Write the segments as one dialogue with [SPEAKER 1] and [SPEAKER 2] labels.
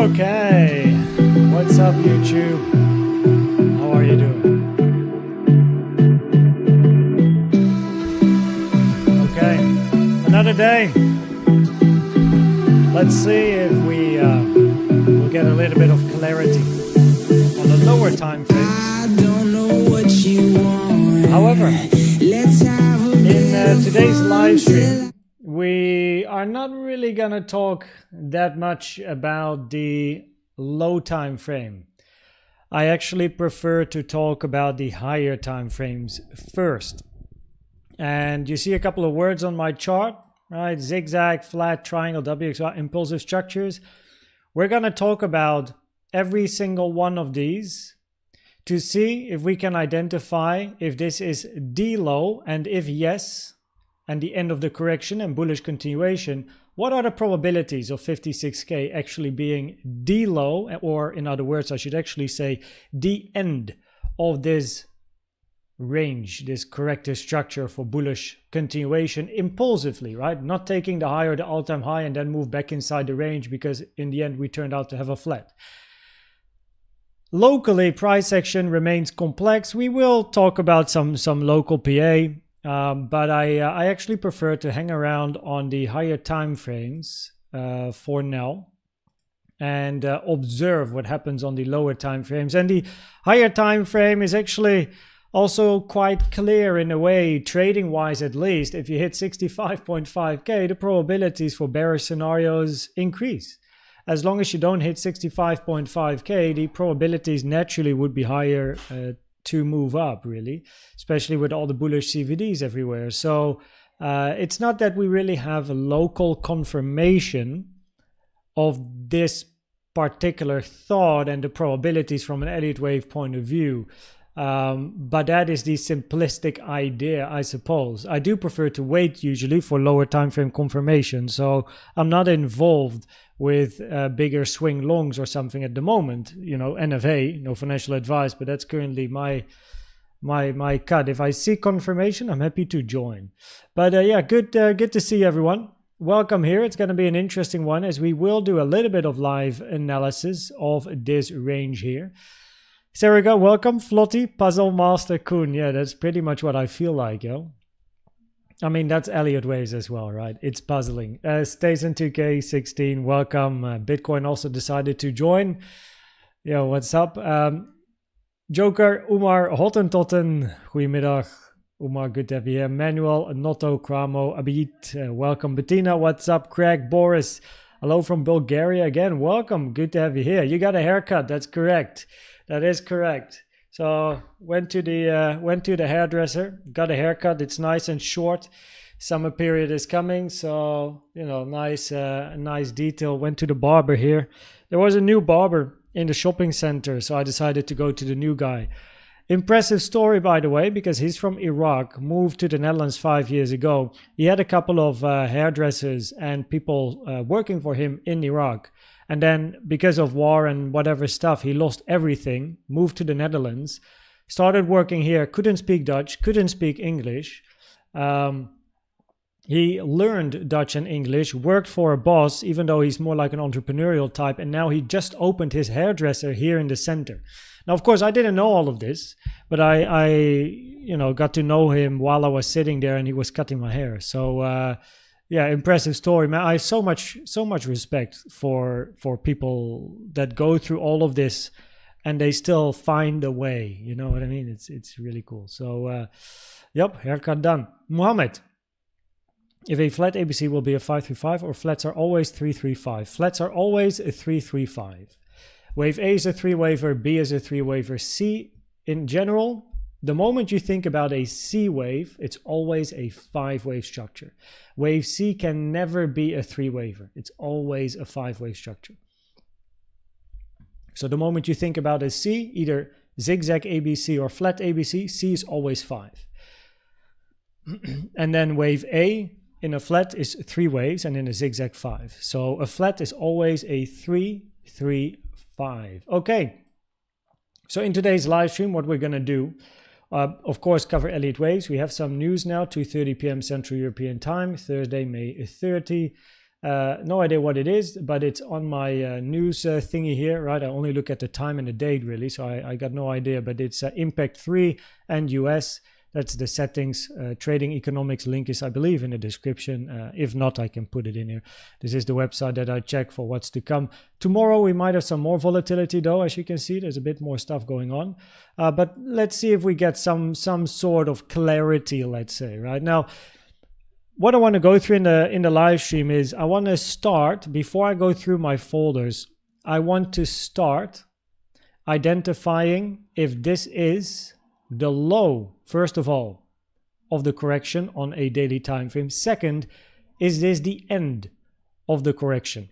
[SPEAKER 1] Okay, what's up YouTube? How are you doing? Okay, another day. Let's see if we will get a little bit of clarity on the lower time frames.
[SPEAKER 2] I don't know what you want.
[SPEAKER 1] However,
[SPEAKER 2] Let's have a
[SPEAKER 1] in today's live stream, we are not really gonna talk that much about the low time frame. I actually prefer to talk about the higher time frames first. And you see a couple of words on my chart, right? Zigzag, flat, triangle, WXY, impulsive structures. We're gonna talk about every single one of these to see if we can identify if this is D low, and if yes, and the end of the correction and bullish continuation, what are the probabilities of 56K actually being D low, or in other words, I should actually say the end of this range, this corrective structure for bullish continuation impulsively, right? Not taking the high or the all-time high and then move back inside the range, because in the end we turned out to have a flat. Locally, price action remains complex. We will talk about some local PA. But I actually prefer to hang around on the higher time frames for now and observe what happens on the lower time frames. And the higher time frame is actually also quite clear in a way, trading wise at least. If you hit 65.5K, the probabilities for bearish scenarios increase. As long as you don't hit 65.5K, the probabilities naturally would be higher to move up, really, especially with all the bullish CVDs everywhere. So it's not that we really have a local confirmation of this particular thought and the probabilities from an Elliott Wave point of view. But that is the simplistic idea, I suppose. I do prefer to wait usually for lower time frame confirmation. So I'm not involved with bigger swing longs or something at the moment. You know, NFA, no financial advice, but that's currently my cut. If I see confirmation, I'm happy to join. But yeah, good to see everyone. Welcome here. It's going to be an interesting one, as we will do a little bit of live analysis of this range here. Seriga, welcome. Flotty, Puzzle Master Koen. Yeah, that's pretty much what I feel like, yo. I mean, that's Elliott Waves as well, right? It's puzzling. Stays in 2K16, welcome. Bitcoin also decided to join. Yo, what's up? Joker, Umar, Hottentotten, goedemiddag. Umar, good to have you here. Manuel, Notto, Kramo, Abid, welcome. Bettina, what's up? Craig, Boris, hello from Bulgaria again. Welcome, good to have you here. You got a haircut, that's correct. That is correct. So went to the hairdresser, got a haircut. It's nice and short. Summer period is coming, so you know, nice detail. Went to the barber here. There was a new barber in the shopping center, so I decided to go to the new guy. Impressive story, by the way, because he's from Iraq, moved to the Netherlands 5 years ago. He had a couple of hairdressers and people working for him in Iraq. And then because of war and whatever stuff, he lost everything, moved to the Netherlands, started working here, couldn't speak Dutch, couldn't speak English. He learned Dutch and English, worked for a boss, even though he's more like an entrepreneurial type. And now he just opened his hairdresser here in the center. Now, of course, I didn't know all of this, but I you know, got to know him while I was sitting there and he was cutting my hair. So, yeah, impressive story, man. I have so much respect for people that go through all of this and they still find a way. You know what I mean? It's really cool. So, yep, haircut done. Mohammed, if a flat ABC will be a 535 or flats are always 335. Flats are always a 335. Wave A is a 3-waver, B is a 3-waver, C in general. The moment you think about a C wave, it's always a 5-wave structure. Wave C can never be a 3-waver. It's always a 5-wave structure. So the moment you think about a C, either zigzag ABC or flat ABC, C is always 5. And then wave A in a flat is 3 waves and in a zigzag 5. So a flat is always a 3-3-5. Okay. So in today's live stream, what we're going to do, of course, cover Elliott Waves. We have some news now, 2:30 p.m. Central European Time, Thursday, May 30. No idea what it is, but it's on my news thingy here, right? I only look at the time and the date, really, so I got no idea. But it's Impact 3 and US. That's the settings. Trading economics link is, I believe, in the description. If not, I can put it in here. This is the website that I check for what's to come. Tomorrow, we might have some more volatility, though. As you can see, there's a bit more stuff going on. But let's see if we get some sort of clarity, let's say, right? Now, what I want to go through in the live stream is I want to start, before I go through my folders, I want to start identifying if this is the low, first of all, of the correction on a daily time frame. Second, is this the end of the correction?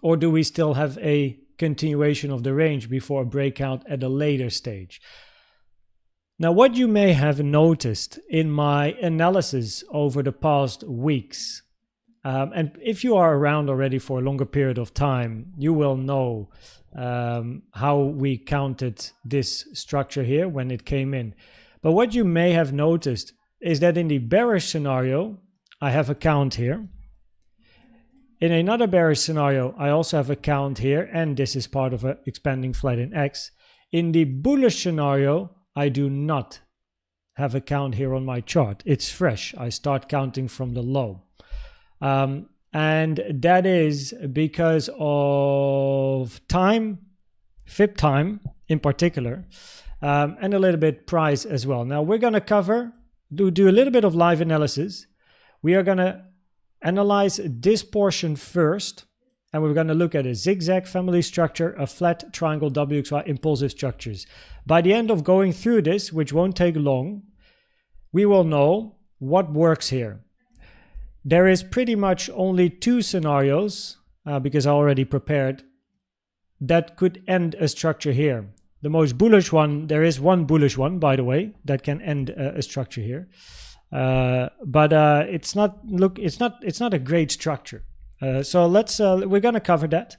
[SPEAKER 1] Or do we still have a continuation of the range before a breakout at a later stage? Now, what you may have noticed in my analysis over the past weeks, and if you are around already for a longer period of time, you will know how we counted this structure here when it came in. But what you may have noticed is that in the bearish scenario, I have a count here. In another bearish scenario, I also have a count here, and this is part of an expanding flat in X. In the bullish scenario, I do not have a count here on my chart. It's fresh. I start counting from the low. And that is because of time, FIB time in particular, and a little bit price as well. Now we're going to do a little bit of live analysis. We are going to analyze this portion first, and we're going to look at a zigzag family structure, a flat triangle WXY impulsive structures. By the end of going through this, which won't take long, we will know what works here. There is pretty much only two scenarios, because I already prepared, that could end a structure here. The most bullish one, there is one bullish one, by the way, that can end a structure here. But it's not a great structure. So we're going to cover that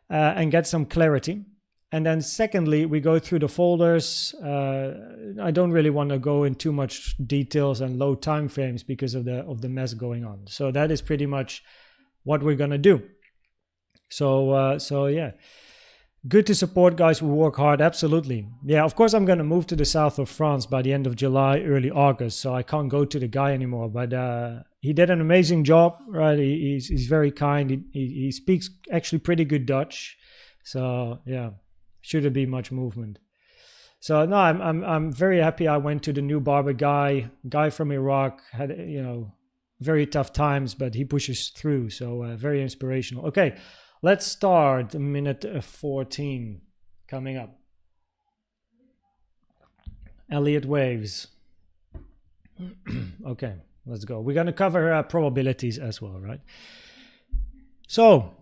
[SPEAKER 1] and get some clarity. And then secondly, we go through the folders. I don't really want to go in too much details and low time frames because of the mess going on. So that is pretty much what we're going to do. So yeah, good to support guys who work hard. Absolutely. Yeah, of course, I'm going to move to the south of France by the end of July, early August. So I can't go to the guy anymore. But he did an amazing job, right? He's very kind. He speaks actually pretty good Dutch. So yeah. Shouldn't be much movement. So no, I'm very happy I went to the new barber guy from Iraq. Had, very tough times, but he pushes through. So very inspirational. Okay, let's start. Minute 14 coming up. Elliott Waves. Okay, let's go. We're going to cover probabilities as well, right? So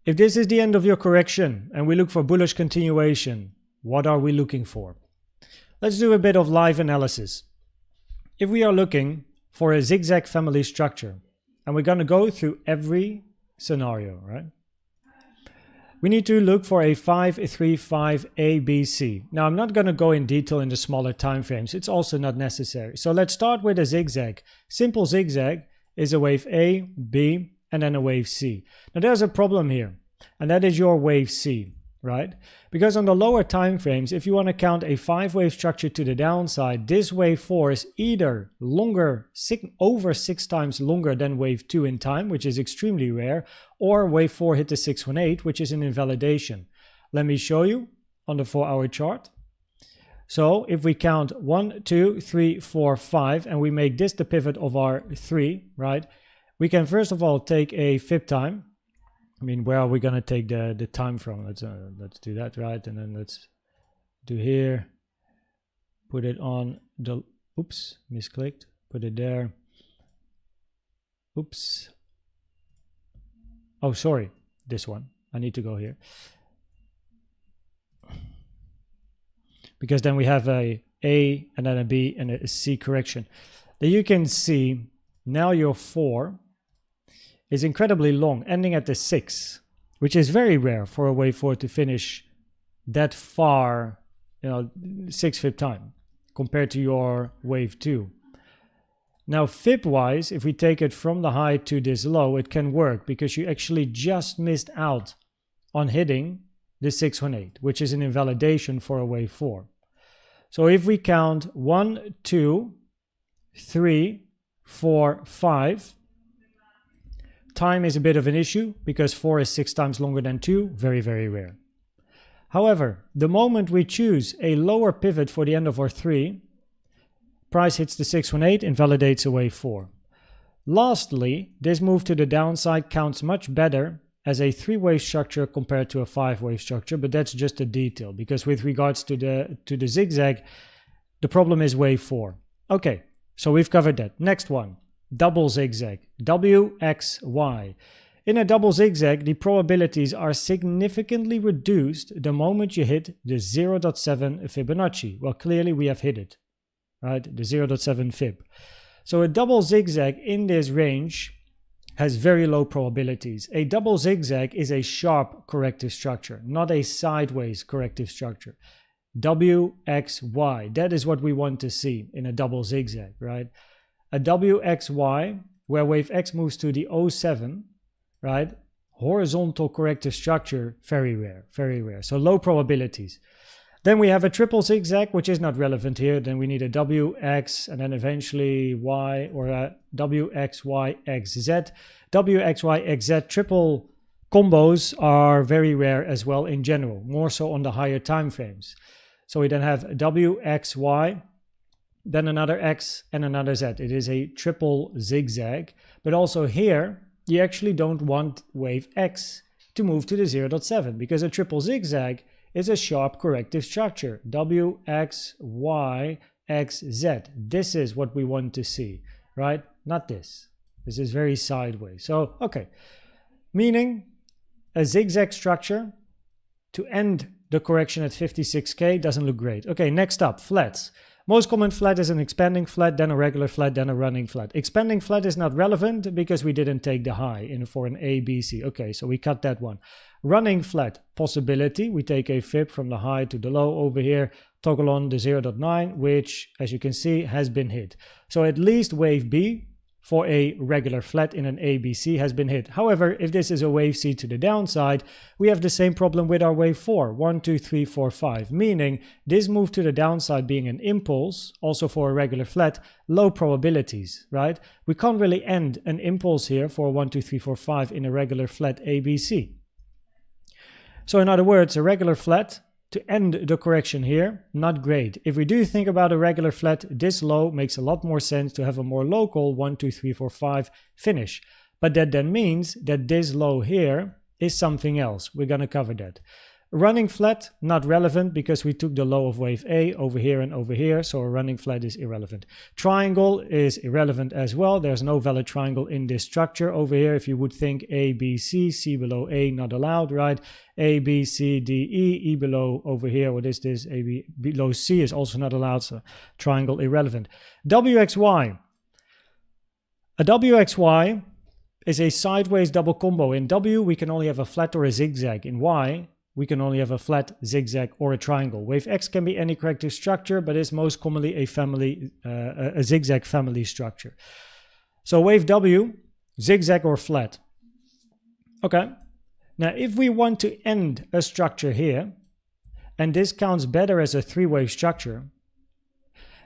[SPEAKER 1] if this is the end of your correction and we look for bullish continuation, what are we looking for? Let's do a bit of live analysis. If we are looking for a zigzag family structure, and we're going to go through every scenario, right? We need to look for a 5-3-5 ABC. Now, I'm not going to go in detail in the smaller time frames. It's also not necessary. So let's start with a zigzag. Simple zigzag is a wave A, B, and then a wave C. Now there's a problem here, and that is your wave C, right? Because on the lower time frames, if you want to count a 5-wave structure to the downside, this wave 4 is either longer, over 6 times longer than wave 2 in time, which is extremely rare, or wave 4 hit the 618, which is an invalidation. Let me show you on the 4-hour chart. So if we count 1, 2, 3, 4, 5, and we make this the pivot of our 3, right? We can first of all take a FIB time. I mean, where are we going to take the time from? Let's do that, right? And then let's do here. Put it on the, oops, misclicked. Put it there. Oops. Oh, sorry, this one. I need to go here. Because then we have a and then a B and a C correction. Then you can see now your 4 is incredibly long, ending at the 6, which is very rare for a wave 4 to finish that far, 6 FIB time compared to your wave 2. Now, fib-wise, if we take it from the high to this low, it can work because you actually just missed out on hitting the 618, which is an invalidation for a wave 4. So if we count 1, 2, 3, 4, 5, time is a bit of an issue because 4 is 6 times longer than 2, very, very rare. However, the moment we choose a lower pivot for the end of our 3, price hits the 618, invalidates a wave 4. Lastly, this move to the downside counts much better as a 3-wave structure compared to a 5-wave structure, but that's just a detail because with regards to the zigzag, the problem is wave 4. Okay, so we've covered that. Next one, double zigzag, WXY. In a double zigzag, the probabilities are significantly reduced the moment you hit the 0.7 Fibonacci. Well, clearly we have hit it, right? The 0.7 Fib. So a double zigzag in this range has very low probabilities. A double zigzag is a sharp corrective structure, not a sideways corrective structure. WXY, that is what we want to see in a double zigzag, right? A WXY, where wave X moves to the 07, right? Horizontal corrective structure, very rare, very rare. So low probabilities. Then we have a triple zigzag, which is not relevant here. Then we need a WX and then eventually Y or a WXYXZ. WXYXZ triple combos are very rare as well in general, more so on the higher time frames. So we then have WXY, then another X and another Z. It is a triple zigzag, but also here you actually don't want wave X to move to the 0.7 because a triple zigzag is a sharp corrective structure. WXYXZ. This is what we want to see, right? Not this. This is very sideways. So, okay. Meaning a zigzag structure to end the correction at 56K doesn't look great. Okay, next up, flats. Most common flat is an expanding flat, then a regular flat, then a running flat. Expanding flat is not relevant because we didn't take the high for an A, B, C. Okay, so we cut that one. Running flat, possibility. We take a fib from the high to the low over here, toggle on the 0.9, which, as you can see, has been hit. So at least wave B for a regular flat in an ABC has been hit. However, if this is a wave C to the downside, we have the same problem with our wave 4, 1, 2, 3, 4, 5, meaning this move to the downside being an impulse, also for a regular flat, low probabilities, right? We can't really end an impulse here for 1, 2, 3, 4, 5 in a regular flat ABC. So in other words, a regular flat to end the correction here, not great. If we do think about a regular flat, this low makes a lot more sense to have a more local 1, 2, 3, 4, 5 finish. But that then means that this low here is something else. We're going to cover that. Running flat, not relevant because we took the low of wave A over here and over here, so a running flat is irrelevant. Triangle is irrelevant as well. There's no valid triangle in this structure over here. If you would think A, B, C, C below A, not allowed, right? A, B, C, D, E, E below over here, what is this? A, B, below C is also not allowed, so triangle irrelevant. WXY. A WXY is a sideways double combo. In W, we can only have a flat or a zigzag. In Y, we can only have a flat, zigzag, or a triangle. Wave X can be any corrective structure, but is most commonly a zigzag family structure. So wave W, zigzag or flat. Okay. Now, if we want to end a structure here, and this counts better as a 3-wave structure,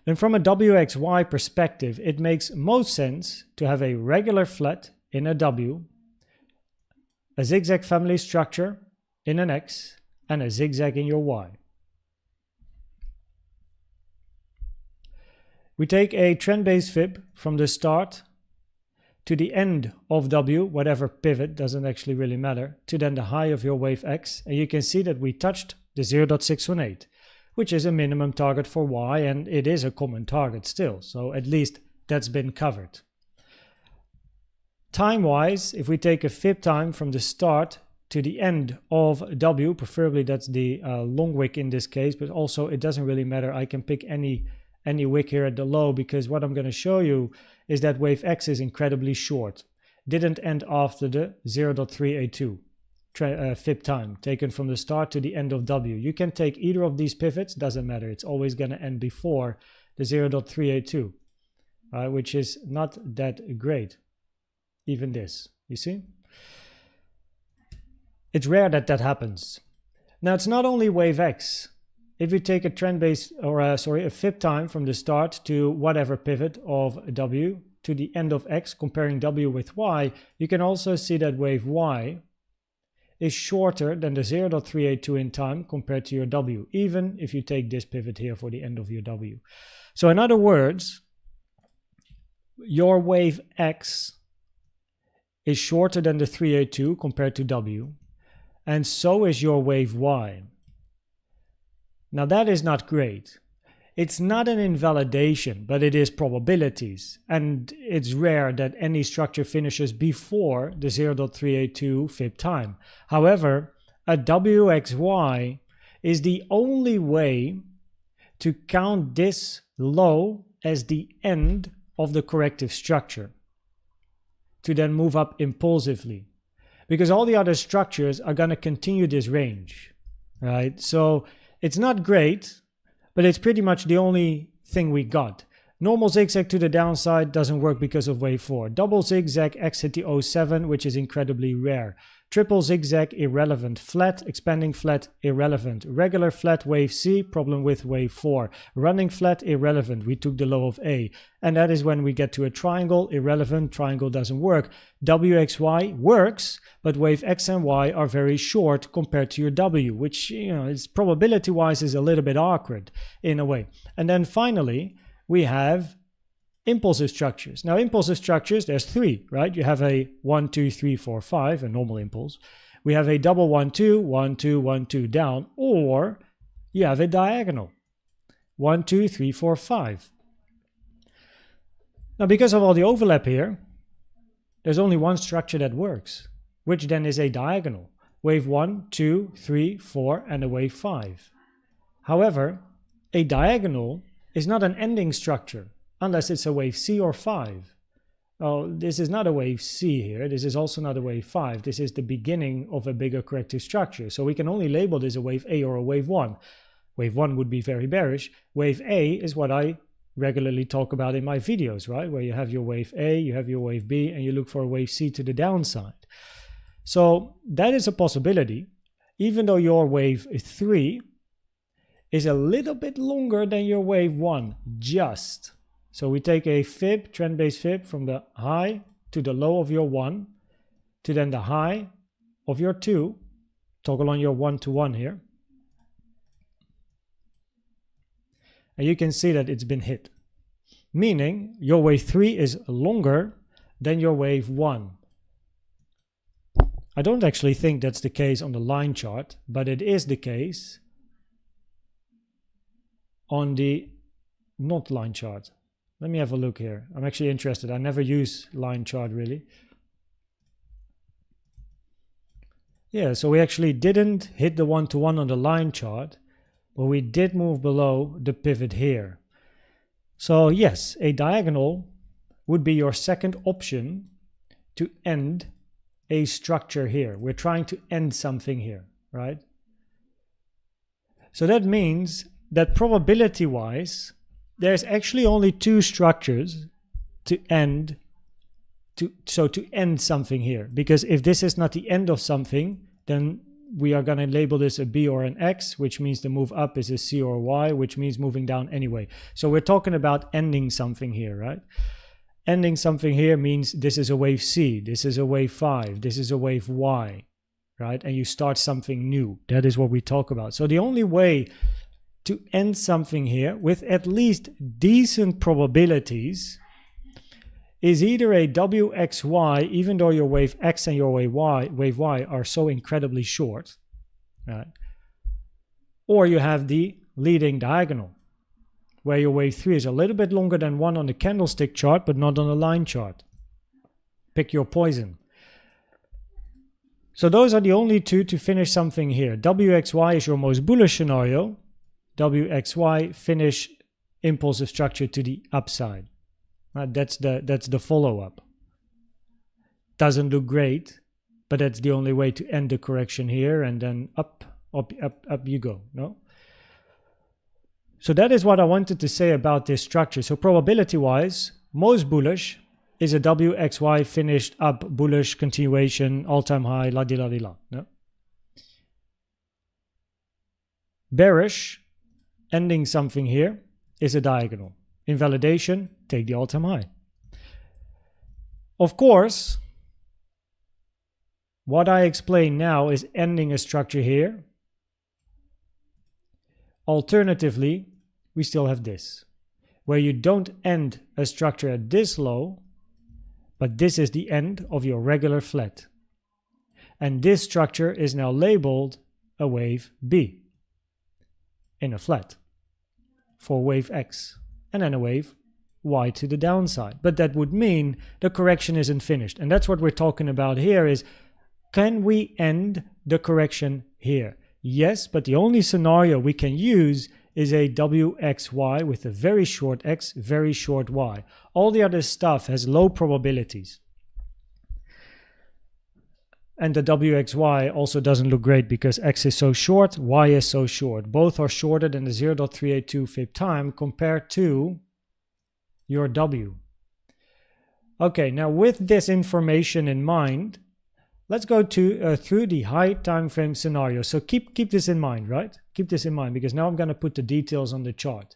[SPEAKER 1] then from a WXY perspective, it makes most sense to have a regular flat in a W, a zigzag family structure in an X, and a zigzag in your Y. We take a trend-based fib from the start to the end of W, whatever pivot, doesn't actually really matter, to then the high of your wave X, and you can see that we touched the 0.618, which is a minimum target for Y, and it is a common target still, so at least that's been covered. Time-wise, if we take a fib time from the start to the end of W, preferably that's the long wick in this case, but also it doesn't really matter. I can pick any wick here at the low because what I'm going to show you is that wave X is incredibly short. Didn't end after the 0.382 fib time taken from the start to the end of W. You can take either of these pivots, doesn't matter. It's always going to end before the 0.382. which is not that great. Even this, you see? It's rare that that happens. Now, it's not only wave X. If you take a trend-based, or a fib time from the start to whatever pivot of W to the end of X, comparing W with Y, you can also see that wave Y is shorter than the 0.382 in time compared to your W, even if you take this pivot here for the end of your W. So in other words, your wave X is shorter than the 382 compared to W, and so is your wave Y. Now that is not great. It's not an invalidation, but it is probabilities, and it's rare that any structure finishes before the 0.382 fib time. However, a WXY is the only way to count this low as the end of the corrective structure, to then move up impulsively, because all the other structures are going to continue this range, right? So it's not great, but it's pretty much the only thing we got. Normal zigzag to the downside doesn't work because of wave 4. Double zigzag exit the 07, which is incredibly rare. Triple zigzag, irrelevant. Flat, expanding flat, irrelevant. Regular flat, wave C, problem with wave 4. Running flat, irrelevant. We took the low of A. And that is when we get to a triangle, irrelevant. Triangle doesn't work. WXY works, but wave X and Y are very short compared to your W, which, you know, it's probability-wise is a little bit awkward in a way. And then finally, we have impulsive structures. Now, impulsive structures, there's 3, right? You have a 1, 2, 3, 4, 5, a normal impulse. We have a double 1, 2, 1, 2, 1, 2 down, or you have a diagonal 1, 2, 3, 4, 5. Now, because of all the overlap here, there's only one structure that works, which then is a diagonal. Wave 1, 2, 3, 4, and a wave 5. However, a diagonal is not an ending structure, unless it's a wave C or 5. Oh, this is not a wave C here. This is also not a wave 5. This is the beginning of a bigger corrective structure. So we can only label this a wave A or a wave 1. Wave 1 would be very bearish. Wave A is what I regularly talk about in my videos, right? Where you have your wave A, you have your wave B, and you look for a wave C to the downside. So that is a possibility, even though your wave 3 is a little bit longer than your wave 1, just. So we take a fib, trend-based fib, from the high to the low of your 1, to then the high of your 2, toggle on your 1 to 1 here. And you can see that it's been hit, meaning your wave 3 is longer than your wave 1. I don't actually think that's the case on the line chart, but it is the case on the not line chart. Let me have a look here. I'm actually interested. I never use line chart really. Yeah, so we actually didn't hit the 1 to 1 on the line chart, but we did move below the pivot here. So yes, a diagonal would be your second option to end a structure here. We're trying to end something here, right? So that means that probability-wise, there's actually only 2 structures to end to end something here, because if this is not the end of something, then we are going to label this a B or an X, which means the move up is a C or a Y, which means moving down anyway. So we're talking about ending something here, right? Ending something here means this is a wave C, this is a wave 5, this is a wave Y, right? And you start something new. That is what we talk about. So the only way to end something here with at least decent probabilities is either a WXY, even though your wave X and your wave Y are so incredibly short, right? Or you have the leading diagonal, where your wave 3 is a little bit longer than 1 on the candlestick chart, but not on the line chart. Pick your poison. So those are the only 2 to finish something here. WXY is your most bullish scenario. WXY, finish impulsive structure to the upside. That's the follow-up. Doesn't look great, but that's the only way to end the correction here, and then up you go, no? So that is what I wanted to say about this structure. So probability-wise, Most bullish is a WXY finished up bullish continuation, all-time high, la-di-la-di-la. No? Bearish, ending something here, is a diagonal. Invalidation, take the all-time high. Of course, what I explain now is ending a structure here. Alternatively, we still have this, where you don't end a structure at this low, but this is the end of your regular flat. And this structure is now labeled a wave B in a flat for wave X, and then a wave Y to the downside. But that would mean the correction isn't finished. And that's what we're talking about here is, can we end the correction here? Yes, but the only scenario we can use is a WXY with a very short X, very short Y. All the other stuff has low probabilities. And the WXY also doesn't look great because X is so short, Y is so short. Both are shorter than the 0.382 fib time compared to your W. Okay, now with this information in mind, let's go to through the high time frame scenario. So keep this in mind, right? Keep this in mind because now I'm going to put the details on the chart.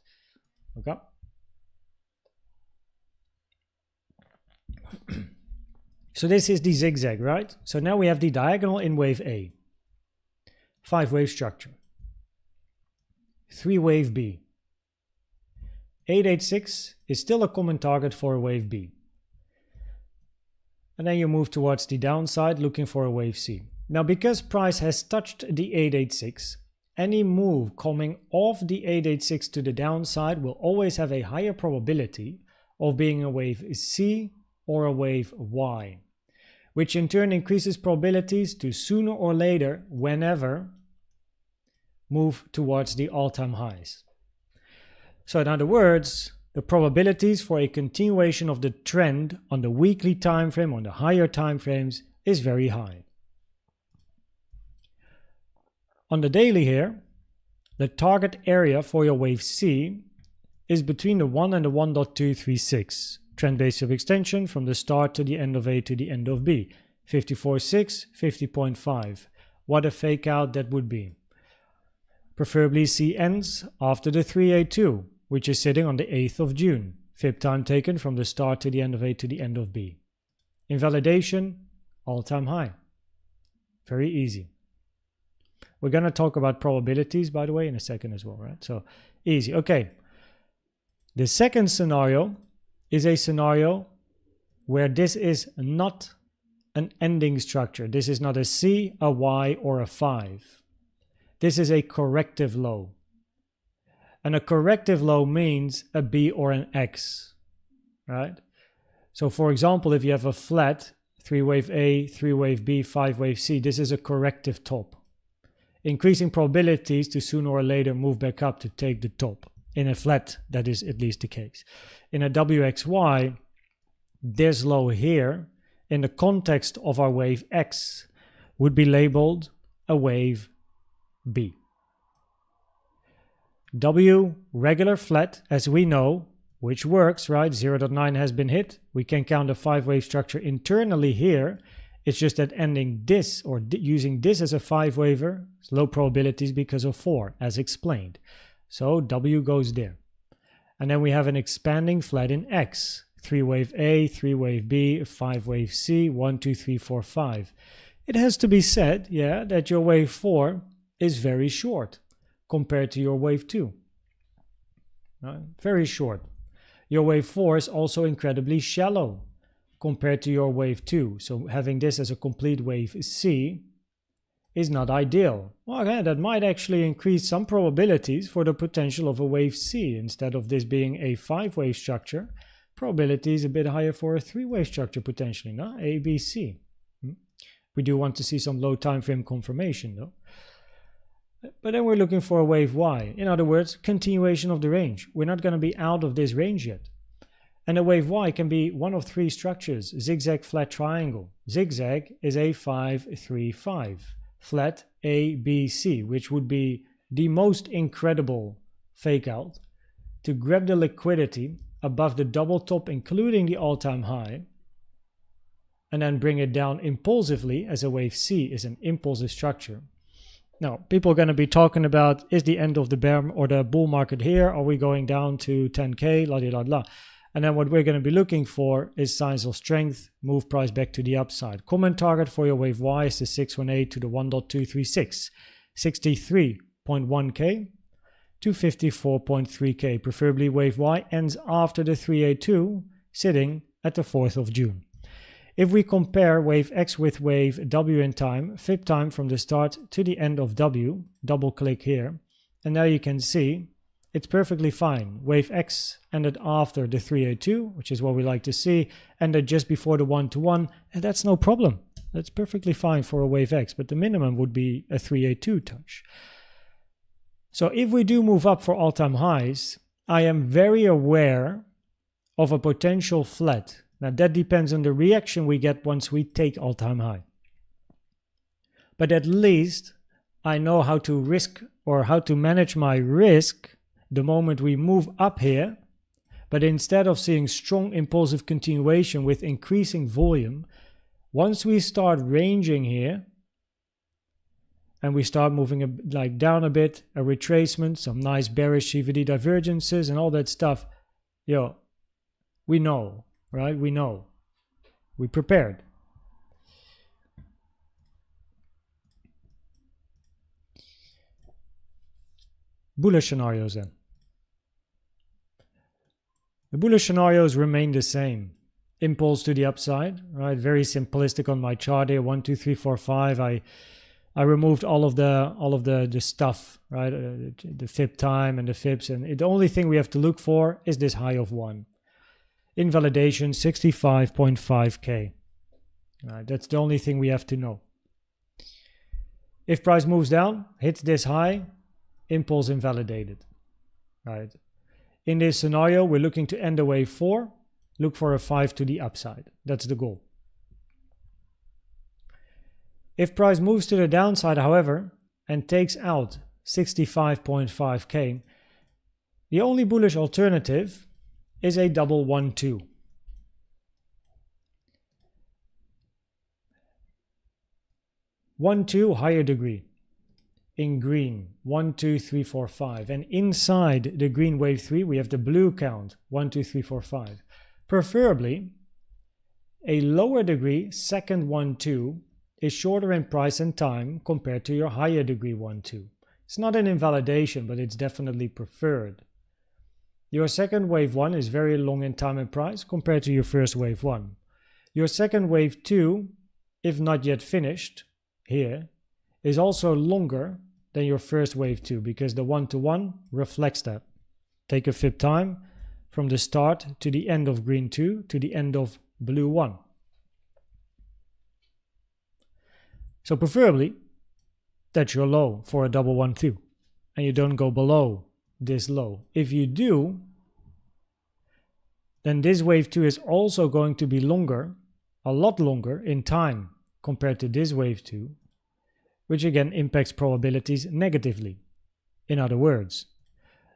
[SPEAKER 1] Okay. So this is the zigzag, right? So now we have the diagonal in wave A. 5-wave structure. 3-wave B. 886 is still a common target for a wave B. And then you move towards the downside looking for a wave C. Now because price has touched the 886, any move coming off the 886 to the downside will always have a higher probability of being a wave C or a wave Y, which in turn increases probabilities to sooner or later, whenever, move towards the all-time highs. So in other words, the probabilities for a continuation of the trend on the weekly time frame, on the higher time frames, is very high. On the daily here, the target area for your wave C is between the 1 and the 1.236. Trend base of extension from the start to the end of A to the end of B. 54.6, 50.5. What a fake out that would be. Preferably C ends after the 382, which is sitting on the 8th of June. Fib time taken from the start to the end of A to the end of B. Invalidation, all-time high. Very easy. We're going to talk about probabilities, by the way, in a second as well, right? So, easy. Okay. The second scenario is a scenario where this is not an ending structure. This is not a C, a Y, or a 5. This is a corrective low. And a corrective low means a B or an X, right? So for example, if you have a flat 3-wave A, 3-wave B, 5-wave C, this is a corrective top, increasing probabilities to sooner or later move back up to take the top. In a flat, that is at least the case. In a WXY, this low here, in the context of our wave X, would be labeled a wave B. W, regular flat, as we know, which works, right? 0.9 has been hit. We can count a 5-wave structure internally here. It's just that ending this or using this as a 5-waver, low probabilities because of 4, as explained. So W goes there. And then we have an expanding flat in X. 3-wave A, 3-wave B, 5-wave C, 1, 2, 3, 4, 5. It has to be said, yeah, that your wave 4 is very short compared to your wave 2. Very short. Your wave 4 is also incredibly shallow compared to your wave 2. So having this as a complete wave C is not ideal. Well, yeah, that might actually increase some probabilities for the potential of a wave C. Instead of this being a 5-wave structure, probability is a bit higher for a 3-wave structure potentially, no? A, B, C. We do want to see some low time frame confirmation though. But then we're looking for a wave Y. In other words, continuation of the range. We're not going to be out of this range yet. And a wave Y can be one of 3 structures. Zigzag, flat, triangle. Zigzag is a 5, 3, 5. Flat, A, B, C, which would be the most incredible fake out to grab the liquidity above the double top, including the all-time high, and then bring it down impulsively as a wave C is an impulsive structure. Now, people are going to be talking about, is the end of the bear or the bull market here? Are we going down to 10K? La, la, la. And then what we're going to be looking for is signs of strength, move price back to the upside. Common target for your wave Y is the 618 to the 1.236, 63.1K to 54.3K. Preferably wave Y ends after the 382, sitting at the 4th of June. If we compare wave X with wave W in time, fib time from the start to the end of W, double click here, and now you can see it's perfectly fine. Wave X ended after the 382, which is what we like to see, ended just before the 1-to-1, and that's no problem. That's perfectly fine for a wave X, but the minimum would be a 382 touch. So if we do move up for all-time highs, I am very aware of a potential flat. Now that depends on the reaction we get once we take all-time high. But at least I know how to risk or how to manage my risk the moment we move up here. But instead of seeing strong impulsive continuation with increasing volume, once we start ranging here and we start moving like down a bit, a retracement, some nice bearish CVD divergences and all that stuff, we know. Right? We know. We prepared. Bullish scenarios then. The bullish scenarios remain the same. Impulse to the upside, right? Very simplistic on my chart here. 1, 2, 3, 4, 5. I removed all of the stuff, right? The fib time and the fibs, and the only thing we have to look for is this high of 1. Invalidation 65.5K. Right, that's the only thing we have to know. If price moves down, hits this high, impulse invalidated. Right. In this scenario, we're looking to end a wave 4, look for a 5 to the upside. That's the goal. If price moves to the downside, however, and takes out 65.5K, the only bullish alternative is a double 1-2. 1-2 higher degree in green, 1, 2, 3, 4, 5, and inside the green wave 3 we have the blue count 1, 2, 3, 4, 5. Preferably a lower degree second 1-2 is shorter in price and time compared to your higher degree 1-2. It's not an invalidation, but it's definitely preferred. Your second wave 1 is very long in time and price compared to your first wave 1. Your second wave 2, if not yet finished, here, is also longer than your first wave 2 because the 1-to-1 reflects that. Take a fib time from the start to the end of green 2 to the end of blue 1. So preferably, that's your low for a double 1-2, and you don't go below this low. If you do, then this wave 2 is also going to be longer, a lot longer in time compared to this wave 2, which again impacts probabilities negatively. In other words,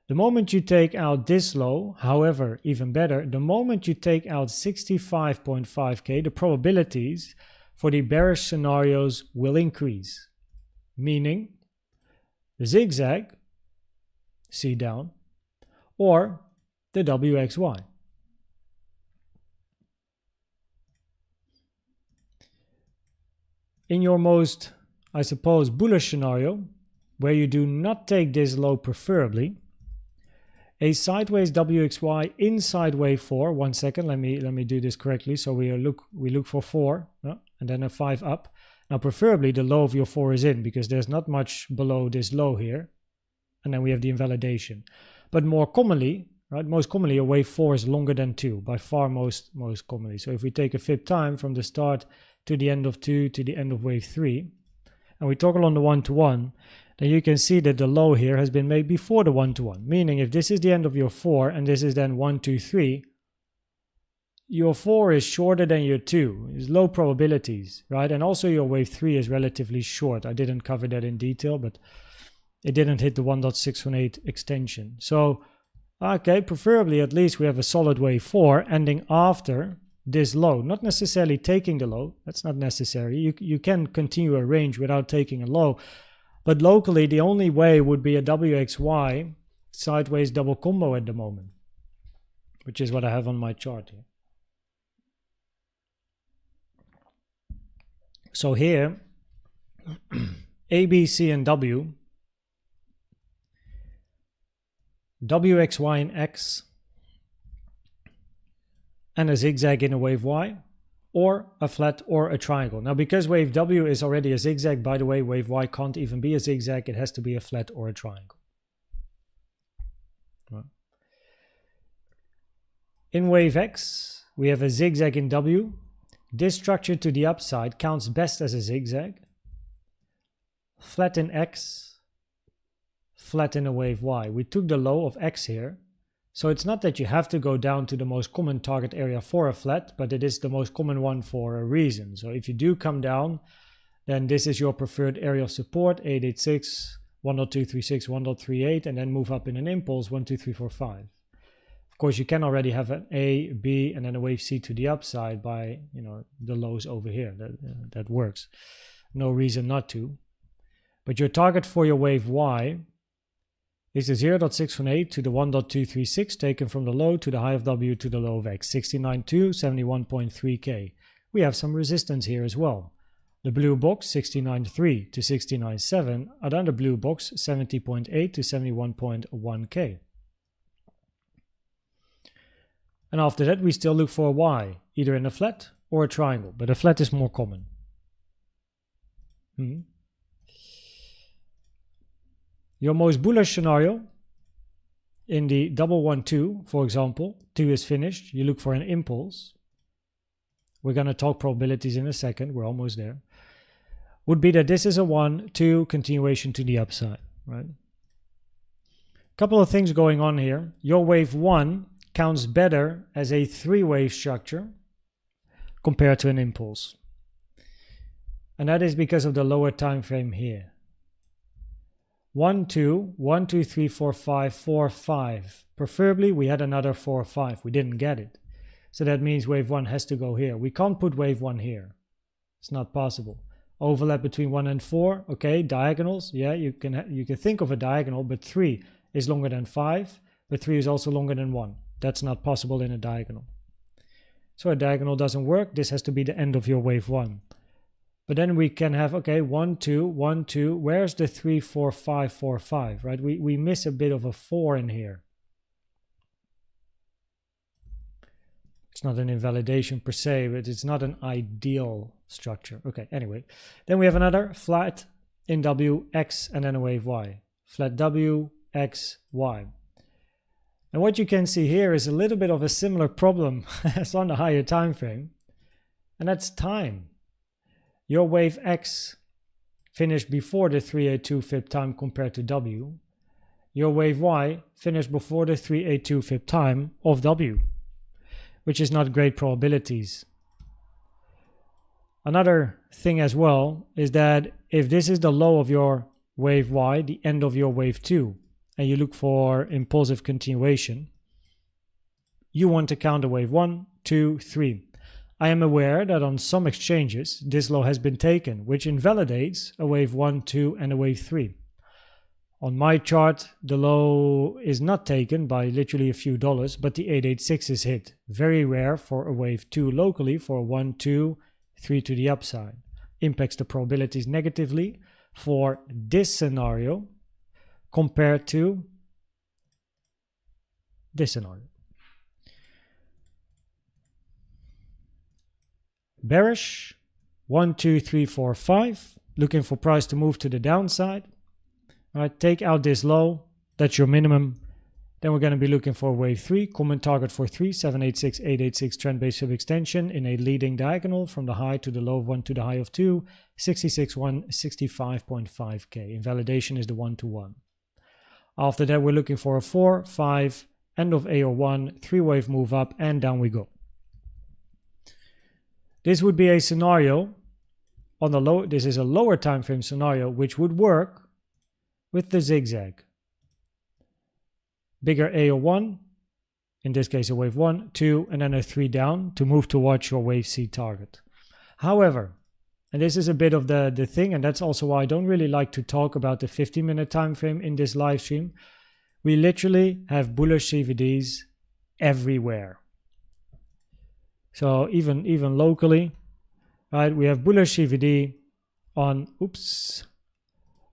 [SPEAKER 1] the moment you take out this low, however, even better, the moment you take out 65.5K, the probabilities for the bearish scenarios will increase. Meaning, the zigzag, C down, or the WXY. In your most, I suppose, bullish scenario, where you do not take this low preferably, a sideways WXY inside wave 4, 1 second, let me do this correctly, so we look for 4, and then a 5 up. Now preferably the low of your 4 is in, because there's not much below this low here, and then we have the invalidation. But more commonly, right, most commonly a wave 4 is longer than 2, by far most commonly. So if we take a fib time from the start to the end of 2 to the end of wave 3, and we toggle on the 1-to-1, then you can see that the low here has been made before the 1-to-1. Meaning if this is the end of your 4 and this is then 1, 2, 3, your 4 is shorter than your 2. It's low probabilities, right? And also your wave 3 is relatively short. I didn't cover that in detail, but it didn't hit the 1.618 extension. So Okay, preferably at least we have a solid wave 4 ending after this low, not necessarily taking the low. That's not necessary. You can continue a range without taking a low, but locally the only way would be a WXY sideways double combo at the moment, which is what I have on my chart here. So here A, B, C and W, X, Y and X, and a zigzag in a wave Y, or a flat or a triangle. Now because wave W is already a zigzag, by the way, wave Y can't even be a zigzag, it has to be a flat or a triangle. In wave X, we have a zigzag in W. This structure to the upside counts best as a zigzag. Flat in X, flat in a wave Y. We took the low of X here. So it's not that you have to go down to the most common target area for a flat, but it is the most common one for a reason. So if you do come down, then this is your preferred area of support, 886, 1.236, 1.38, and then move up in an impulse, 1, 2, 3, 4, 5. Of course, you can already have an A, B, and then a wave C to the upside by, the lows over here. That works. No reason not to. But your target for your wave Y is the 0.618 to the 1.236 taken from the low to the high of W to the low of X, 69.2, 71.3K. We have some resistance here as well. The blue box 69.3 to 69.7, another blue box 70.8 to 71.1K. And after that we still look for a Y, either in a flat or a triangle, but a flat is more common. Your most bullish scenario in the double 1, 2, for example, 2 is finished, you look for an impulse. We're going to talk probabilities in a second, we're almost there. Would be that this is a 1, 2 continuation to the upside, right? Couple of things going on here. Your wave 1 counts better as a 3-wave structure compared to an impulse. And that is because of the lower time frame here. 1, 2, 1, 2, 3, 4, 5, 4, 5. Preferably we had another 4, 5. We didn't get it. So that means wave 1 has to go here. We can't put wave 1 here. It's not possible. Overlap between 1 and 4. Okay, diagonals. Yeah, you can think of a diagonal, but 3 is longer than 5, but 3 is also longer than 1. That's not possible in a diagonal. So a diagonal doesn't work. This has to be the end of your wave 1. But then we can have, okay, 1, 2, 1, 2. Where's the 3, 4, 5, 4, 5, right? We miss a bit of a 4 in here. It's not an invalidation per se, but it's not an ideal structure. Okay, anyway. Then we have another flat in W, X, and then a wave Y. Flat W, X, Y. And what you can see here is a little bit of a similar problem as on the higher time frame. And that's time. Your wave X finished before the 382 fib time compared to W. Your wave Y finished before the 382 fib time of W, which is not great probabilities. Another thing as well is that if this is the low of your wave Y, the end of your wave 2, and you look for impulsive continuation, you want to count a wave 1, 2, 3. I am aware that on some exchanges this low has been taken, which invalidates a wave 1, 2 and a wave 3. On my chart, the low is not taken by literally a few dollars, but the 886 is hit. Very rare for a wave 2 locally, for a 1, 2, 3 to the upside. Impacts the probabilities negatively for this scenario compared to this scenario. Bearish, 1, 2, 3, 4, 5, looking for price to move to the downside. All right, take out this low, that's your minimum. Then we're going to be looking for wave 3, common target for 3, 786, 886 trend-based sub-extension in a leading diagonal from the high to the low of 1 to the high of 2, 66, 1, 65.5K. Invalidation is the 1 to 1. After that, we're looking for a 4, 5, end of A or 1, 3-wave move up, and down we go. This would be a scenario on the low. This is a lower time frame scenario which would work with the zigzag. bigger A or 1, in this case a wave 1, 2, and then a 3 down to move towards your wave C target. However, and this is a bit of the thing, and that's also why I don't really like to talk about the 50-minute time frame in this live stream. We literally have bullish CVDs everywhere. So even locally, right, we have bullish CVD on,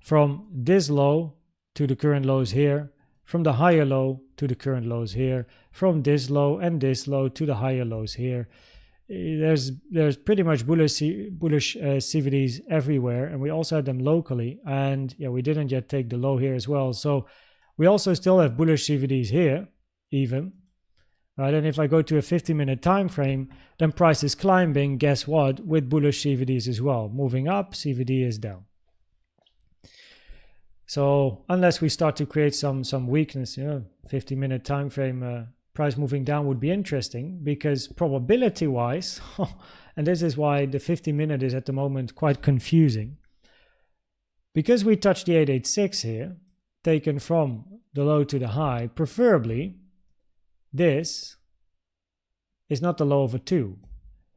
[SPEAKER 1] from this low to the current lows here, from the higher low to the current lows here, from this low and this low to the higher lows here. There's pretty much bullish CVDs everywhere, and we also have them locally. And yeah, we didn't yet take the low here as well. So we also still have bullish CVDs here, even. Right, and if I go to a 50-minute time frame, then price is climbing, guess what, with bullish CVDs as well. Moving up, CVD is down. So unless we start to create some weakness, 50-minute time frame, price moving down would be interesting, because probability-wise, and this is why the 50-minute is at the moment quite confusing, because we touched the 886 here, taken from the low to the high, preferably, this is not the low of a 2.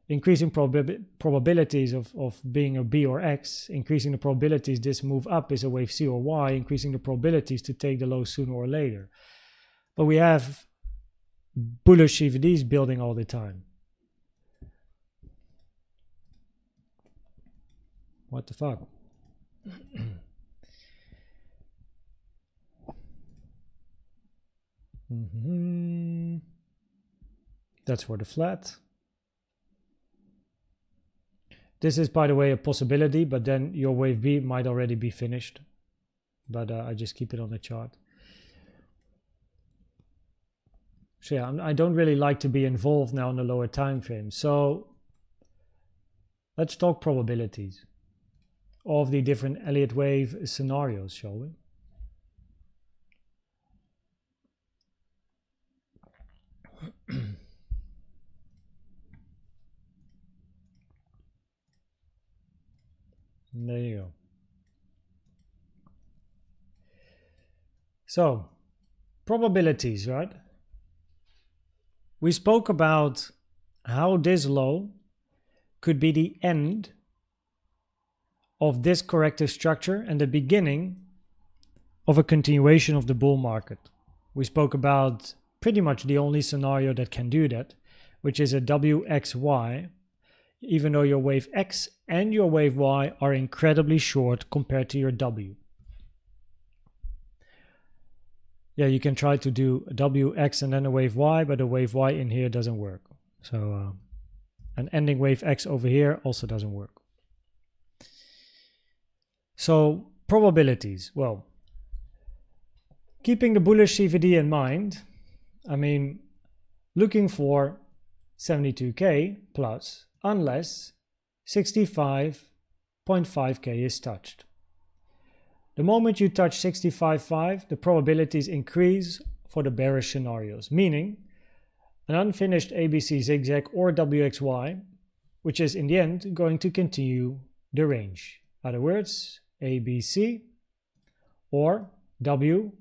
[SPEAKER 1] Increasing probabilities of being a B or X, increasing the probabilities this move up is a wave C or Y, increasing the probabilities to take the low sooner or later. But we have bullish CVDs building all the time. What the fuck? That's for the flat. This is, by the way, a possibility, but then your wave B might already be finished. But I just keep it on the chart. So yeah, I don't really like to be involved now in the lower time frame. So let's talk probabilities of the different Elliott Wave scenarios, shall we? There you go. So, probabilities, right? We spoke about how this low could be the end of this corrective structure and the beginning of a continuation of the bull market. We spoke about pretty much the only scenario that can do that, which is a WXY, even though your wave X and your wave Y are incredibly short compared to your W. Yeah, you can try to do a WX and then a wave Y, but a wave Y in here doesn't work. So an ending wave X over here also doesn't work. So probabilities, well, keeping the bullish CVD in mind, I mean, looking for 72K plus, unless 65.5K is touched. The moment you touch 65.5, the probabilities increase for the bearish scenarios, meaning an unfinished ABC zigzag or WXY, which is in the end going to continue the range. In other words, ABC or W,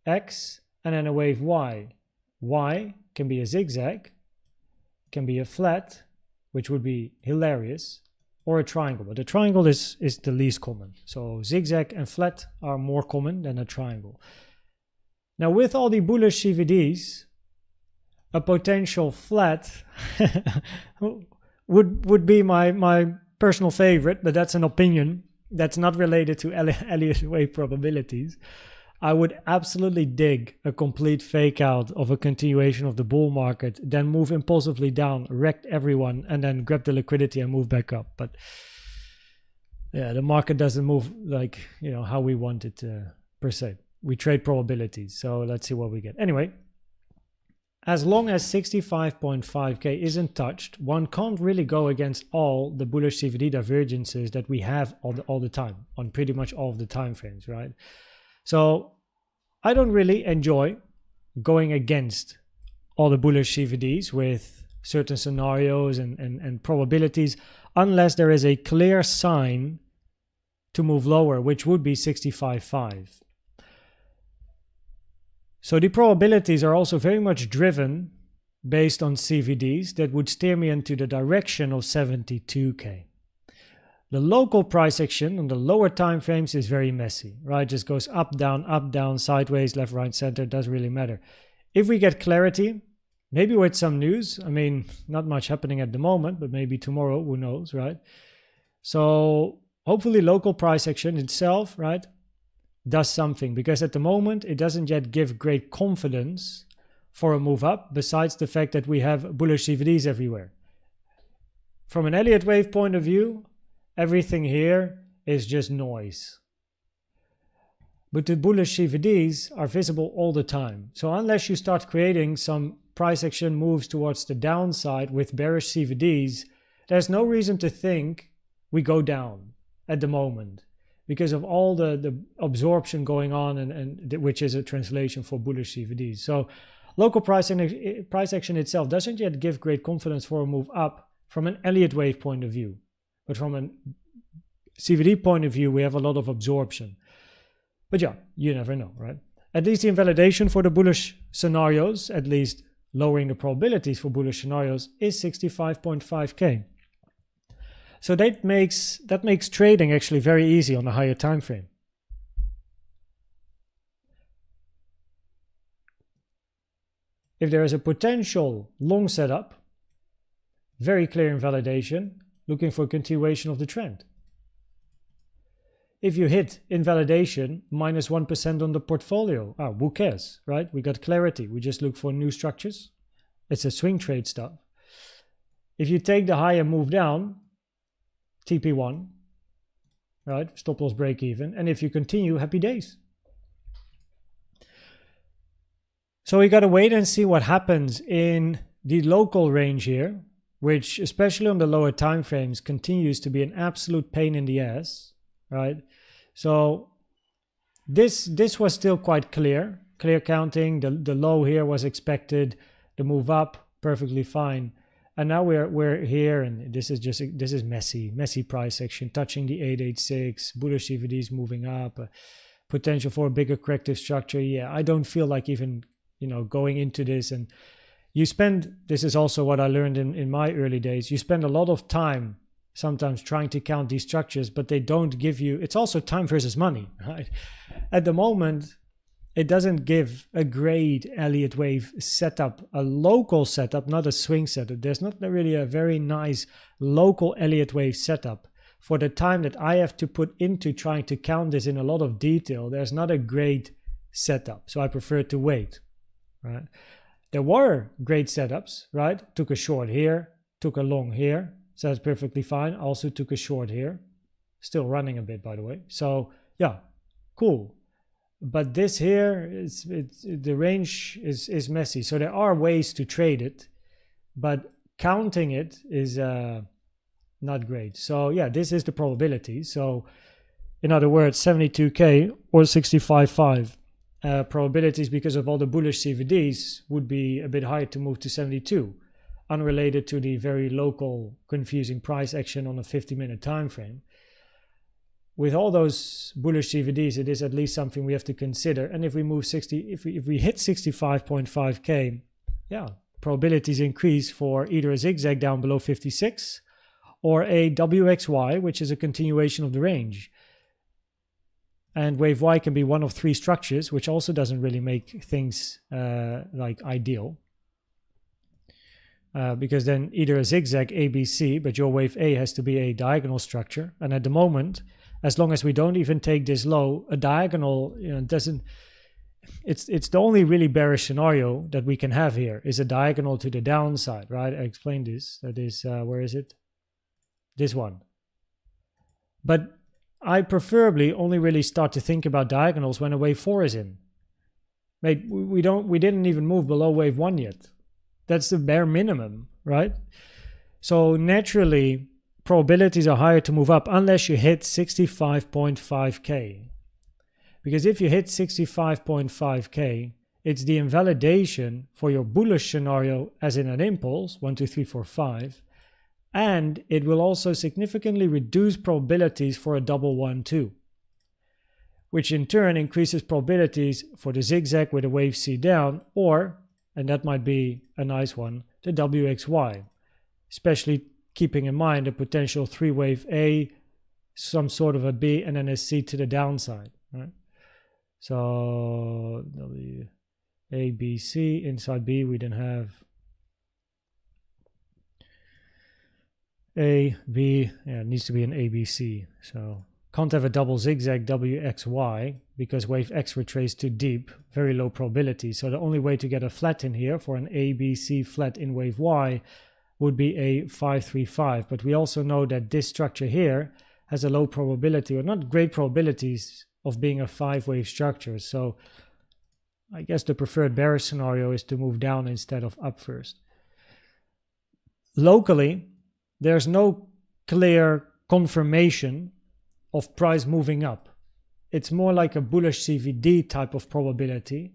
[SPEAKER 1] X, and then a wave Y. Y can be a zigzag, can be a flat, which would be hilarious, or a triangle. But the triangle is the least common. So zigzag and flat are more common than a triangle. Now with all the bullish CVDs, a potential flat would be my personal favorite, but that's an opinion. That's not related to Elliott Wave probabilities. I would absolutely dig a complete fake out of a continuation of the bull market, then move impulsively down, wreck everyone, and then grab the liquidity and move back up. But yeah, the market doesn't move like, how we want it per se. We trade probabilities. So let's see what we get. Anyway, as long as 65.5K isn't touched, one can't really go against all the bullish CVD divergences that we have all the time on pretty much all of the time frames, right? So I don't really enjoy going against all the bullish CVDs with certain scenarios and probabilities unless there is a clear sign to move lower, which would be 65.5. So the probabilities are also very much driven based on CVDs that would steer me into the direction of 72K. The local price action on the lower time frames is very messy, right? Just goes up, down, sideways, left, right, center, doesn't really matter. If we get clarity, maybe with some news, I mean, not much happening at the moment, but maybe tomorrow, who knows, right? So hopefully local price action itself, right, does something, because at the moment it doesn't yet give great confidence for a move up, besides the fact that we have bullish CVDs everywhere. From an Elliott Wave point of view, everything here is just noise. But the bullish CVDs are visible all the time. So unless you start creating some price action moves towards the downside with bearish CVDs, there's no reason to think we go down at the moment because of all the absorption going on, and which is a translation for bullish CVDs. So local price action itself doesn't yet give great confidence for a move up from an Elliott Wave point of view. But from a CVD point of view, we have a lot of absorption. But yeah, you never know, right? At least the invalidation for the bullish scenarios, at least lowering the probabilities for bullish scenarios, is 65.5K. So that makes trading actually very easy on a higher time frame. If there is a potential long setup, very clear invalidation, looking for a continuation of the trend. If you hit invalidation, minus 1% on the portfolio, who cares, right? We got clarity. We just look for new structures. It's a swing trade stuff. If you take the high and move down, TP1, right? Stop loss break even. And if you continue, happy days. So we got to wait and see what happens in the local range here, which especially on the lower time frames continues to be an absolute pain in the ass, right? So this was still quite clear counting. The low here was expected, the move up perfectly fine, and now we're here, and this is messy price action touching the 886, bullish CVDs moving up, potential for a bigger corrective structure. Yeah, I don't feel like even going into this, and this is also what I learned in my early days, you spend a lot of time sometimes trying to count these structures, but they don't give you, it's also time versus money, right? At the moment, it doesn't give a great Elliott Wave setup, a local setup, not a swing setup. There's not really a very nice local Elliott Wave setup. For the time that I have to put into trying to count this in a lot of detail, there's not a great setup. So I prefer to wait, right? There were great setups, right? Took a short here, took a long here. So that's perfectly fine. Also took a short here. Still running a bit, by the way. So yeah, cool. But this here, the range is messy. So there are ways to trade it, but counting it is not great. So yeah, this is the probability. So in other words, 72K or 65.5 probabilities because of all the bullish CVDs would be a bit higher to move to 72, unrelated to the very local confusing price action on a 50-minute time frame. With all those bullish CVDs, it is at least something we have to consider. And if we move if we hit 65.5K, yeah, probabilities increase for either a zigzag down below 56 or a WXY, which is a continuation of the range. And wave Y can be one of three structures, which also doesn't really make things like ideal. Because then either a zigzag ABC, but your wave A has to be a diagonal structure. And at the moment, as long as we don't even take this low, a diagonal doesn't. It's the only really bearish scenario that we can have here is a diagonal to the downside, right? I explained this. That is where is it? This one. But I preferably only really start to think about diagonals when a wave 4 is in. Mate, we didn't even move below wave 1 yet. That's the bare minimum, right? So naturally, probabilities are higher to move up unless you hit 65.5K. Because if you hit 65.5K, it's the invalidation for your bullish scenario as in an impulse, 1, 2, 3, 4, 5. And it will also significantly reduce probabilities for a double 1, 2. which in turn increases probabilities for the zigzag with a wave C down, or, and that might be a nice one, the WXY, especially keeping in mind the potential 3-wave A, some sort of a B, and then a C to the downside, right? So W, A, B, C, inside B we then have A, B, yeah, it needs to be an ABC, so can't have a double zigzag WXY because wave X retraced too deep, very low probability. So the only way to get a flat in here for an ABC flat in wave Y would be a 535. But we also know that this structure here has a low probability, or not great probabilities, of being a 5-wave structure. So I guess the preferred bearish scenario is to move down instead of up first. Locally, there's no clear confirmation of price moving up. It's more like a bullish CVD type of probability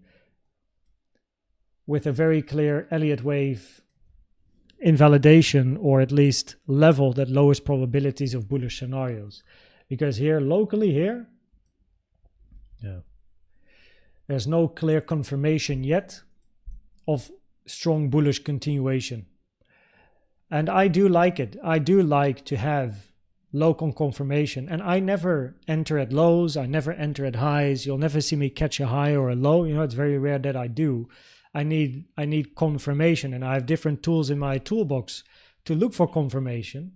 [SPEAKER 1] with a very clear Elliott Wave invalidation, or at least level that lowers probabilities of bullish scenarios. Because here, locally here, there's no clear confirmation yet of strong bullish continuation. And I do like it. I do like to have local confirmation, and I never enter at lows, I never enter at highs. You'll never see me catch a high or a low. You know, it's very rare that I do. I need confirmation, and I have different tools in my toolbox to look for confirmation.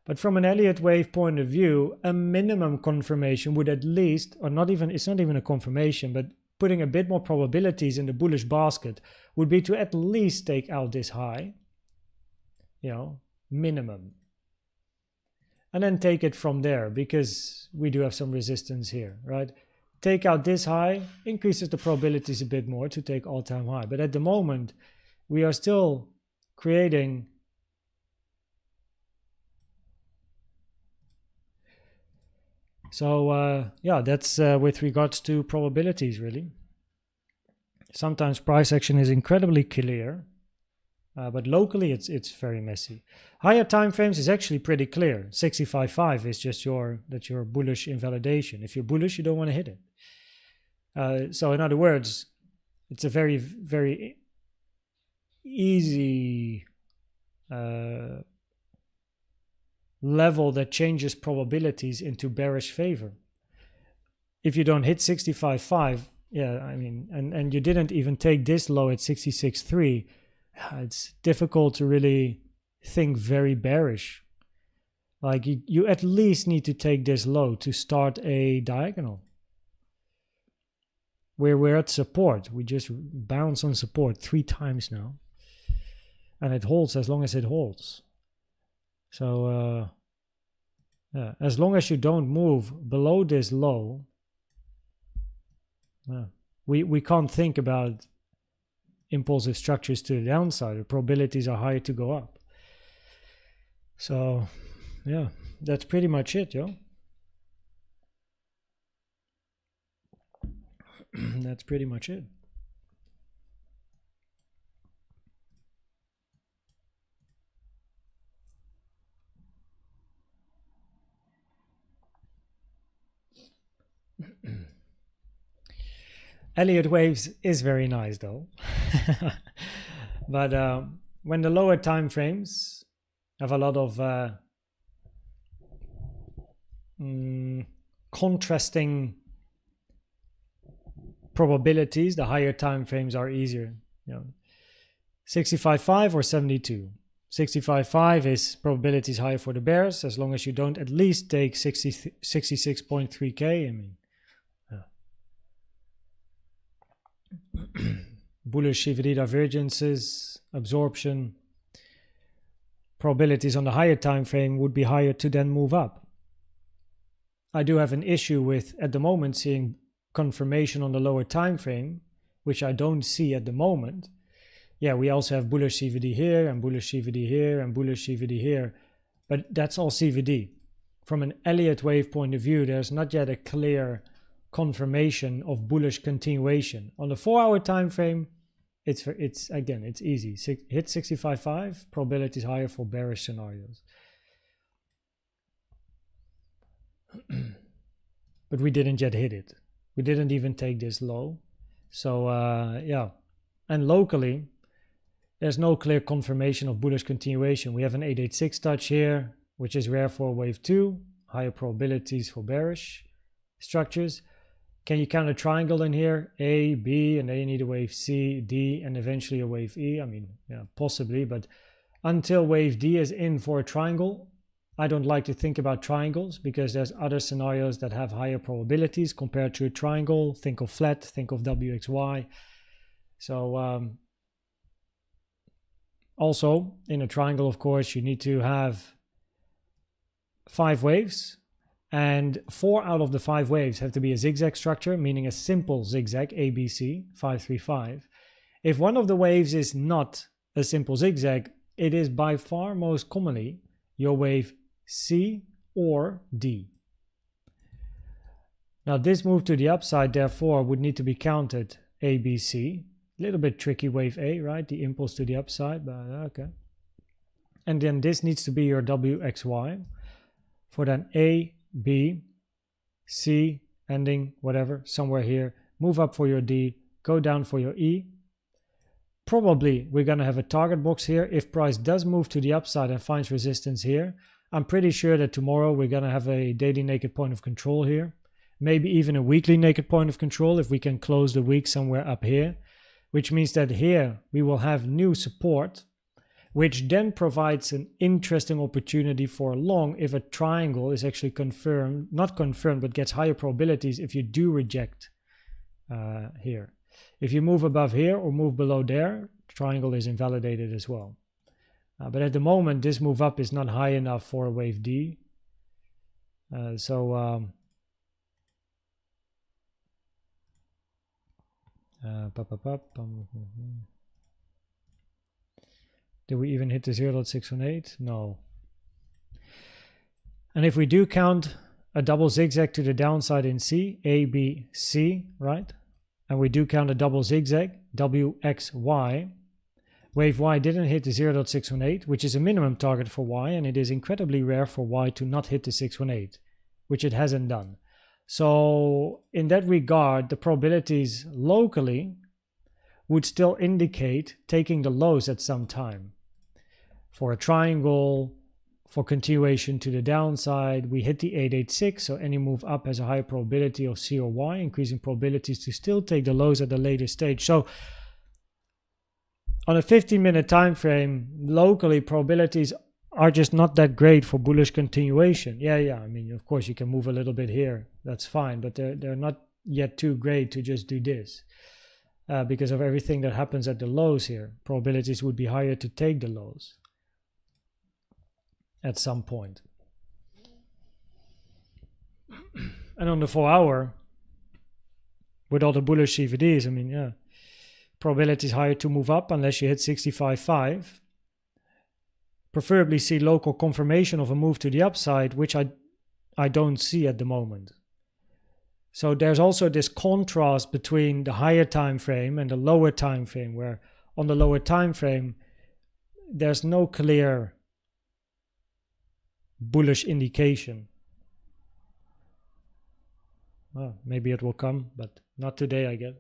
[SPEAKER 1] But from an Elliott Wave point of view, a minimum confirmation would at least, or not even, it's not even a confirmation, but putting a bit more probabilities in the bullish basket would be to at least take out this high, you know, minimum. And then take it from there, because we do have some resistance here, right? Take out this high, increases the probabilities a bit more to take all-time high. But at the moment, we are still creating yeah, that's with regards to probabilities, really. Sometimes price action is incredibly clear, but locally it's very messy. Higher time frames is actually pretty clear. 65.5 is just that's your bullish invalidation. If you're bullish, you don't want to hit it. So in other words, it's a very, very easy level that changes probabilities into bearish favor. If you don't hit 65.5, yeah, I mean, and you didn't even take this low at 66.3, it's difficult to really think very bearish. Like you at least need to take this low to start a diagonal. We're at support. We just bounce on support 3 times now. And it holds as long as it holds. So yeah, as long as you don't move below this low, we can't think about impulsive structures to the downside. The probabilities are higher to go up. So yeah, that's pretty much it, yo. That's pretty much it. Elliott Waves is very nice though. But when the lower time frames have a lot of contrasting probabilities, the higher time frames are easier. You know, 65.5 or 72. 65.5 is probabilities higher for the bears, as long as you don't at least take 66.3k. I mean, bullish CVD divergences, absorption, probabilities on the higher time frame would be higher to then move up. I do have an issue with, at the moment, seeing confirmation on the lower time frame, which I don't see at the moment. Yeah, we also have bullish CVD here and bullish CVD here and bullish CVD here, but that's all CVD. From an Elliott Wave point of view, there's not yet a clear confirmation of bullish continuation. On the 4-hour time frame, it's easy. Hit 65.5, probability is higher for bearish scenarios. but we didn't yet hit it. We didn't even take this low. So yeah, and locally, there's no clear confirmation of bullish continuation. We have an 886 touch here, which is rare for wave 2, higher probabilities for bearish structures. Can you count a triangle in here? A, B, and then you need a wave C, D, and eventually a wave E. I mean, yeah, possibly, but until wave D is in for a triangle, I don't like to think about triangles because there's other scenarios that have higher probabilities compared to a triangle. Think of flat, think of WXY. So also in a triangle, of course, you need to have 5 waves, and 4 out of the 5 waves have to be a zigzag structure, meaning a simple zigzag, ABC 535. If one of the waves is not a simple zigzag, it is by far most commonly your wave C or D. Now this move to the upside therefore would need to be counted ABC. A little bit tricky wave A, right? The impulse to the upside, but okay. And then this needs to be your WXY for then A, B, C, ending, whatever, somewhere here. Move up for your D, go down for your E. Probably we're going to have a target box here. If price does move to the upside and finds resistance here, I'm pretty sure that tomorrow we're going to have a daily naked point of control here. Maybe even a weekly naked point of control if we can close the week somewhere up here. Which means that here we will have new support, which then provides an interesting opportunity for long if a triangle is actually confirmed, not confirmed, but gets higher probabilities if you do reject here. If you move above here or move below there, triangle is invalidated as well. But at the moment, this move up is not high enough for a wave D. Did we even hit the 0.618? No. And if we do count a double zigzag to the downside in C, A, B, C, right? And we do count a double zigzag, WXY. Wave Y didn't hit the 0.618, which is a minimum target for Y, and it is incredibly rare for Y to not hit the 618, which it hasn't done. So in that regard, the probabilities locally would still indicate taking the lows at some time. For a triangle, for continuation to the downside, we hit the 886, so any move up has a higher probability of C or Y, increasing probabilities to still take the lows at a later stage. So on a 15-minute time frame, locally probabilities are just not that great for bullish continuation. Yeah, I mean, of course you can move a little bit here, that's fine, but they're not yet too great to just do this. Because of everything that happens at the lows here, probabilities would be higher to take the lows at some point. And on the 4-hour, with all the bullish CVDs, I mean, yeah, probability is higher to move up unless you hit 65.5. Preferably see local confirmation of a move to the upside, which I don't see at the moment. So there's also this contrast between the higher time frame and the lower time frame, where on the lower time frame there's no clear bullish indication. Well, maybe it will come, but not today, I guess.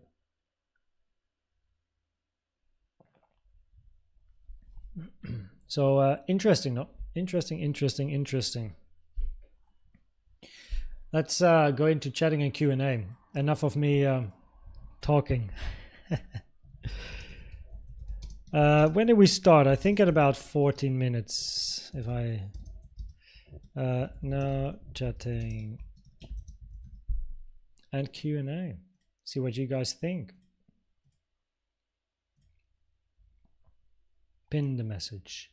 [SPEAKER 1] So interesting, no? Interesting. Let's go into chatting and Q&A. Enough of me talking. When did we start? I think at about 14 minutes. If I no chatting and Q&A. See what you guys think. Pin the message.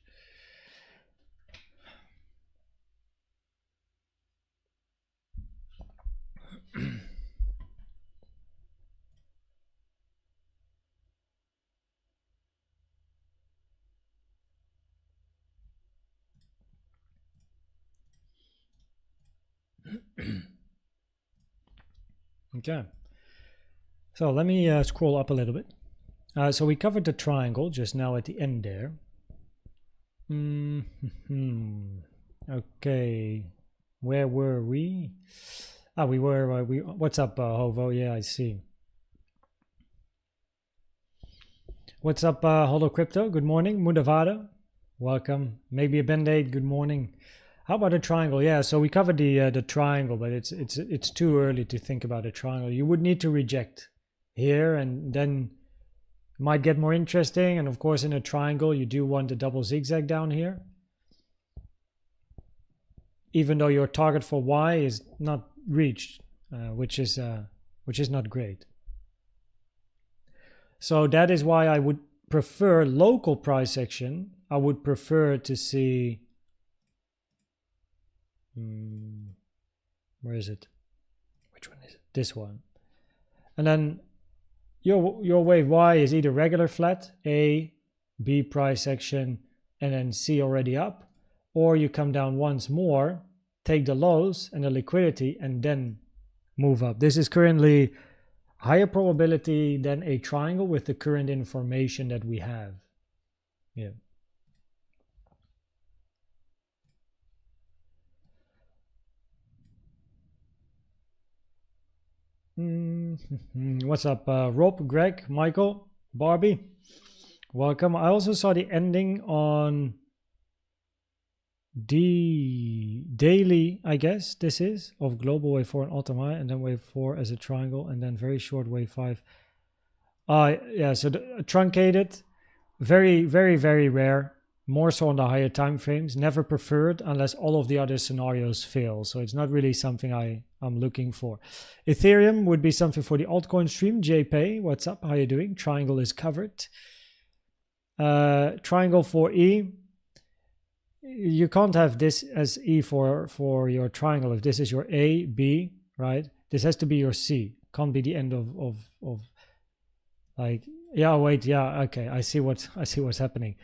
[SPEAKER 1] Okay, so let me scroll up a little bit. So we covered the triangle just now at the end there. Okay, where were we? We were, what's up, Hovo? Yeah, I see. What's up, Holo Crypto? Good morning. Mudavada, welcome. Maybe a Band-Aid, good morning. How about a triangle? Yeah, so we covered the triangle, but it's too early to think about a triangle. You would need to reject here, and then might get more interesting. And of course, in a triangle, you do want a double zigzag down here, even though your target for Y is not reached, which is not great. So that is why I would prefer local price action. I would prefer to see, where is it? Which one is it? This one. And then your wave Y is either regular flat, A, B price action, and then C already up, or you come down once more, take the lows and the liquidity, and then move up. This is currently higher probability than a triangle with the current information that we have. Yeah. What's up, Rob, Greg, Michael, Barbie? Welcome. I also saw the ending on the daily, I guess this is, of global wave 4 and all-time high, and then wave 4 as a triangle, and then very short wave 5. Yeah, so the truncated, very, very, very rare. More so on the higher time frames. Never preferred unless all of the other scenarios fail. So it's not really something I'm looking for. Ethereum would be something for the altcoin stream. JPay, what's up? How you doing? Triangle is covered. Triangle for E. You can't have this as E for your triangle. If this is your A, B, right? This has to be your C. Can't be the end of like, yeah, wait, yeah, okay. I see what's happening.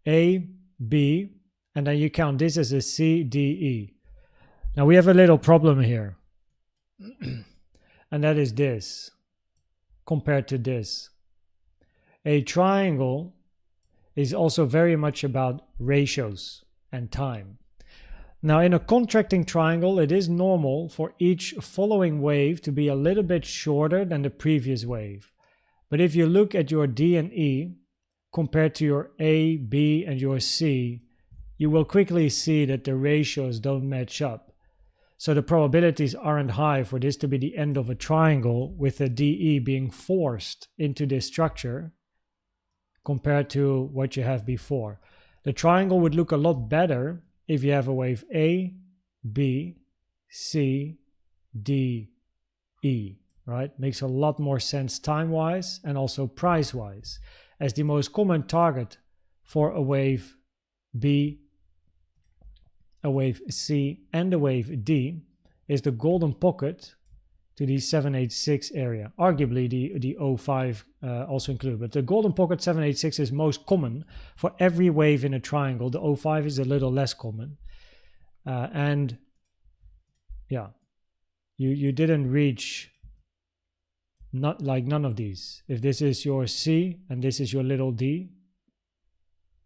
[SPEAKER 1] A, B, and then you count this as a C, D, E. Now we have a little problem here. And that is this compared to this. A triangle is also very much about ratios and time. Now in a contracting triangle, it is normal for each following wave to be a little bit shorter than the previous wave. But if you look at your D and E compared to your A, B, and your C, you will quickly see that the ratios don't match up. So the probabilities aren't high for this to be the end of a triangle with the DE being forced into this structure compared to what you have before. The triangle would look a lot better if you have a wave A, B, C, D, E, right? Makes a lot more sense time-wise and also price-wise, as the most common target for a wave B, a wave C, and a wave D is the golden pocket to the 786 area. Arguably the 05 also included, but the golden pocket 786 is most common for every wave in a triangle. The 05 is a little less common. And yeah, you didn't reach none of these. If this is your C and this is your little d,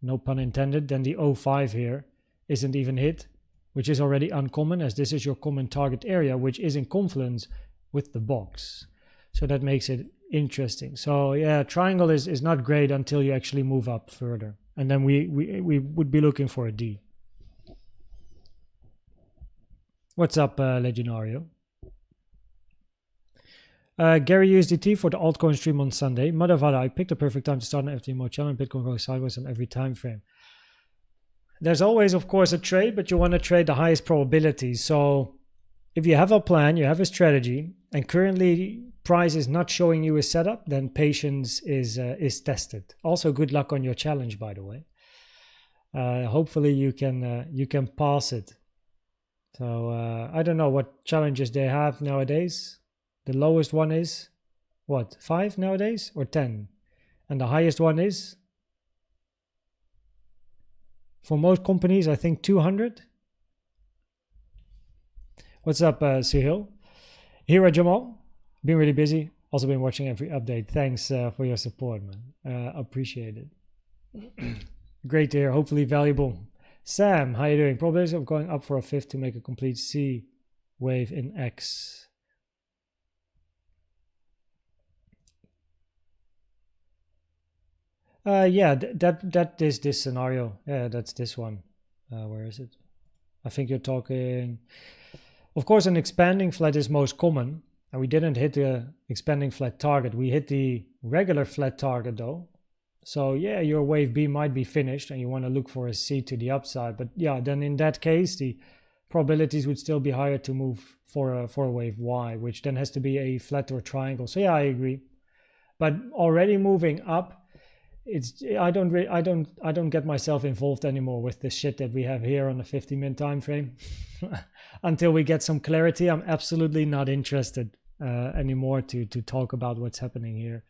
[SPEAKER 1] no pun intended, then the 05 here isn't even hit, which is already uncommon, as this is your common target area, which is in confluence with the box. So that makes it interesting. So yeah, triangle is not great until you actually move up further, and then we would be looking for a D. What's up, Legionario? Gary USDT for the altcoin stream on Sunday. Madhavada, I picked a perfect time to start an FTMO channel. Bitcoin goes sideways on every time frame. There's always, of course, a trade, but you want to trade the highest probability. So if you have a plan, you have a strategy, and currently price is not showing you a setup, then patience is tested. Also, good luck on your challenge, by the way. Hopefully you can pass it. So I don't know what challenges they have nowadays. The lowest one is what, 5 nowadays or 10, and the highest one is, for most companies, I think 200. What's up, Suhail? Hira Jamal, been really busy. Also been watching every update. Thanks for your support, man. Appreciate it. Great to hear. Hopefully valuable. Sam, how you doing? Probability of going up for a fifth to make a complete C wave in X. Yeah, that is this scenario. Yeah, that's this one. Where is it? I think you're talking. Of course, an expanding flat is most common, and we didn't hit the expanding flat target. We hit the regular flat target though. So yeah, your wave B might be finished, and you want to look for a C to the upside. But yeah, then in that case, the probabilities would still be higher to move for a wave Y, which then has to be a flat or triangle. So yeah, I agree. But already moving up, it's I don't get myself involved anymore with the shit that we have here on the 50-minute time frame. Until we get some clarity, I'm absolutely not interested anymore to talk about what's happening here.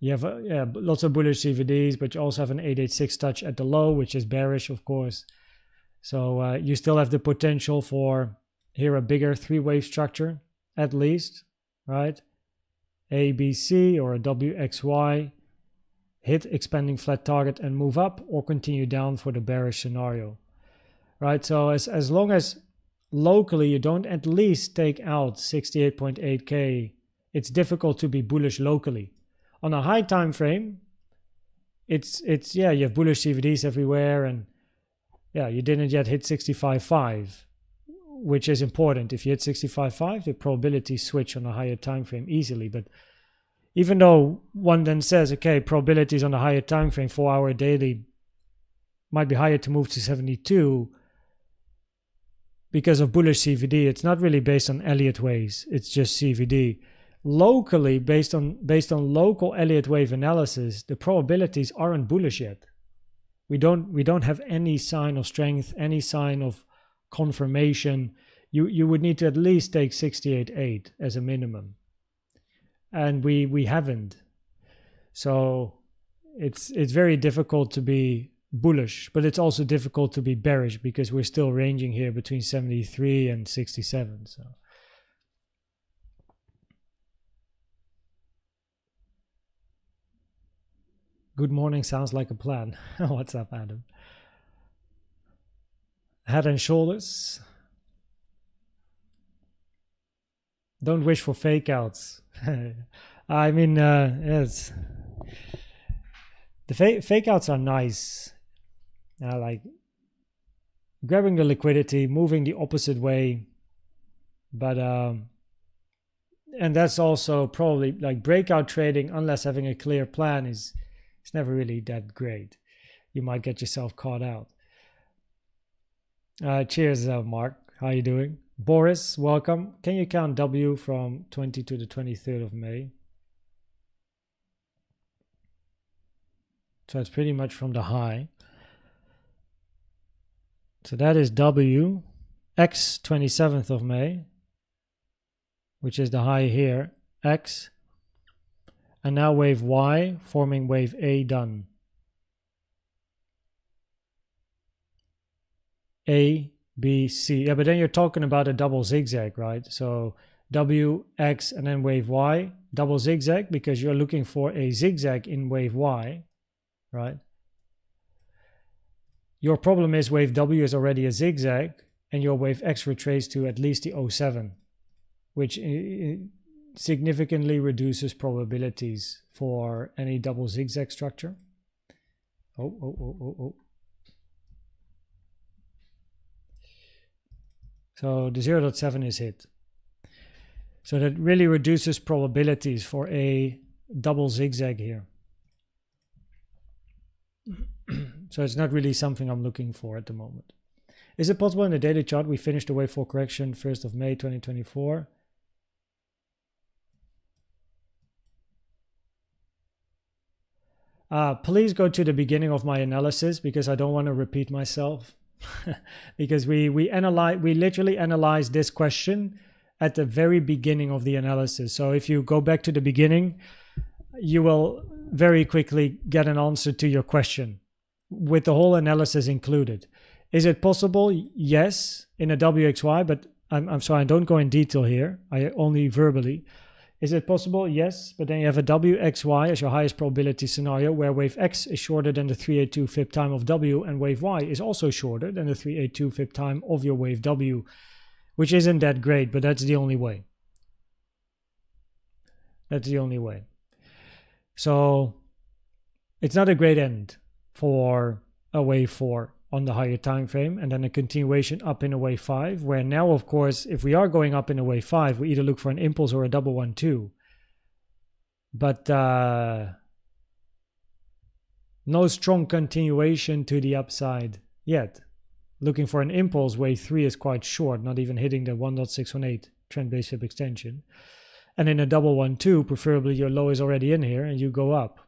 [SPEAKER 1] You have lots of bullish CVDs, but you also have an 886 touch at the low, which is bearish, of course. So you still have the potential for here a bigger three-wave structure, at least, right? A, B, C, or a W, X, Y, hit expanding flat target and move up, or continue down for the bearish scenario, right? So as long as locally you don't at least take out 68.8K, it's difficult to be bullish locally. On a high time frame, it's yeah, you have bullish CVDs everywhere, and yeah, you didn't yet hit 65.5, which is important. If you hit 65.5, the probabilities switch on a higher time frame easily. But even though one then says, okay, probabilities on a higher time frame, 4-hour daily, might be higher to move to 72 because of bullish CVD, it's not really based on Elliott waves. It's just CVD. Locally, based on local Elliott wave analysis, the probabilities aren't bullish yet. We don't have any sign of strength, any sign of confirmation. You would need to at least take 68.8 as a minimum, and we haven't. So it's very difficult to be bullish, but it's also difficult to be bearish because we're still ranging here between 73 and 67. So good morning sounds like a plan. What's up, Adam? Head and shoulders. Don't wish for fake outs. I mean, yes, the fake outs are nice. Like grabbing the liquidity, moving the opposite way, but and that's also probably like breakout trading, unless having a clear plan is it's never really that great. You might get yourself caught out. Cheers, Mark. How you doing? Boris, welcome. Can you count W from 20 to the 23rd of May? So it's pretty much from the high. So that is W, X 27th of May, which is the high here, X. And now wave Y, forming wave A done. A, B, C. Yeah, but then you're talking about a double zigzag, right? So W, X, and then wave Y, double zigzag, because you're looking for a zigzag in wave Y, right? Your problem is wave W is already a zigzag, and your wave X retraced to at least the 07, which significantly reduces probabilities for any double zigzag structure. Oh. So the 0.7 is hit. So that really reduces probabilities for a double zigzag here. So it's not really something I'm looking for at the moment. Is it possible in the daily chart we finished the wave 4 correction 1st of May 2024? Please go to the beginning of my analysis because I don't want to repeat myself. Because we literally analyzed this question at the very beginning of the analysis. So if you go back to the beginning, you will very quickly get an answer to your question with the whole analysis included. Is it possible? Yes, in a WXY, but I'm sorry, I don't go in detail here. I only verbally. Is it possible? Yes, but then you have a WXY as your highest probability scenario where wave X is shorter than the 382 fib time of W and wave Y is also shorter than the 382 fib time of your wave W, which isn't that great, but that's the only way. That's the only way. So it's not a great end for a wave 4 on the higher time frame, and then a continuation up in a wave 5, where now, of course, if we are going up in a wave 5, we either look for an impulse or a double 1-2. But no strong continuation to the upside yet. Looking for an impulse, wave 3 is quite short, not even hitting the 1.618 trend-based fib extension. And in a double 1-2, preferably your low is already in here and you go up.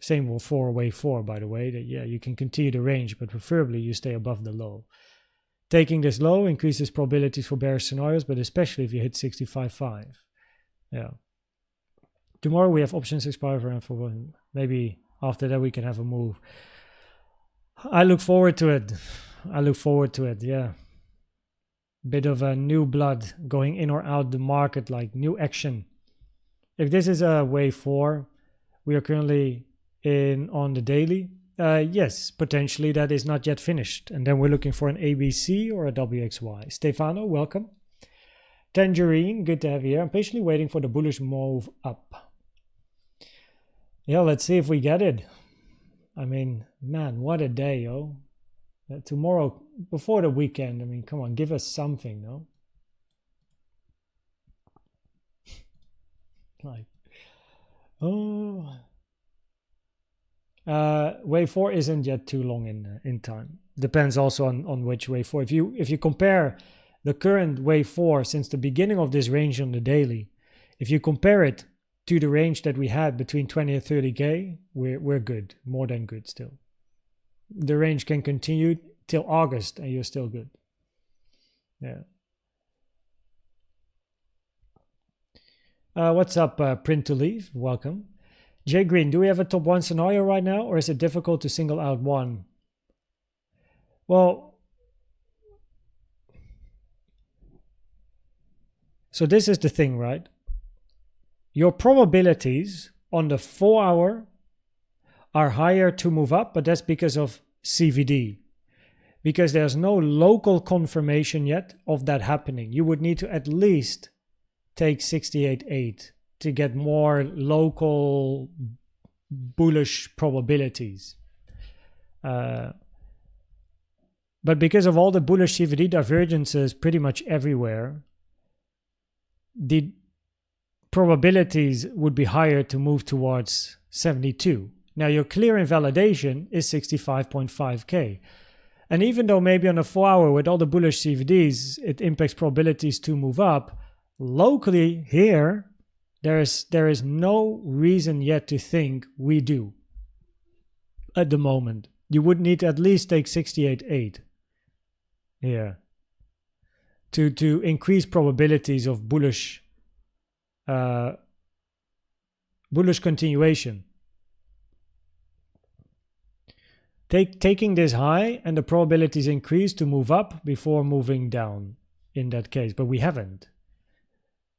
[SPEAKER 1] Same for wave 4, by the way. That, yeah, you can continue the range, but preferably you stay above the low. Taking this low increases probabilities for bearish scenarios, but especially if you hit 65.5. Yeah. Tomorrow we have options expire for one. Maybe after that we can have a move. I look forward to it. Yeah. Bit of a new blood going in or out the market, like new action. If this is a wave 4, we are currently in on the daily. Yes, potentially that is not yet finished. And then we're looking for an ABC or a WXY. Stefano, welcome. Tangerine, good to have you here. I'm patiently waiting for the bullish move up. Yeah, let's see if we get it. I mean, man, what a day, yo. Tomorrow, before the weekend, I mean, come on, give us something, no? Like, oh. Wave 4 isn't yet too long in time. Depends also on which wave 4. If you compare the current wave 4 since the beginning of this range on the daily, if you compare it to the range that we had between 20 and 30K, we're good, more than good still. The range can continue till August and you're still good. Yeah. What's up, Print to Leave? Welcome. Jay Green, do we have a top 1 scenario right now, or is it difficult to single out one? Well, so this is the thing, right? Your probabilities on the 4 hour are higher to move up, but that's because of CVD. Because there's no local confirmation yet of that happening. You would need to at least take 68.8 to get more local bullish probabilities. But because of all the bullish CVD divergences pretty much everywhere, the probabilities would be higher to move towards 72. Now your clear invalidation is 65.5K. And even though maybe on a 4 hour with all the bullish CVDs, it impacts probabilities to move up, locally here, there is no reason yet to think we do at the moment. You would need to at least take 68.8 here to increase probabilities of bullish continuation. Taking this high and the probabilities increase to move up before moving down in that case, but we haven't.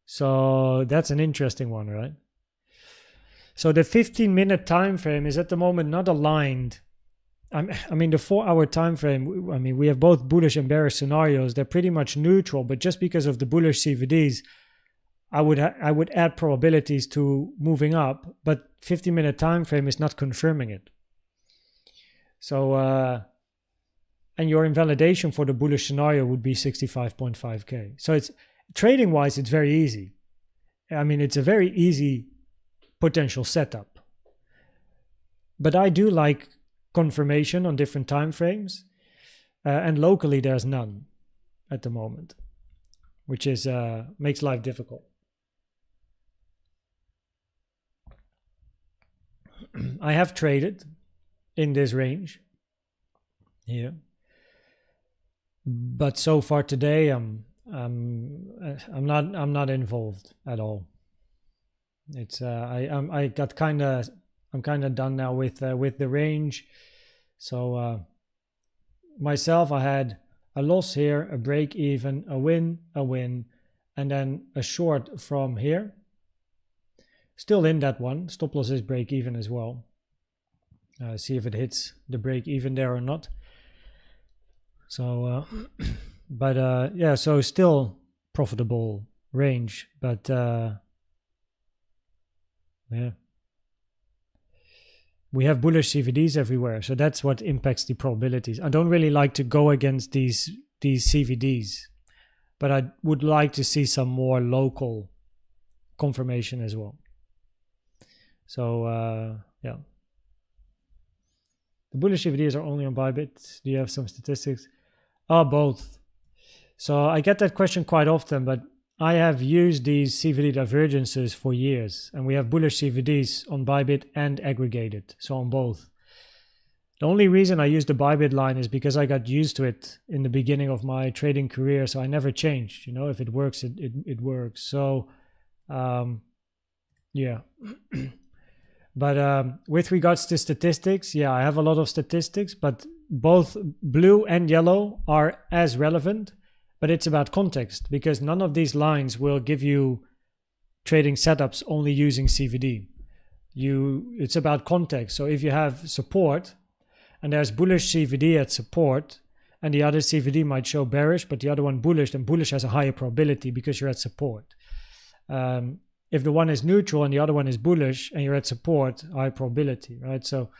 [SPEAKER 1] So that's an interesting one, right? So the 15-minute time frame is at the moment not aligned. I mean, the 4 hour time frame, I mean, we have both bullish and bearish scenarios. They're pretty much neutral, but just because of the bullish CVDs, I would add probabilities to moving up, but 15-minute time frame is not confirming it. So, and your invalidation for the bullish scenario would be 65.5K. So it's trading wise, it's very easy. I mean, it's a very easy potential setup. But I do like confirmation on different time frames, and locally there's none at the moment, which is makes life difficult. I have traded in this range here, but so far today I'm not involved at all. It's I'm kind of done now with the range. So myself, I had a loss here, a break even, a win, and then a short from here. Still in that one. Stop loss is break even as well. See if it hits the break even there or not. So, but yeah, so still profitable range, but yeah, we have bullish CVDs everywhere, so that's what impacts the probabilities. I don't really like to go against these CVDs, but I would like to see some more local confirmation as well. So yeah, the bullish CVDs are only on Bybit. Do you have some statistics? Both. So I get that question quite often, but I have used these CVD divergences for years, and we have bullish CVDs on Bybit and aggregated, so on both. The only reason I use the Bybit line is because I got used to it in the beginning of my trading career, so I never changed. You know, if it works, it works. So yeah. But with regards to statistics, yeah, I have a lot of statistics, but both blue and yellow are as relevant, but it's about context, because none of these lines will give you trading setups only using CVD. It's about context. So if you have support and there's bullish CVD at support, and the other CVD might show bearish, but the other one bullish, then bullish has a higher probability because you're at support. If the one is neutral and the other one is bullish and you're at support, high probability, right? So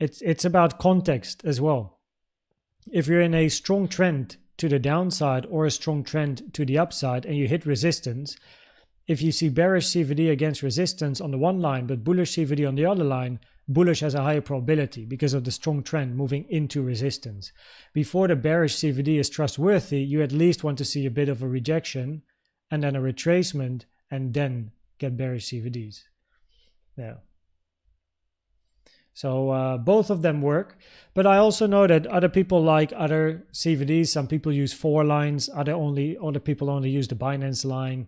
[SPEAKER 1] it's about context as well. If you're in a strong trend to the downside or a strong trend to the upside and you hit resistance, if you see bearish CVD against resistance on the one line but bullish CVD on the other line, bullish has a higher probability because of the strong trend moving into resistance. Before the bearish CVD is trustworthy, you at least want to see a bit of a rejection and then a retracement, and then get bearish CVDs. Yeah. So both of them work. But I also know that other people like other CVDs. Some people use 4 lines. Other people only use the Binance line.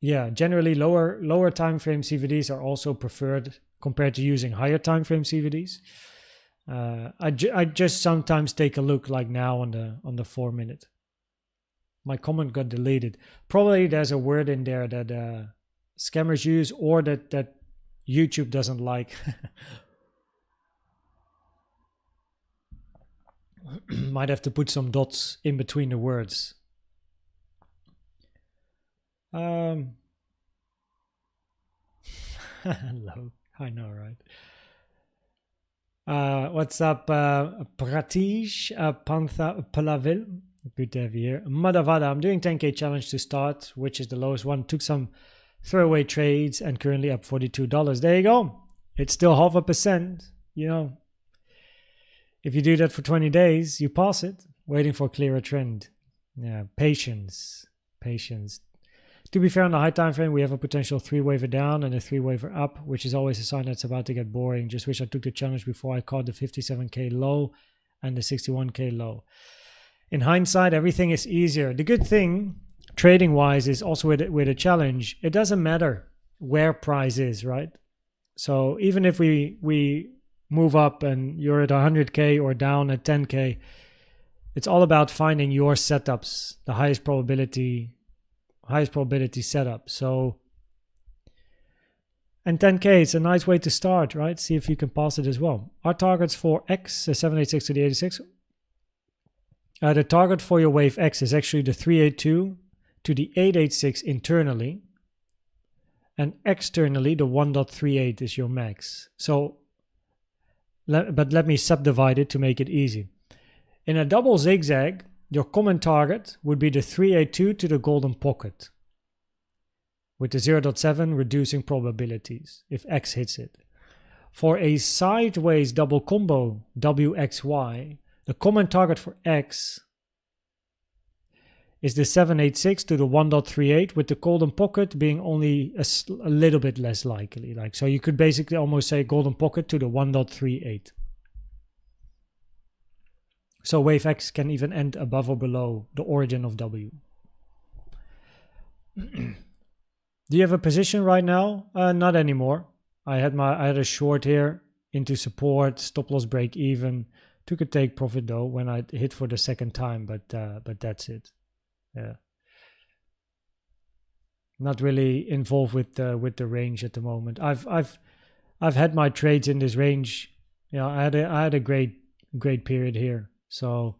[SPEAKER 1] Yeah, generally lower time frame CVDs are also preferred compared to using higher time frame CVDs. I just sometimes take a look like now on the 4 minute. My comment got deleted. Probably there's a word in there that scammers use, or that YouTube doesn't like. Might have to put some dots in between the words. Hello. I know, right? What's up, Pratish Pantha Palavil? Good to have you here. Madavada, I'm doing 10k challenge to start, which is the lowest one. Took some throwaway trades and currently up $42. There you go. It's still 0.5%. You know, if you do that for 20 days, you pass it. Waiting for a clearer trend. Yeah, patience. To be fair, on the high time frame, we have a potential 3-waver down and a 3-waver up, which is always a sign that's about to get boring. Just wish I took the challenge before I caught the 57k low and the 61k low. In hindsight, everything is easier. The good thing, trading-wise, is also with a challenge. It doesn't matter where price is, right? So even if we move up and you're at 100k or down at 10k, it's all about finding your setups, the highest probability setup. So, and 10k is a nice way to start, right? See if you can pass it as well. Our targets for X is 786 to the 86. The target for your wave X is actually the 382 to the 886 internally, and externally the 1.38 is your max. So, but let me subdivide it to make it easy. In a double zigzag, your common target would be the 382 to the golden pocket, with the 0.7 reducing probabilities if X hits it. For a sideways double combo WXY, the common target for X is the 786 to the 1.38, with the golden pocket being only a little bit less likely. So you could basically almost say golden pocket to the 1.38. So wave X can even end above or below the origin of W. Do you have a position right now? Not anymore. I had a short here into support, stop loss break even. Took a take profit though when I hit for the second time, but that's it. Yeah. Not really involved with the range at the moment. I've had my trades in this range. You know, I had a great period here. So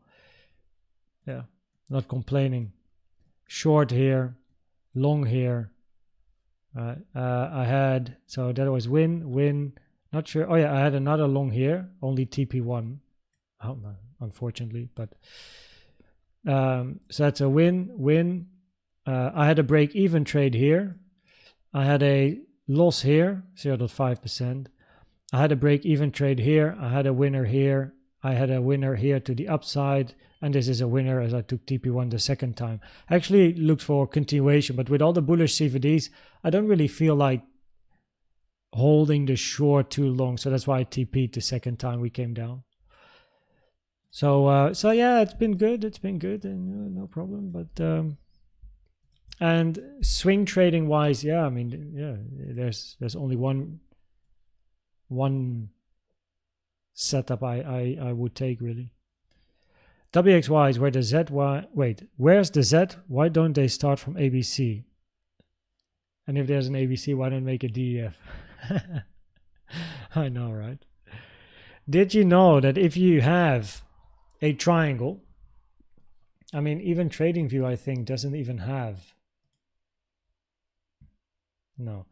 [SPEAKER 1] yeah, not complaining. Short here, long here. I had, so that was win, not sure. Oh yeah, I had another long here, only TP1. Oh no, unfortunately, but so that's a win. I had a break-even trade here. I had a loss here, 0.5%. I had a break-even trade here. I had a winner here. I had a winner here to the upside. And this is a winner as I took TP1 the second time. I actually looked for continuation, but with all the bullish CVDs, I don't really feel like holding the short too long. So that's why I TP'd the second time we came down. So yeah, it's been good. It's been good and no problem. But and swing trading wise, yeah, I mean, yeah, there's only one setup I would take really. WXY is where the ZY, wait, where's the Z? Why don't they start from ABC? And if there's an ABC, why don't make a DEF? I know, right? Did you know that if you have a triangle, I mean, even TradingView, I think, doesn't even have, no.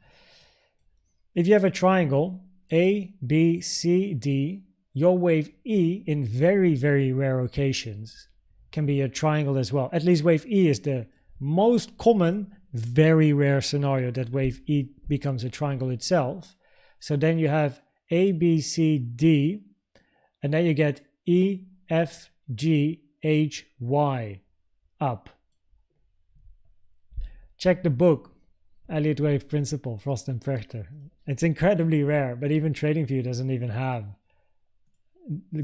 [SPEAKER 1] If you have a triangle, A, B, C, D, your wave E, in very, very rare occasions, can be a triangle as well. At least wave E is the most common, very rare scenario that wave E becomes a triangle itself. So then you have A, B, C, D, and then you get E, F, G, H, Y up. Check the book, Elliott Wave Principle, Frost and Prechter. It's incredibly rare, but even TradingView doesn't even have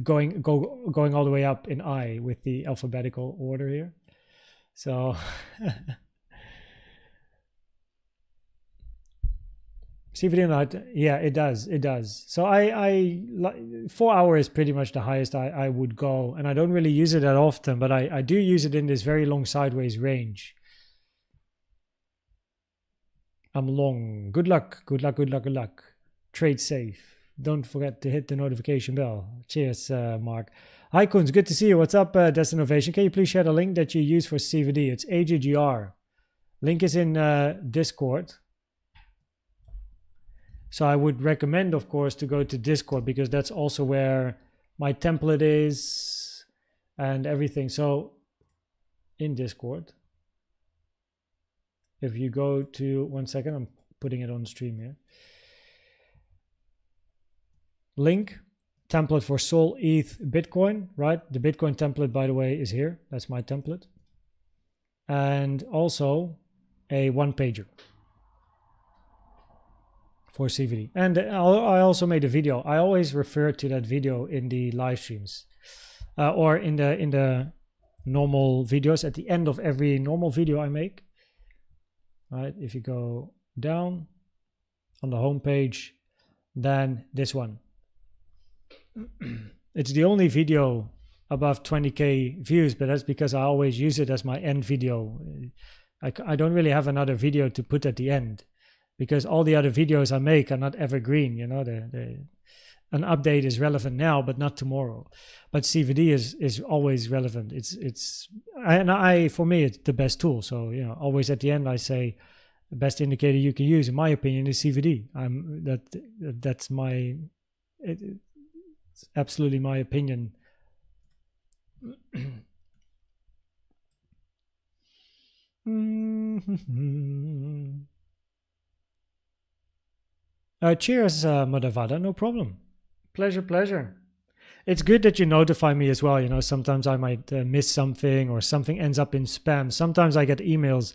[SPEAKER 1] going all the way up in I with the alphabetical order here. So CVD night, yeah, it does. So I 4 hours is pretty much the highest I would go, and I don't really use it that often, but I do use it in this very long sideways range. I'm long. Good luck. Trade safe. Don't forget to hit the notification bell. Cheers, Mark. Hi, Koens. Good to see you. What's up, Destination? Can you please share the link that you use for CVD? It's AGGR. Link is in Discord. So I would recommend, of course, to go to Discord because that's also where my template is and everything. So in Discord, if you go to, 1 second, I'm putting it on stream here. Link, template for Sol, ETH, Bitcoin, right? The Bitcoin template, by the way, is here. That's my template. And also a one-pager for CVD. And I also made a video. I always refer to that video in the live streams or in the normal videos at the end of every normal video I make. Right? If you go down on the home page, then this one. It's the only video above 20k views, but that's because I always use it as my end video. I don't really have another video to put at the end because all the other videos I make are not evergreen. You know, an update is relevant now, but not tomorrow. But CVD is always relevant. For me, it's the best tool. So, you know, always at the end I say the best indicator you can use, in my opinion, is CVD. That's my. It's absolutely my opinion. Cheers, Madhavada. No problem. Pleasure. It's good that you notify me as well. You know, sometimes I might miss something or something ends up in spam. Sometimes I get emails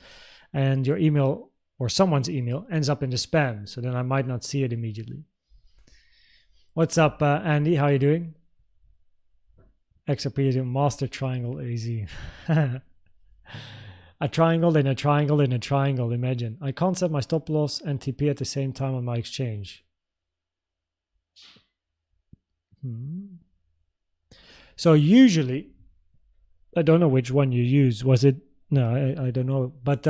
[SPEAKER 1] and your email or someone's email ends up in the spam. So then I might not see it immediately. What's up, Andy? How are you doing? XRP master triangle easy. A triangle in a triangle in a triangle. Imagine. I can't set my stop loss and TP at the same time on my exchange. So usually, I don't know which one you use. Was it? No, I don't know. But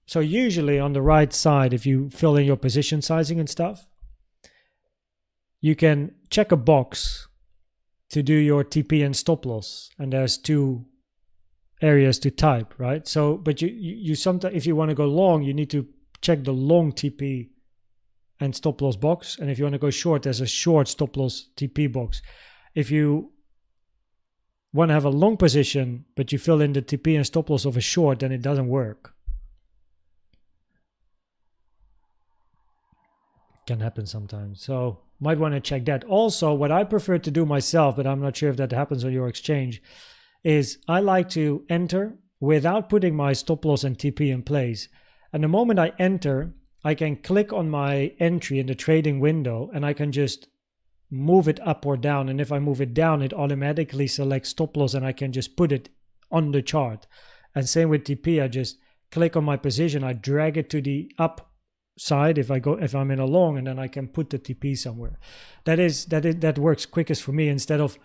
[SPEAKER 1] so usually on the right side, if you fill in your position sizing and stuff, you can check a box to do your TP and stop loss, and there's two areas to type, right? So, but you sometimes, if you want to go long, you need to check the long TP and stop loss box. And if you want to go short, there's a short stop loss TP box. If you want to have a long position, but you fill in the TP and stop loss of a short, then it doesn't work. Can happen sometimes. So might want to check that. Also, what I prefer to do myself, but I'm not sure if that happens on your exchange, is I like to enter without putting my stop loss and TP in place. And the moment I enter, I can click on my entry in the trading window and I can just move it up or down. And if I move it down, it automatically selects stop loss and I can just put it on the chart. And same with TP, I just click on my position, I drag it to the up side if I'm in a long, and then I can put the TP somewhere. That works quickest for me. Instead of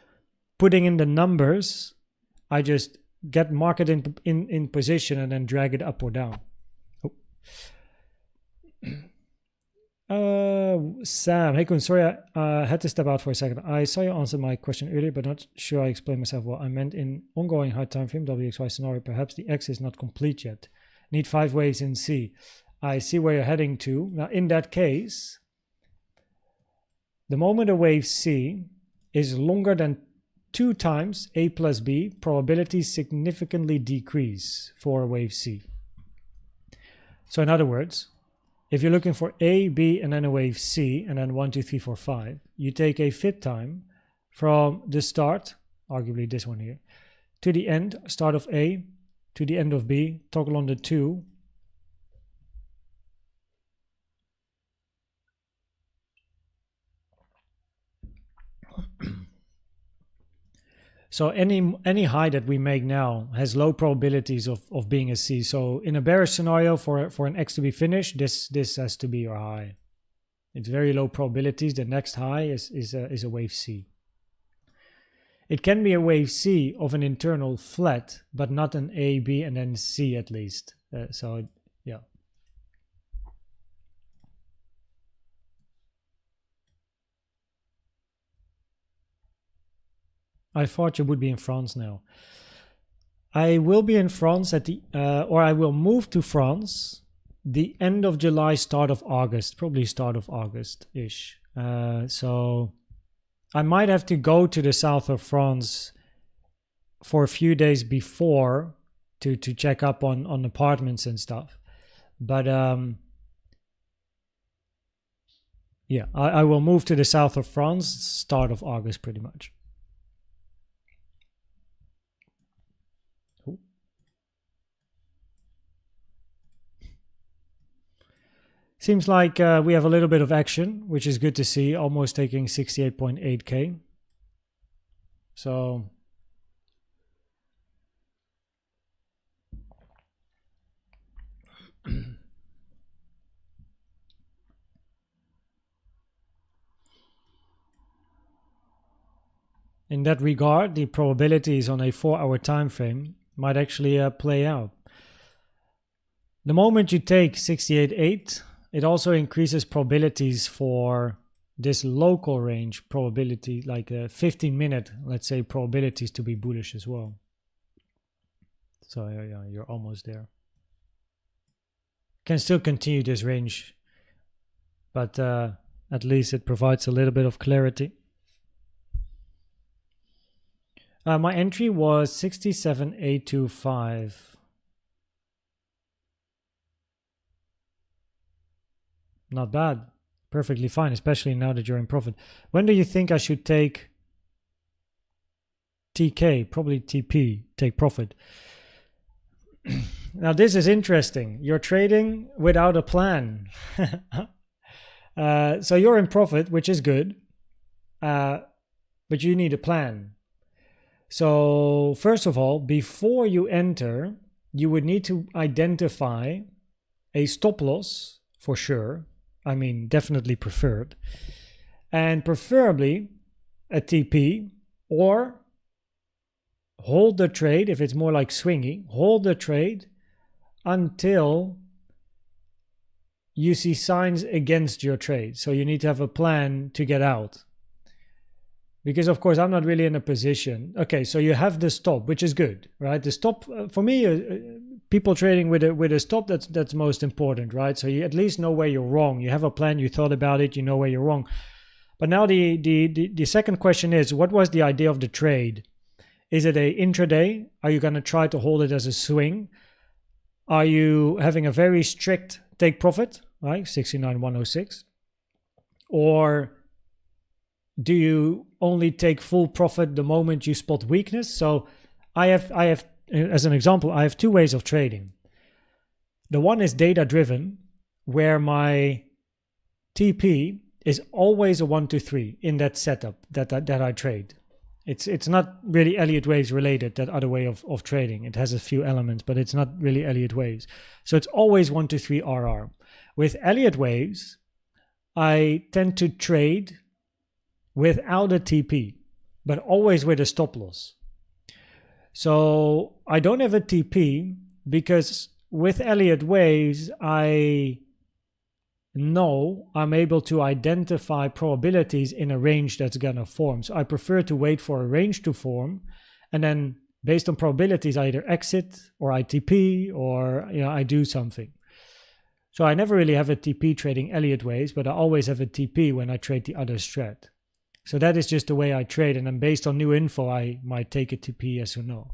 [SPEAKER 1] putting in the numbers, I just get market in position and then drag it up or down. Sam, hey Koen, sorry I had to step out for a second. I saw you answer my question earlier, but not sure I explained myself well. I meant in ongoing high time frame WXY scenario, perhaps the X is not complete yet. Need 5 waves in C. I see where you're heading to. Now in that case, the moment a wave C is longer than 2 times A plus B, probabilities significantly decrease for wave C. So in other words, if you're looking for A, B, and then a wave C, and then 1, 2, 3, 4, 5, you take a fit time from the start, arguably this one here, to the end, start of A, to the end of B, toggle on the 2, so any high that we make now has low probabilities of being a C. So in a bearish scenario for an X to be finished, this has to be your high. It's very low probabilities. The next high is a wave C. It can be a wave C of an internal flat, but not an A, B, and then C at least. So yeah. I thought you would be in France now. I will be in France at the, or I will move to France the end of July, start of August, probably start of August-ish. So I might have to go to the south of France for a few days before to check up on apartments and stuff. But yeah, I will move to the south of France start of August pretty much. Seems like we have a little bit of action, which is good to see, almost taking 68.8k. So in that regard, the probabilities on a 4-hour time frame might actually play out. The moment you take 68.8, it also increases probabilities for this local range probability, like a 15-minute, let's say, probabilities to be bullish as well. So yeah, you're almost there. Can still continue this range, but at least it provides a little bit of clarity. My entry was 67.825. Not bad. Perfectly fine, especially now that you're in profit. When do you think I should take TK? Probably TP, take profit. Now this is interesting. You're trading without a plan. So you're in profit, which is good, but you need a plan. So first of all, before you enter, you would need to identify a stop loss for sure. I mean, definitely preferred. And preferably a TP, or hold the trade, if it's more like swingy, hold the trade until you see signs against your trade. So you need to have a plan to get out. Because of course, I'm not really in a position. Okay, so you have the stop, which is good, right? The stop, for me, people trading with a stop that's most important, right? So you at least know where you're wrong. You have a plan, you thought about it, you know where you're wrong. But now the second question is, what was the idea of the trade? Is it a intraday? Are you going to try to hold it as a swing? Are you having a very strict take profit, right? 69,106. Or do you only take full profit the moment you spot weakness? So I have, as an example, I have two ways of trading. The one is data driven, where my TP is always a 1 to 3 in that setup that I trade. It's not really Elliott Waves related, that other way of trading. It has a few elements, but it's not really Elliott Waves. So it's always 1 to 3 RR. With Elliott Waves, I tend to trade without a TP, but always with a stop loss. So I don't have a TP because with Elliott Waves, I know I'm able to identify probabilities in a range that's going to form. So I prefer to wait for a range to form, and then based on probabilities, I either exit or I TP or I do something. So I never really have a TP trading Elliott Waves, but I always have a TP when I trade the other strat. So that is just the way I trade, and then based on new info, I might take a TP, yes or no.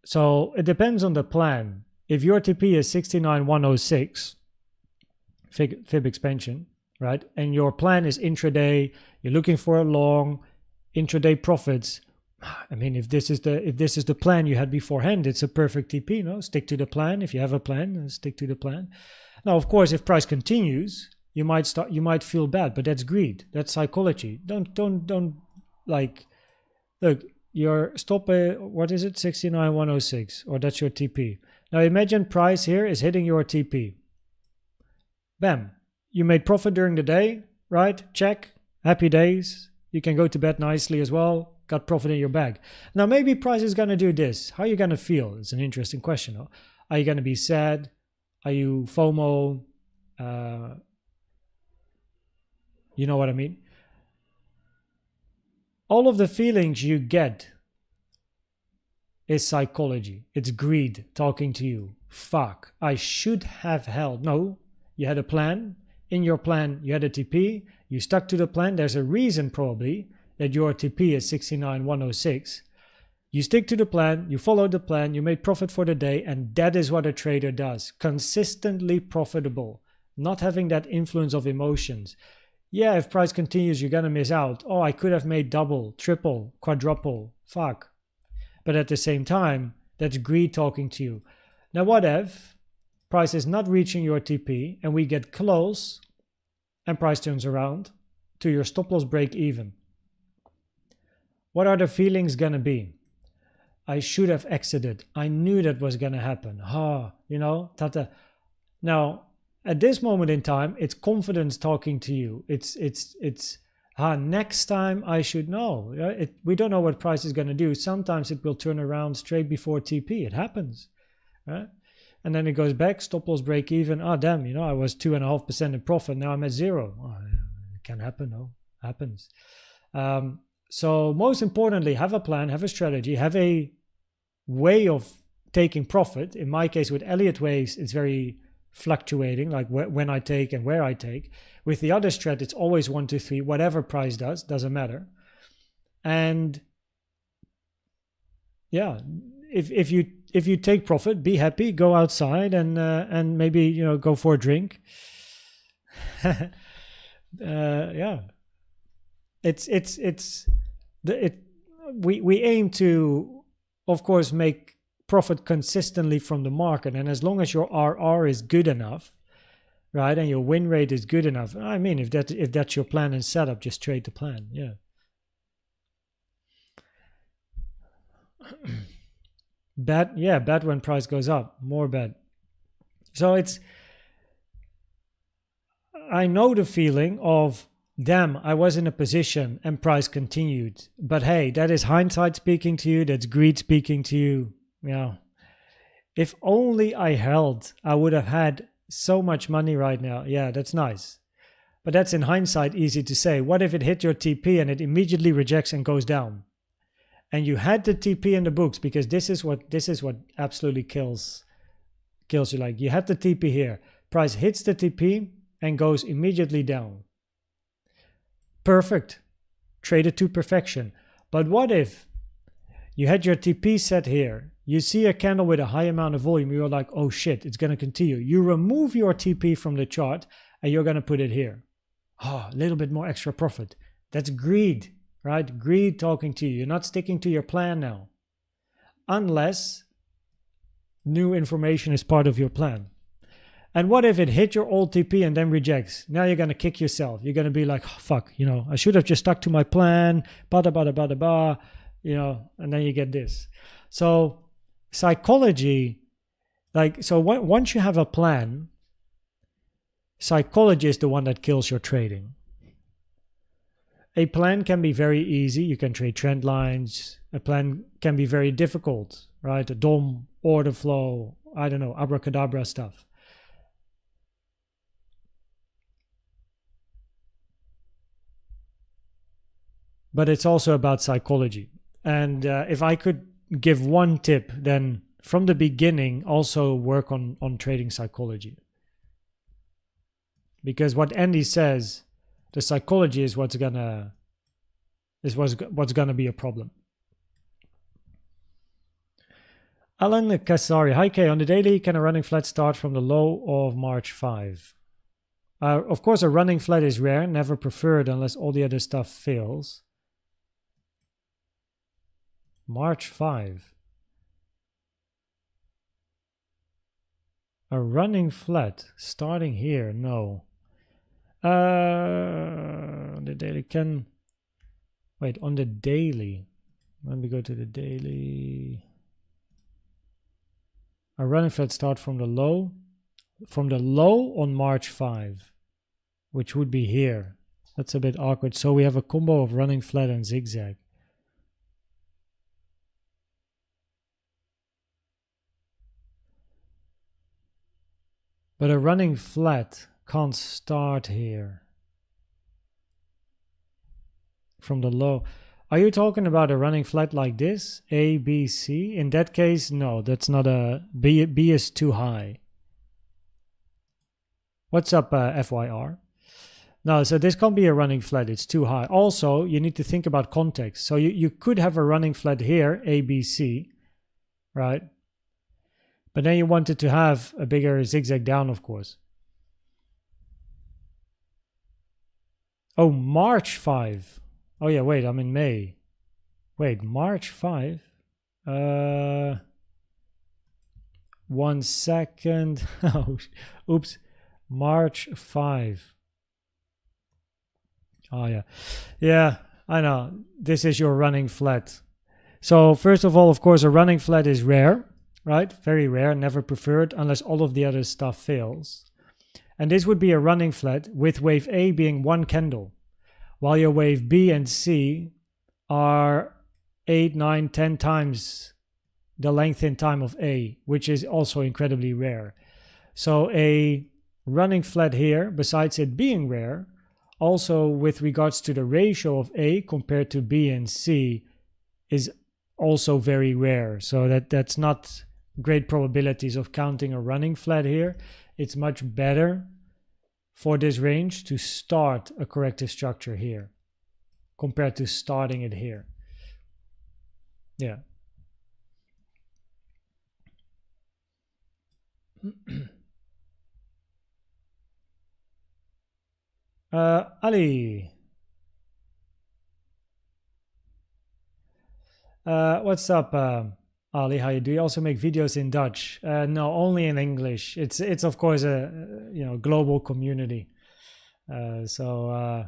[SPEAKER 1] So it depends on the plan. If your TP is 69,106, fib expansion, right? And your plan is intraday, you're looking for a long intraday profits. I mean, if this is the plan you had beforehand, it's a perfect TP, no? Stick to the plan. If you have a plan, stick to the plan. Now, of course, if price continues, you might feel bad, but that's greed. That's psychology. Don't like, look, your stop, what is it? 69,106, or that's your TP. Now imagine price here is hitting your TP. Bam, you made profit during the day, right? Check, happy days. You can go to bed nicely as well. Got profit in your bag. Now maybe price is going to do this. How are you going to feel? It's an interesting question. Huh? Are you going to be sad? Are you FOMO? You know what I mean? All of the feelings you get is psychology. It's greed talking to you. Fuck, I should have held. No, you had a plan. In your plan, you had a TP. You stuck to the plan. There's a reason probably that your TP is 69,106. You stick to the plan. You followed the plan. You made profit for the day. And that is what a trader does. Consistently profitable. Not having that influence of emotions. Yeah, if price continues, you're going to miss out. Oh, I could have made double, triple, quadruple. Fuck. But at the same time, that's greed talking to you. Now, what if price is not reaching your TP and we get close and price turns around to your stop loss break even? What are the feelings going to be? I should have exited. I knew that was going to happen. Tata. Now, at this moment in time, it's confidence talking to you. It's next time I should know. We don't know what price is going to do. Sometimes it will turn around straight before TP. It happens, right? And then it goes back, stop loss break even. Damn, I was 2.5% in profit. Now I'm at zero. It can happen, no? Happens. So most importantly, have a plan, have a strategy, have a way of taking profit. In my case, with Elliott Waves, it's very fluctuating, like when I take and where I take. With the other strat, it's always 1 to 3, whatever price does, doesn't matter. And yeah, if you take profit, be happy, go outside and maybe go for a drink. Yeah, we aim to, of course, make profit consistently from the market, and as long as your RR is good enough, right, and your win rate is good enough, I mean, if that's your plan and setup, just trade the plan. Yeah. Bad when price goes up, more bad. So I know the feeling of, damn, I was in a position and price continued. But hey, that is hindsight speaking to you. That's greed speaking to you. Yeah. If only I held, I would have had so much money right now. Yeah, that's nice. But that's in hindsight easy to say. What if it hit your TP and it immediately rejects and goes down? and you had the TP in the books, because this is what absolutely kills you. Like, you had the TP here, price hits the TP and goes immediately down. Perfect, traded to perfection. But what if you had your TP set here, you see a candle with a high amount of volume, you're like, oh shit, it's going to continue. You remove your TP from the chart and you're going to put it here. Oh, a little bit more extra profit. That's greed, right? Greed talking to you. You're not sticking to your plan now, unless new information is part of your plan. And what if it hit your old TP and then rejects? Now you're going to kick yourself. You're going to be like, oh, fuck, I should have just stuck to my plan, bada, bada, bada, bada, and then you get this. So psychology, once you have a plan, psychology is the one that kills your trading. A plan can be very easy. You can trade trend lines. A plan can be very difficult, right? A DOM, order flow, I don't know, abracadabra stuff. But it's also about psychology. And if I could give one tip, then from the beginning, also work on trading psychology. Because what Andy says, the psychology is what's gonna be a problem. Alan Kasari, hi Kay, on the daily, can a running flat start from the low of March 5? Of course, a running flat is rare, never preferred unless all the other stuff fails. March 5. A running flat starting here, no. The daily can wait on the daily. Let me go to the daily. A running flat start from the low on March 5, which would be here. That's a bit awkward. So we have a combo of running flat and zigzag. But a running flat can't start here from the low. Are you talking about a running flat like this? A, B, C? In that case, no, that's not a... B is too high. What's up, FYR? No, so this can't be a running flat. It's too high. Also, you need to think about context. So you could have a running flat here, A, B, C, right? But then you wanted to have a bigger zigzag down, of course. Oh, March 5. Oh yeah, wait, I'm in May. Wait, March 5? 1 second. Oh, oops. March 5. Oh yeah. Yeah, I know. This is your running flat. So first of all, of course, a running flat is rare, right? Very rare, never preferred unless all of the other stuff fails. And this would be a running flat with wave A being one candle, while your wave B and C are 8, 9, 10 times the length in time of A, which is also incredibly rare. So a running flat here, besides it being rare, also with regards to the ratio of A compared to B and C, is also very rare. So that's not great probabilities of counting a running flat here. It's much better for this range to start a corrective structure here compared to starting it here. Yeah. Ali. What's up, Ali? How you do? You also make videos in Dutch? No, only in English. It's of course a global community. Yeah,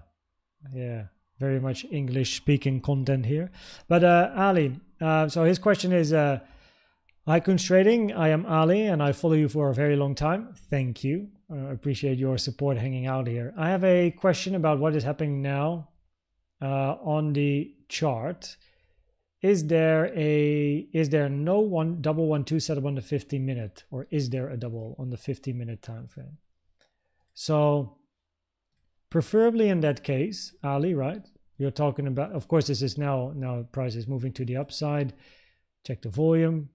[SPEAKER 1] very much English speaking content here. But Ali, so his question is, hi koenztrading, I am Ali and I follow you for a very long time. Thank you. Appreciate your support hanging out here. I have a question about what is happening now on the chart. Is there no double 1-2 setup on the 15-minute, or is there a double on the 15-minute time frame? So preferably in that case, Ali, right? you're talking about, of course, this is now price is moving to the upside. Check the volume,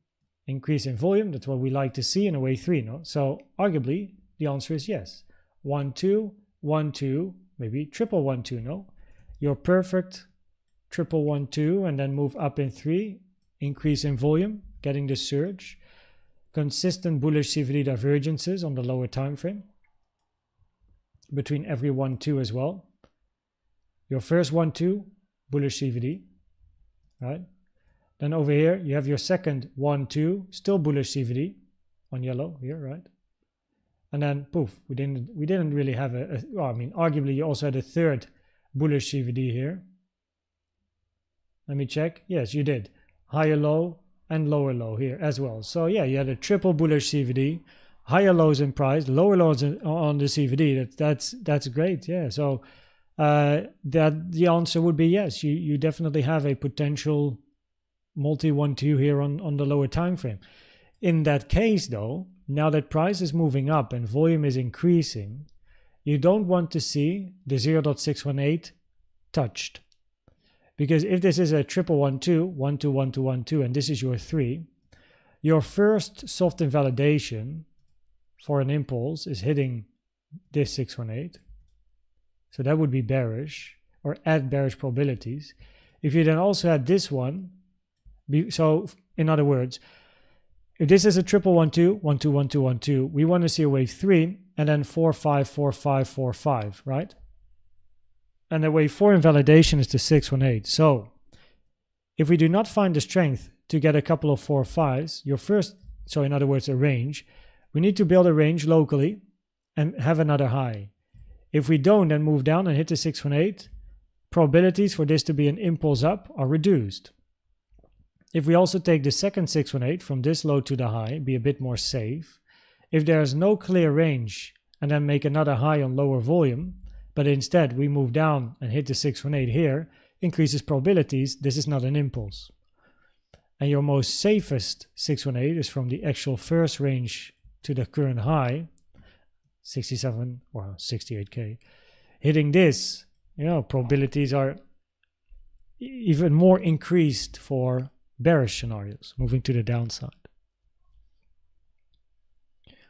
[SPEAKER 1] increase in volume. That's what we like to see in a wave 3, no? So arguably the answer is yes. 1 2 1 2, maybe triple 1 2, no? Your perfect triple 1 2 and then move up in 3, increase in volume, getting the surge, consistent bullish CVD divergences on the lower time frame between every 1 2 as well. Your first 1 2 bullish CVD, right? Then over here you have your second 1 2 still bullish CVD on yellow here, right? And then poof, we didn't really have well, I mean, arguably you also had a third bullish CVD here. Let me check. Yes, you did. Higher low and lower low here as well. So yeah, you had a triple bullish CVD, higher lows in price, lower lows on the CVD. That's great. Yeah. So that the answer would be yes. You definitely have a potential multi 1 2 here on the lower time frame. In that case, though, now that price is moving up and volume is increasing, you don't want to see the 0.618 touched. Because if this is a triple 1 2, 1 2 1 2 1 2, and this is your 3, your first soft invalidation for an impulse is hitting this 618. So that would be bearish or add bearish probabilities. If you then also had this one, so in other words, if this is a triple 1 2 1 2 1 2 1 2, we want to see a wave 3 and then 4 5 4 5 4 5, right? And the wave 4 invalidation is the 618. So if we do not find the strength to get a couple of 4 5s, your first, so in other words a range, we need to build a range locally and have another high. If we don't and move down and hit the 618, probabilities for this to be an impulse up are reduced. If we also take the second 618 from this low to the high, be a bit more safe. If there is no clear range and then make another high on lower volume, but instead we move down and hit the 618 here, increases probabilities, this is not an impulse. And your most safest 618 is from the actual first range to the current high, 67 or 68K. Hitting this, probabilities are even more increased for bearish scenarios, moving to the downside.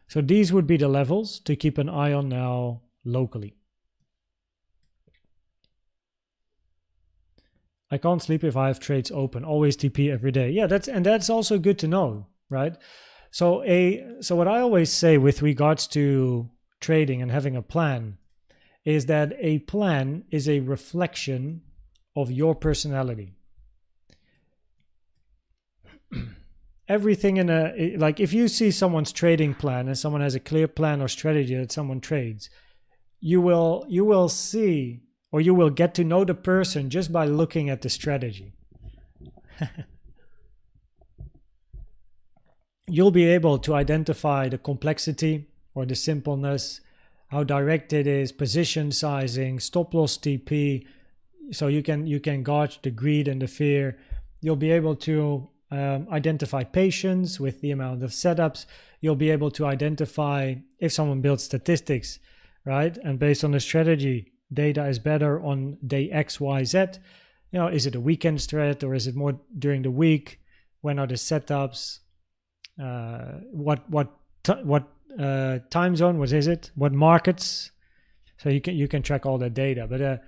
[SPEAKER 1] So these would be the levels to keep an eye on now locally. I can't sleep if I have trades open, always TP every day. Yeah, that's also good to know, right? So what I always say with regards to trading and having a plan is that a plan is a reflection of your personality. Everything like if you see someone's trading plan and someone has a clear plan or strategy that someone trades, you will see, or you will get to know the person just by looking at the strategy. You'll be able to identify the complexity or the simpleness, how direct it is, position sizing, stop loss TP, so you can gauge the greed and the fear. You'll be able to identify patience with the amount of setups. You'll be able to identify if someone builds statistics, right? And based on the strategy, data is better on day X, Y, Z. Is it a weekend strat or is it more during the week? When are the setups? What time zone? What is it? What markets? So you can track all that data. But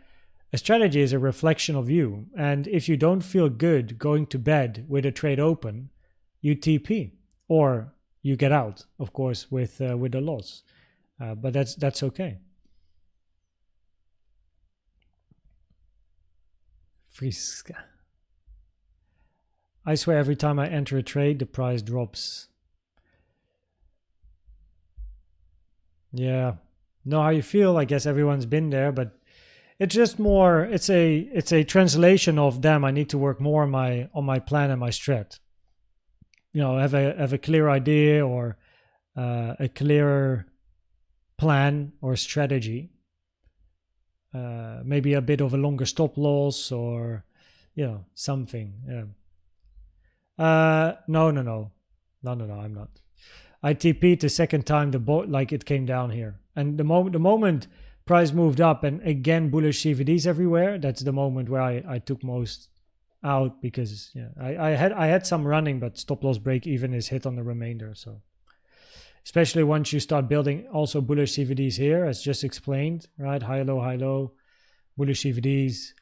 [SPEAKER 1] a strategy is a reflection of you. And if you don't feel good going to bed with a trade open, you TP or you get out, of course, with a loss. But that's okay. Friska. I swear every time I enter a trade, the price drops. Yeah. Know how you feel. I guess everyone's been there, but it's just more, it's a translation of, damn, I need to work more on my plan and my strat. Have a clear idea or a clearer plan or strategy. Maybe a bit of a longer stop loss or something. Yeah. No, I'm not. I TP'd the second time the boat, like it came down here, and the moment price moved up and again bullish CVDs everywhere, that's the moment where I took most out, because yeah, I had some running, but stop loss break even is hit on the remainder. So especially once you start building also bullish CVDs here, as just explained, right? High low, bullish CVDs.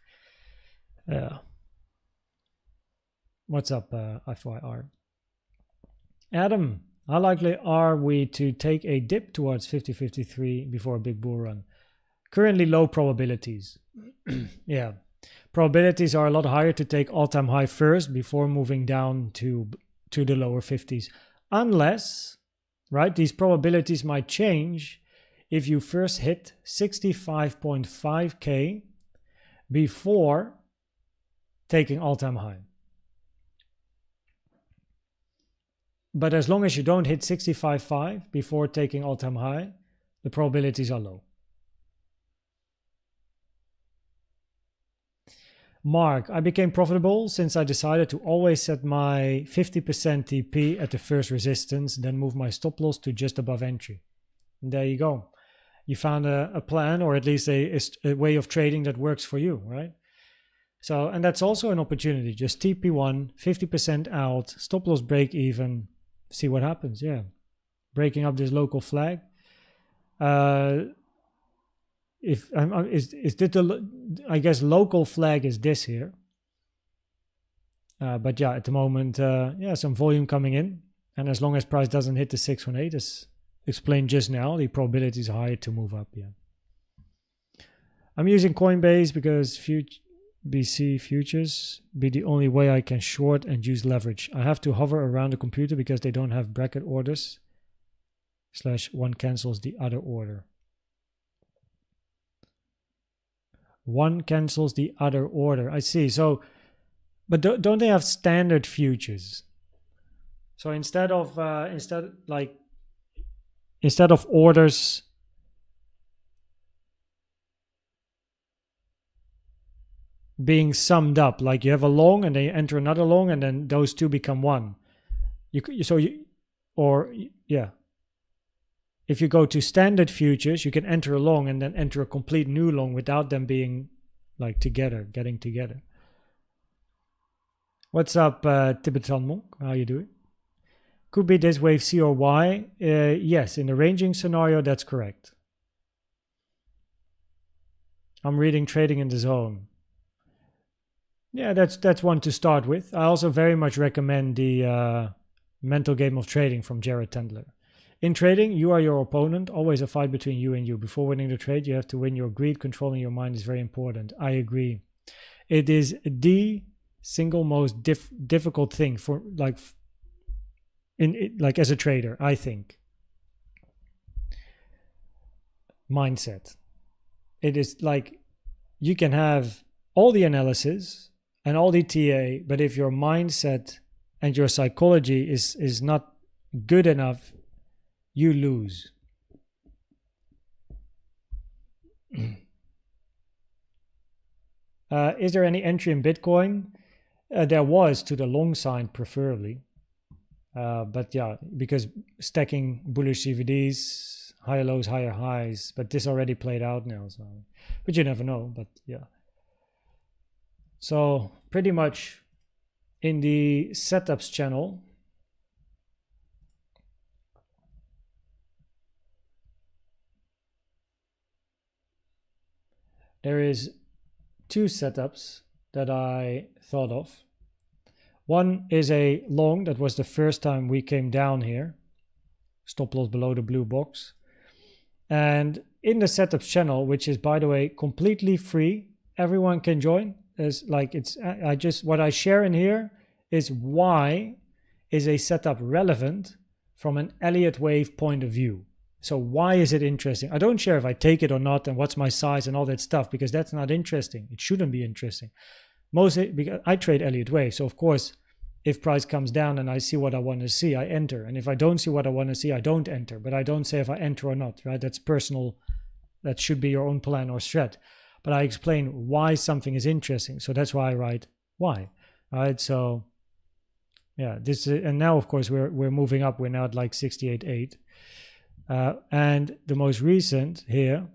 [SPEAKER 1] What's up, FYR? Adam, how likely are we to take a dip towards 50.53 before a big bull run? Currently low probabilities. Yeah. Probabilities are a lot higher to take all-time high first before moving down to the lower 50s. Unless, right, these probabilities might change if you first hit 65.5K before taking all-time high. But as long as you don't hit 65.5 before taking all-time high, the probabilities are low. Mark, I became profitable since I decided to always set my 50% TP at the first resistance, then move my stop loss to just above entry. And there you go. You found a plan, or at least a way of trading that works for you, right? So, and that's also an opportunity. Just TP1, 50% out, stop loss break even, see what happens. Yeah. Breaking up this local flag. If is this the, I guess local flag is this here, but yeah, at the moment, yeah, some volume coming in, and as long as price doesn't hit the 618, as explained just now, the probability is higher to move up. Yeah, I'm using Coinbase because BC futures be the only way I can short and use leverage. I have to hover around the computer because they don't have bracket orders. / one cancels the other order. One cancels the other order. I see. So, but don't they have standard futures? So instead of orders being summed up, like you have a long and they enter another long, and then those two become one. If you go to standard futures, you can enter a long and then enter a complete new long without them being like together, getting together. What's up, Tibetan Monk? How you doing? Could be this wave C or Y. Yes, in the ranging scenario, that's correct. I'm reading Trading in the Zone. Yeah, that's one to start with. I also very much recommend the Mental Game of Trading from Jared Tendler. In trading, you are your opponent, always a fight between you and you. Before winning the trade, you have to win your greed. Controlling your mind is very important. I agree. It is the single most difficult thing for as a trader, I think. Mindset. It is like you can have all the analysis and all the TA, but if your mindset and your psychology is not good enough, you lose. Is there any entry in Bitcoin? There was, to the long side preferably. But yeah, because stacking bullish CVDs, higher lows, higher highs, but this already played out now. So, but you never know, but yeah. So pretty much in the setups channel, there is two setups that I thought of. One is a long, that was the first time we came down here. Stop loss below the blue box. And in the setups channel, which is, by the way, completely free, everyone can join. What I share in here is why is a setup relevant from an Elliott Wave point of view. So why is it interesting? I don't share if I take it or not and what's my size and all that stuff, because that's not interesting. It shouldn't be interesting. Mostly because I trade Elliott Wave. So of course, if price comes down and I see what I want to see, I enter. And if I don't see what I want to see, I don't enter. But I don't say if I enter or not, right? That's personal. That should be your own plan or strat. But I explain why something is interesting. So that's why I write why, right? So yeah, and now of course we're moving up. We're now at like 68.8. And the most recent here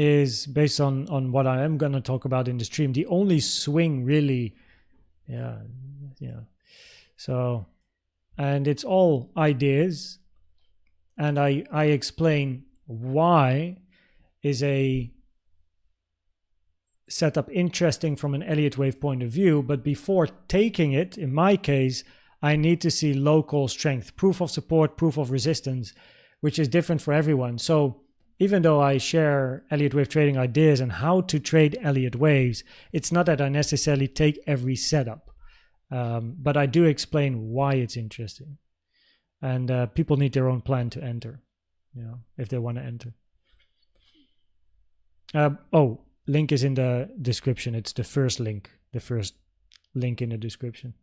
[SPEAKER 1] is based on what I am going to talk about in the stream. The only swing really, yeah. So, and it's all ideas, and I explain why is a setup interesting from an Elliott Wave point of view, but before taking it, in my case, I need to see local strength, proof of support, proof of resistance, which is different for everyone. So even though I share Elliott Wave trading ideas and how to trade Elliott Waves, it's not that I necessarily take every setup, but I do explain why it's interesting. And people need their own plan to enter, if they want to enter. Link is in the description. It's the first link in the description.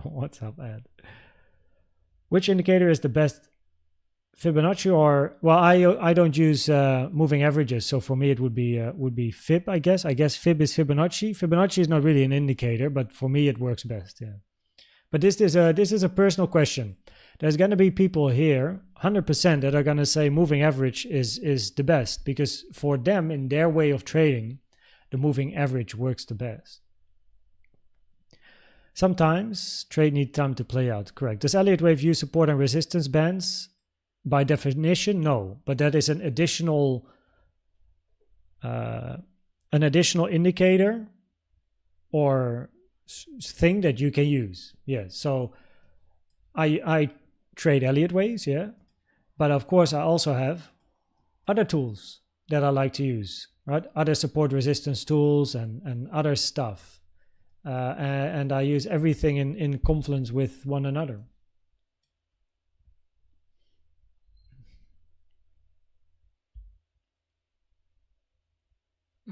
[SPEAKER 1] What's up, Ed? Which indicator is the best, Fibonacci or, well, I don't use moving averages, so for me it would be Fib, I guess. I guess Fib is Fibonacci. Fibonacci is not really an indicator, but for me it works best. Yeah. But this is a personal question. There's going to be people here, 100%, that are going to say moving average is the best, because for them, in their way of trading, the moving average works the best. Sometimes trade need time to play out. Correct. Does Elliott Wave use support and resistance bands? By definition, no. But that is an additional indicator or thing that you can use. Yeah. So I trade Elliott Waves, yeah. But of course, I also have other tools that I like to use, right? Other support resistance tools and other stuff. And I use everything in confluence with one another.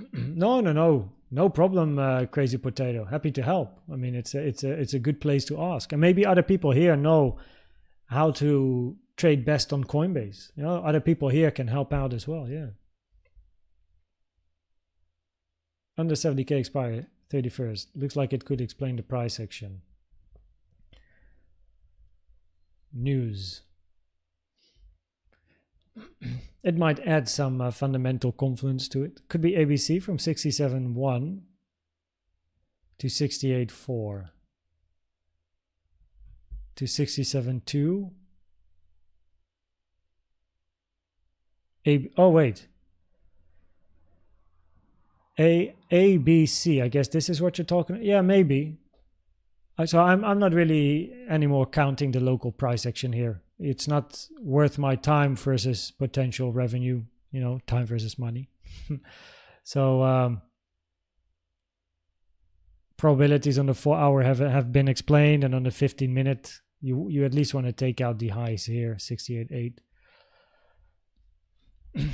[SPEAKER 1] No problem, Crazy Potato. Happy to help. I mean, it's a good place to ask, and maybe other people here know how to trade best on Coinbase. Other people here can help out as well. Yeah. Under 70k expire 31st. Looks like it could explain the price action. News. It might add some fundamental confluence to it. Could be ABC from 67.1 to 68.4 to 67.2. ABC. I guess this is what you're talking about. Yeah, maybe. So I'm not really anymore counting the local price action here. It's not worth my time versus potential revenue, time versus money. So probabilities on the 4-hour have been explained, and on the 15-minute, you at least want to take out the highs here, 68.8.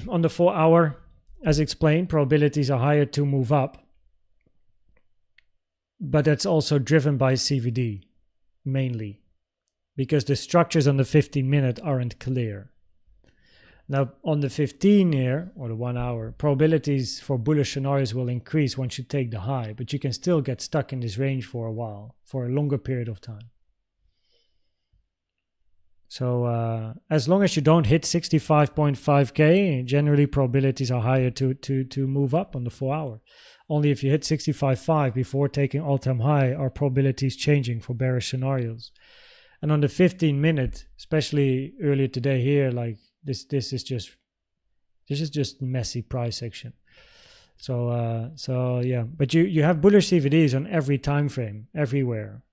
[SPEAKER 1] On the 4-hour, as explained, probabilities are higher to move up. But that's also driven by CVD, mainly, because the structures on the 15-minute aren't clear. Now, on the 15 here, or the 1 hour, probabilities for bullish scenarios will increase once you take the high, but you can still get stuck in this range for a while, for a longer period of time. So as long as you don't hit 65.5k, generally probabilities are higher to move up on the 4-hour. Only if you hit 65.5 before taking all-time high are probabilities changing for bearish scenarios. And on the 15-minute, especially earlier today here, like this is just messy price action. So yeah, but you have bullish CVDs on every time frame, everywhere.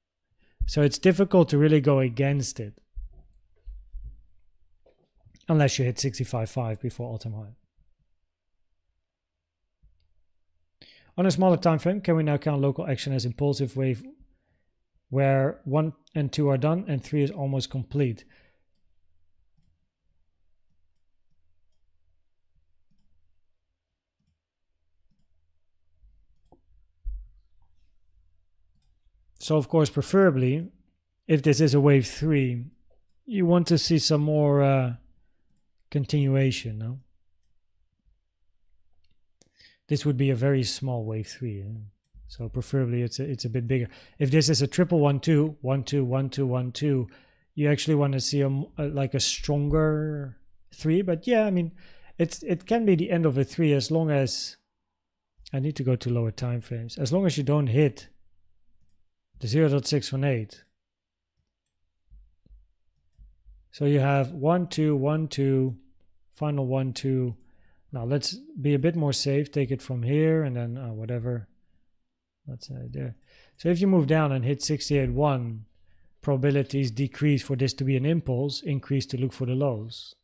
[SPEAKER 1] So it's difficult to really go against it unless you hit 65.5 before all-time high. On a smaller time frame, can we now count local action as impulsive wave where 1 and 2 are done and 3 is almost complete? So of course, preferably, if this is a wave 3, you want to see some more continuation, no? This would be a very small wave 3, so preferably it's a bit bigger. If this is a triple 1 2 1 2 1 2 1 2, you actually want to see like a stronger 3. But yeah, I mean, it can be the end of a 3 as long as, I need to go to lower time frames, as long as you don't hit the 0.618. So you have 1 2 1 2, final 1 2. Now let's be a bit more safe, take it from here and then whatever, that's there. So if you move down and hit 68.1, probabilities decrease for this to be an impulse, increase to look for the lows.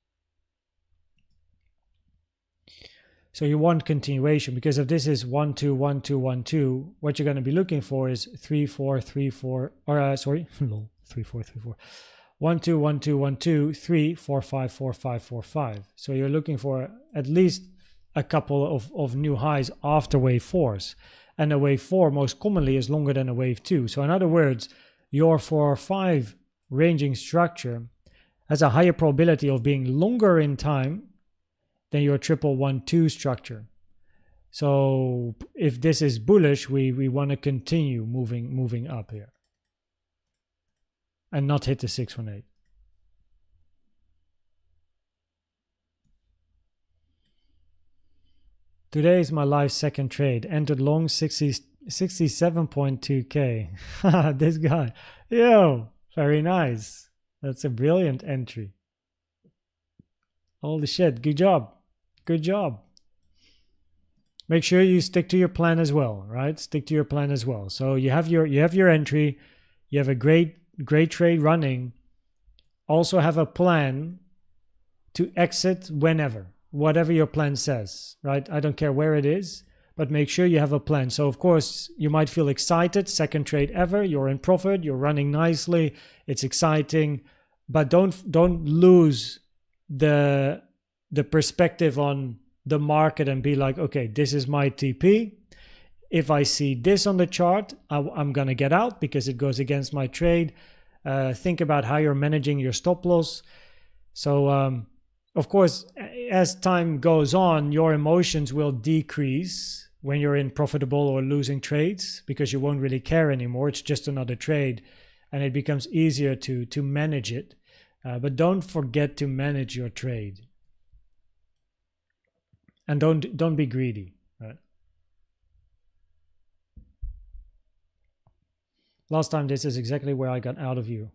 [SPEAKER 1] So you want continuation, because if this is 1 2 1 2 1 2, what you're going to be looking for is 3 4 3 4, or sorry, no, 3 4 3 4, 1 2 1 2 1 2 3 4 5 4 5 4 5. So you're looking for at least a couple of new highs after wave 4s, and a wave 4 most commonly is longer than a wave 2. So in other words, your 4 or 5 ranging structure has a higher probability of being longer in time than your 1-1-2 structure. So if this is bullish, we want to continue moving up here and not hit the 618. Today is my live second trade. Entered long 67.2k. This guy. Yo, very nice. That's a brilliant entry. Holy shit, good job. Good job. Make sure you stick to your plan as well, right? Stick to your plan as well. So you have your entry, you have a great trade running. Also have a plan to exit whenever, whatever your plan says, right? I don't care where it is, but make sure you have a plan. So of course you might feel excited, second trade ever, you're in profit, you're running nicely, it's exciting, but don't lose the perspective on the market and be like, okay, this is my TP. If I see this on the chart, I'm gonna get out because it goes against my trade. Think about how you're managing your stop loss. So of course, as time goes on, your emotions will decrease when you're in profitable or losing trades, because you won't really care anymore. It's just another trade, and it becomes easier to manage it. But don't forget to manage your trade, and don't be greedy. Right? Last time, this is exactly where I got out of you.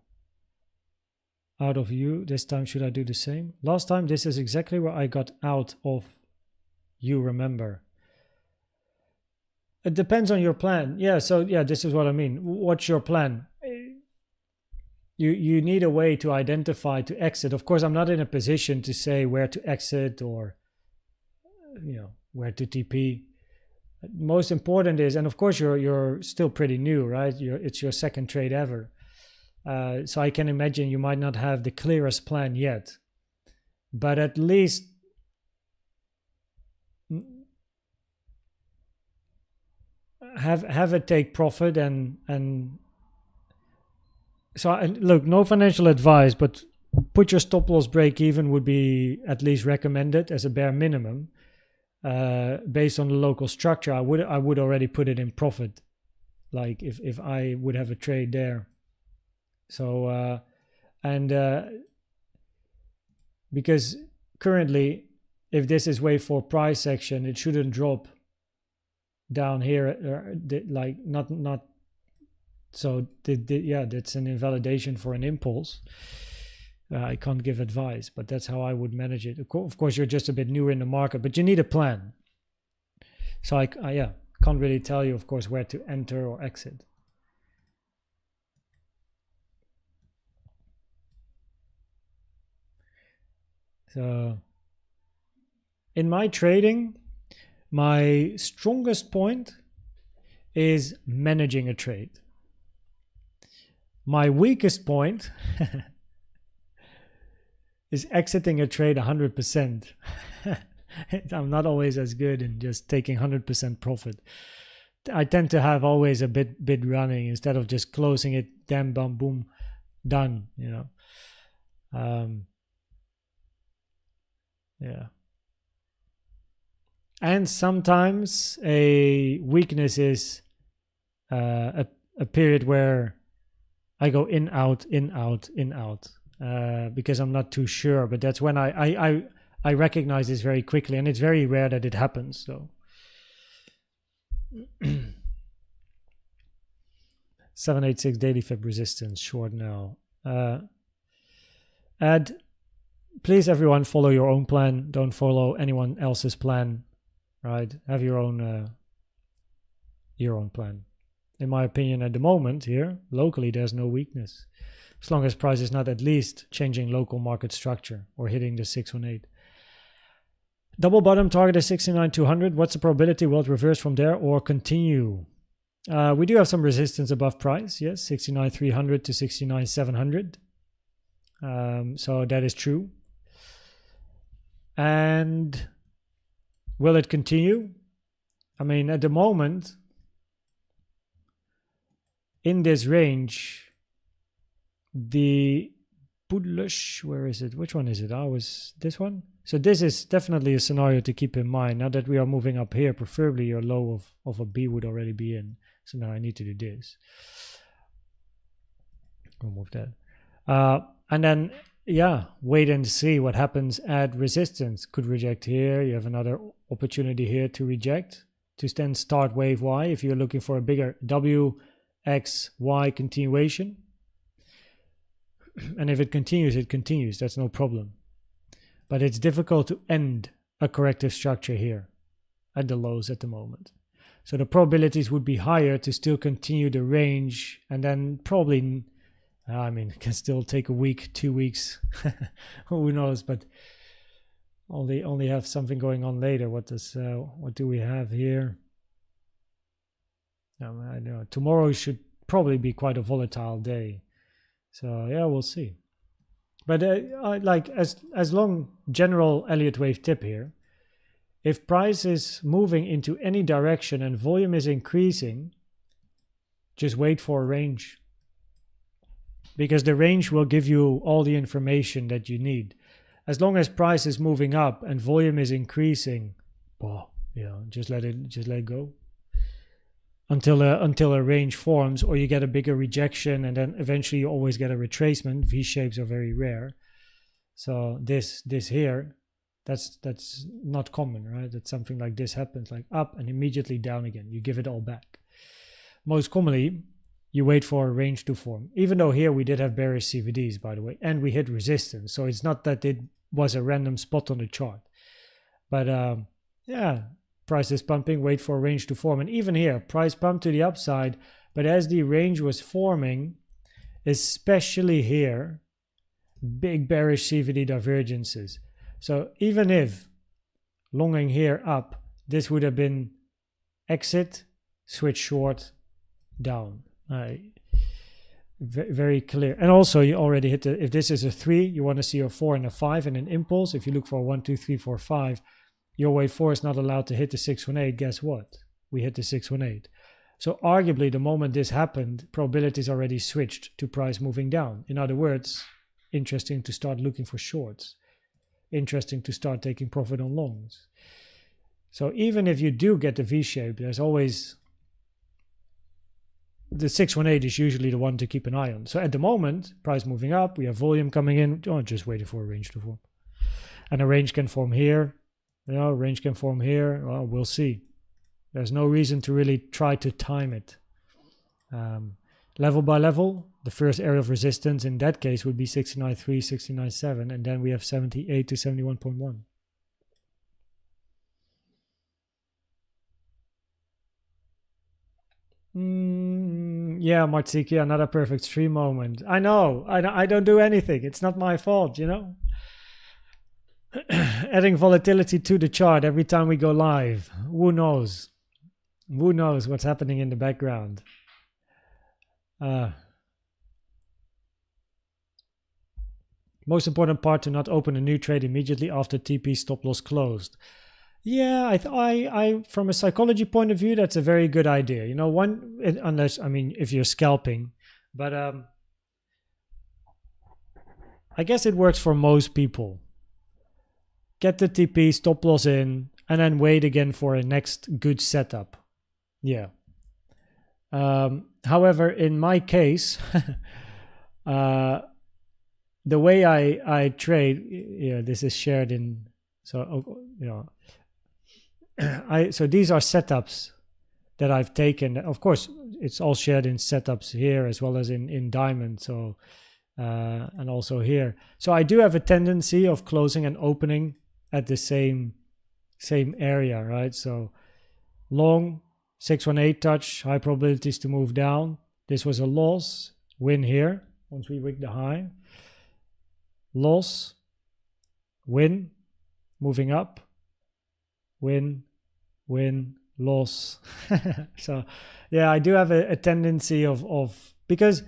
[SPEAKER 1] Out of you. This time, should I do the same? Last time, this is exactly where I got out of you. Remember. It depends on your plan. Yeah. So yeah, this is what I mean. What's your plan? You need a way to identify to exit. Of course, I'm not in a position to say where to exit or where to TP. Most important is, and of course you're still pretty new, right? It's your second trade ever, so I can imagine you might not have the clearest plan yet, but at least have a take profit and so look, no financial advice, but put your stop loss break even would be at least recommended as a bare minimum. Based on the local structure, I would already put it in profit, like if I would have a trade there. So because currently, if this is wave 4 price action, it shouldn't drop down here, like not. So yeah, that's an invalidation for an impulse. I can't give advice, but that's how I would manage it. Of course, you're just a bit newer in the market, but you need a plan. So I can't really tell you, of course, where to enter or exit. So in my trading, my strongest point is managing a trade. My weakest point is exiting a trade 100%. I'm not always as good in just taking 100% profit. I tend to have always a bit running instead of just closing it, damn, bum, boom, done, yeah. And sometimes a weakness is a period where I go in, out, in, out, in, out, because I'm not too sure. But that's when I recognize this very quickly, and it's very rare that it happens. So 786 daily fib resistance short now. Add, please everyone follow your own plan. Don't follow anyone else's plan. Right? Have your own plan. In my opinion, at the moment here, locally, there's no weakness. As long as price is not at least changing local market structure or hitting the 618. Double bottom target is 69,200. What's the probability? Will it reverse from there or continue? We do have some resistance above price. Yes, 69,300 to 69,700. So that is true. And will it continue? I mean, at the moment, in this range, the bullish, where is it? Which one is it? Was this one? So this is definitely a scenario to keep in mind. Now that we are moving up here, preferably your low of a B would already be in. So now I need to do this. Remove that. And then, yeah, wait and see what happens at resistance. Could reject here. You have another opportunity here to reject. To then start wave Y if you're looking for a bigger W, X, Y continuation. And if it continues, it continues. That's no problem. But it's difficult to end a corrective structure here at the lows at the moment. So the probabilities would be higher to still continue the range, and then probably, I mean, it can still take a week, 2 weeks, who knows, but only have something going on later. What do we have here? I don't know. Tomorrow should probably be quite a volatile day. So yeah, we'll see. But like as long general Elliott Wave tip here, if price is moving into any direction and volume is increasing, just wait for a range. Because the range will give you all the information that you need. As long as price is moving up and volume is increasing, well, yeah, just let it go. Until a range forms, or you get a bigger rejection, and then eventually you always get a retracement. V shapes are very rare, so this here, that's not common, right? That something like this happens, like up and immediately down again. You give it all back. Most commonly, you wait for a range to form. Even though here we did have bearish CVDs, by the way, and we hit resistance, so it's not that it was a random spot on the chart. But yeah. Price is pumping, wait for a range to form. And even here, price pumped to the upside, but as the range was forming, especially here, big bearish CVD divergences. So even if longing here up, this would have been exit, switch short, down. Very clear. And also you already hit if this is a 3, you want to see a 4 and a 5 and an impulse. If you look for a 1, 2, 3, 4, 5, your wave 4 is not allowed to hit the 618. Guess what? We hit the 618. So arguably, the moment this happened, probabilities already switched to price moving down. In other words, interesting to start looking for shorts. Interesting to start taking profit on longs. So even if you do get the V-shape, there's always... The 618 is usually the one to keep an eye on. So at the moment, price moving up, we have volume coming in. Oh, just waiting for a range to form. And a range can form here. You know, range can form here. Well, we'll see. There's no reason to really try to time it. Level by level, the first area of resistance in that case would be 69.3, 69.7, and then we have 78 to 71.1. Yeah, Martziki, another perfect stream moment. I know. I don't do anything. It's not my fault, you know. Adding volatility to the chart every time we go live. Who knows? Who knows what's happening in the background? Most important part, to not open a new trade immediately after TP stop loss closed. Yeah, I from a psychology point of view, that's a very good idea. You know, unless, I mean, if you're scalping, but I guess it works for most people. Get the TP, stop loss in, and then wait again for a next good setup. Yeah. However, in my case, the way I trade, this is shared in, so so these are setups that I've taken. Of course, it's all shared in setups here as well as in Diamond. So and also here. So I do have a tendency of closing and opening at the same area, right? So long 618 touch, high probabilities to move down. This was a loss, win here once we wick the high. Loss, win, moving up, win, loss. So yeah, I do have a tendency of because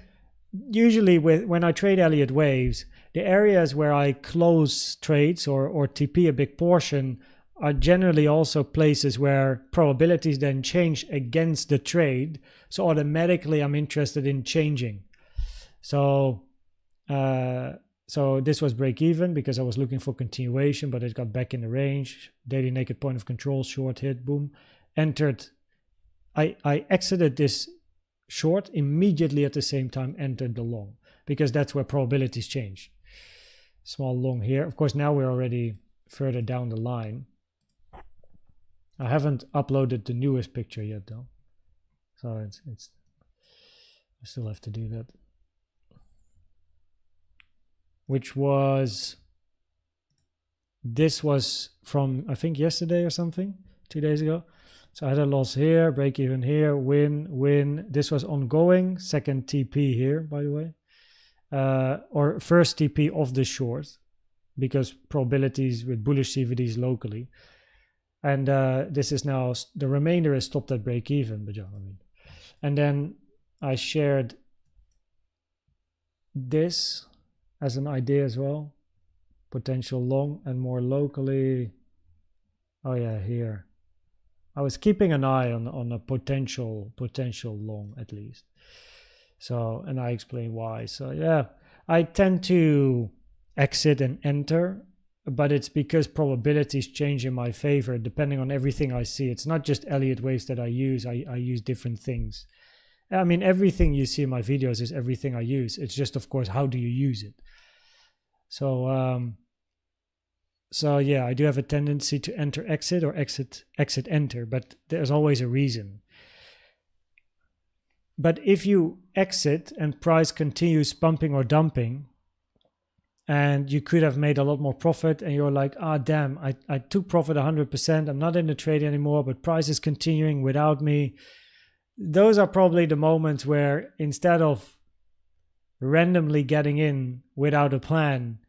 [SPEAKER 1] usually when I trade Elliott waves, the areas where I close trades or TP a big portion are generally also places where probabilities then change against the trade. So automatically I'm interested in changing. So this was break even because I was looking for continuation, but it got back in the range. Daily naked point of control, short hit, boom. Entered. I exited this short immediately at the same time, entered the long because that's where probabilities change. Small long here. Of course, now we're already further down the line. I haven't uploaded the newest picture yet though. So it's I still have to do that. Which was, this was from I think yesterday or something, 2 days ago. So I had a loss here, break even here, win. This was ongoing, second TP here, by the way, or first TP of the short, because probabilities with bullish CVDs locally, and this is now the remainder is stopped at break even. But yeah, I mean, and then I shared this as an idea as well, potential long and more locally. Oh yeah, here. I was keeping an eye on a potential long at least. So, and I explain why. So yeah, I tend to exit and enter, but it's because probabilities change in my favor depending on everything I see. It's not just Elliott waves that I use. I use different things. I mean, everything you see in my videos is everything I use. It's just, of course, how do you use it? So, so yeah, I do have a tendency to enter, exit, or exit, enter, but there's always a reason. But if you exit and price continues pumping or dumping, and you could have made a lot more profit, and you're like, ah, damn, I took profit 100%, I'm not in the trade anymore, but price is continuing without me. Those are probably the moments where instead of randomly getting in without a plan,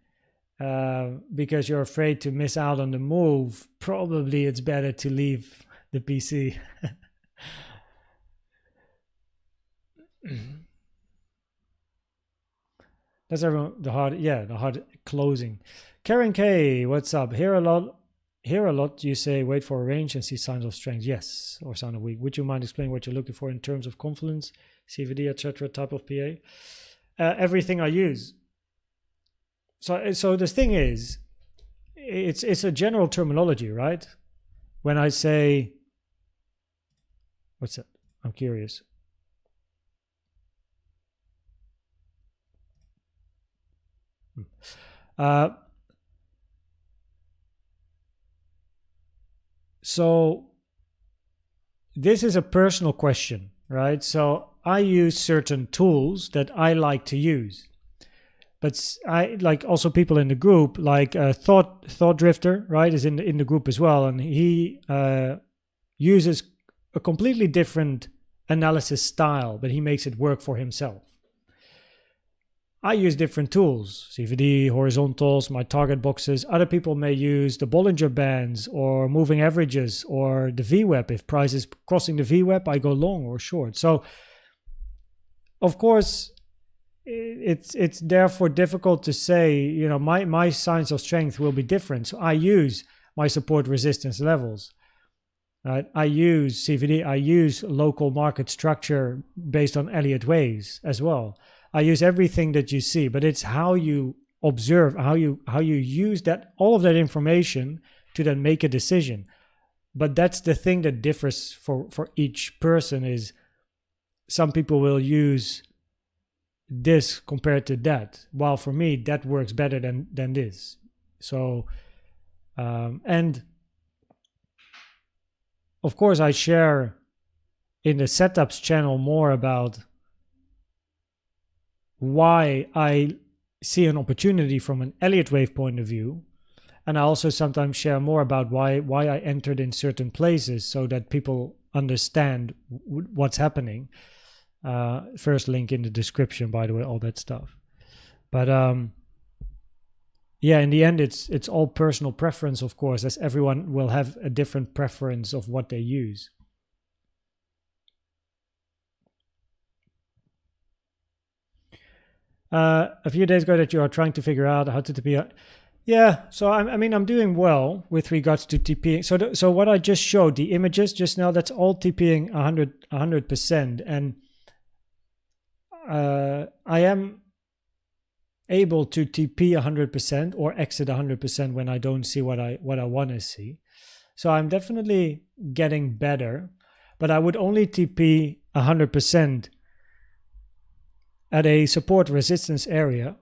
[SPEAKER 1] because you're afraid to miss out on the move, probably it's better to leave the PC. That's everyone, the hard closing. Karen K, what's up? Hear a lot you say wait for a range and see signs of strength. Yes, or sign of weak. Would you mind explaining what you're looking for in terms of confluence, CVD, etc. type of PA? Everything I use. So the thing is, it's a general terminology, right? When I say, what's that? I'm curious. So this is a personal question, right? So I use certain tools that I like to use. But I like also people in the group, like Thought Drifter, right, is in the group as well, and he uses a completely different analysis style, but he makes it work for himself. I use different tools, CVD, horizontals, my target boxes. Other people may use the Bollinger Bands or moving averages or the VWAP. If price is crossing the VWAP, I go long or short. So, of course, it's therefore difficult to say, you know, my signs of strength will be different. So I use my support resistance levels. Right? I use CVD. I use local market structure based on Elliott waves as well. I use everything that you see, but it's how you observe, how you use that, all of that information to then make a decision. But that's the thing that differs for each person. Is some people will use this compared to that, while for me that works better than this. So and of course I share in the setups channel more about why I see an opportunity from an Elliott Wave point of view. And I also sometimes share more about why I entered in certain places so that people understand what's happening. First link in the description, by the way, all that stuff. But yeah, in the end, it's all personal preference, of course, as everyone will have a different preference of what they use. A few days ago that you are trying to figure out how to TP. Yeah, so I mean, I'm doing well with regards to TPing. So what I just showed, the images just now, that's all TPing 100%. And I am able to TP 100% or exit 100% when I don't see what I want to see. So I'm definitely getting better, but I would only TP 100% at a support resistance area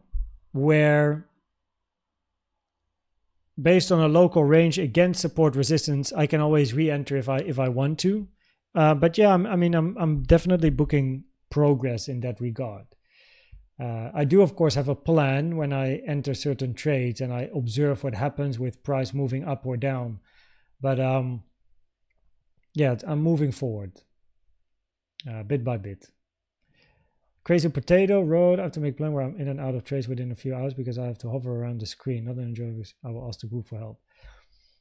[SPEAKER 1] where, based on a local range against support resistance, I can always re-enter if I want to. But yeah, I'm definitely booking progress in that regard. I do, of course, have a plan when I enter certain trades and I observe what happens with price moving up or down. But yeah, I'm moving forward bit by bit. Crazy Potato Road. I have to make a plan where I'm in and out of trades within a few hours because I have to hover around the screen. Not enjoying this. I will ask the group for help.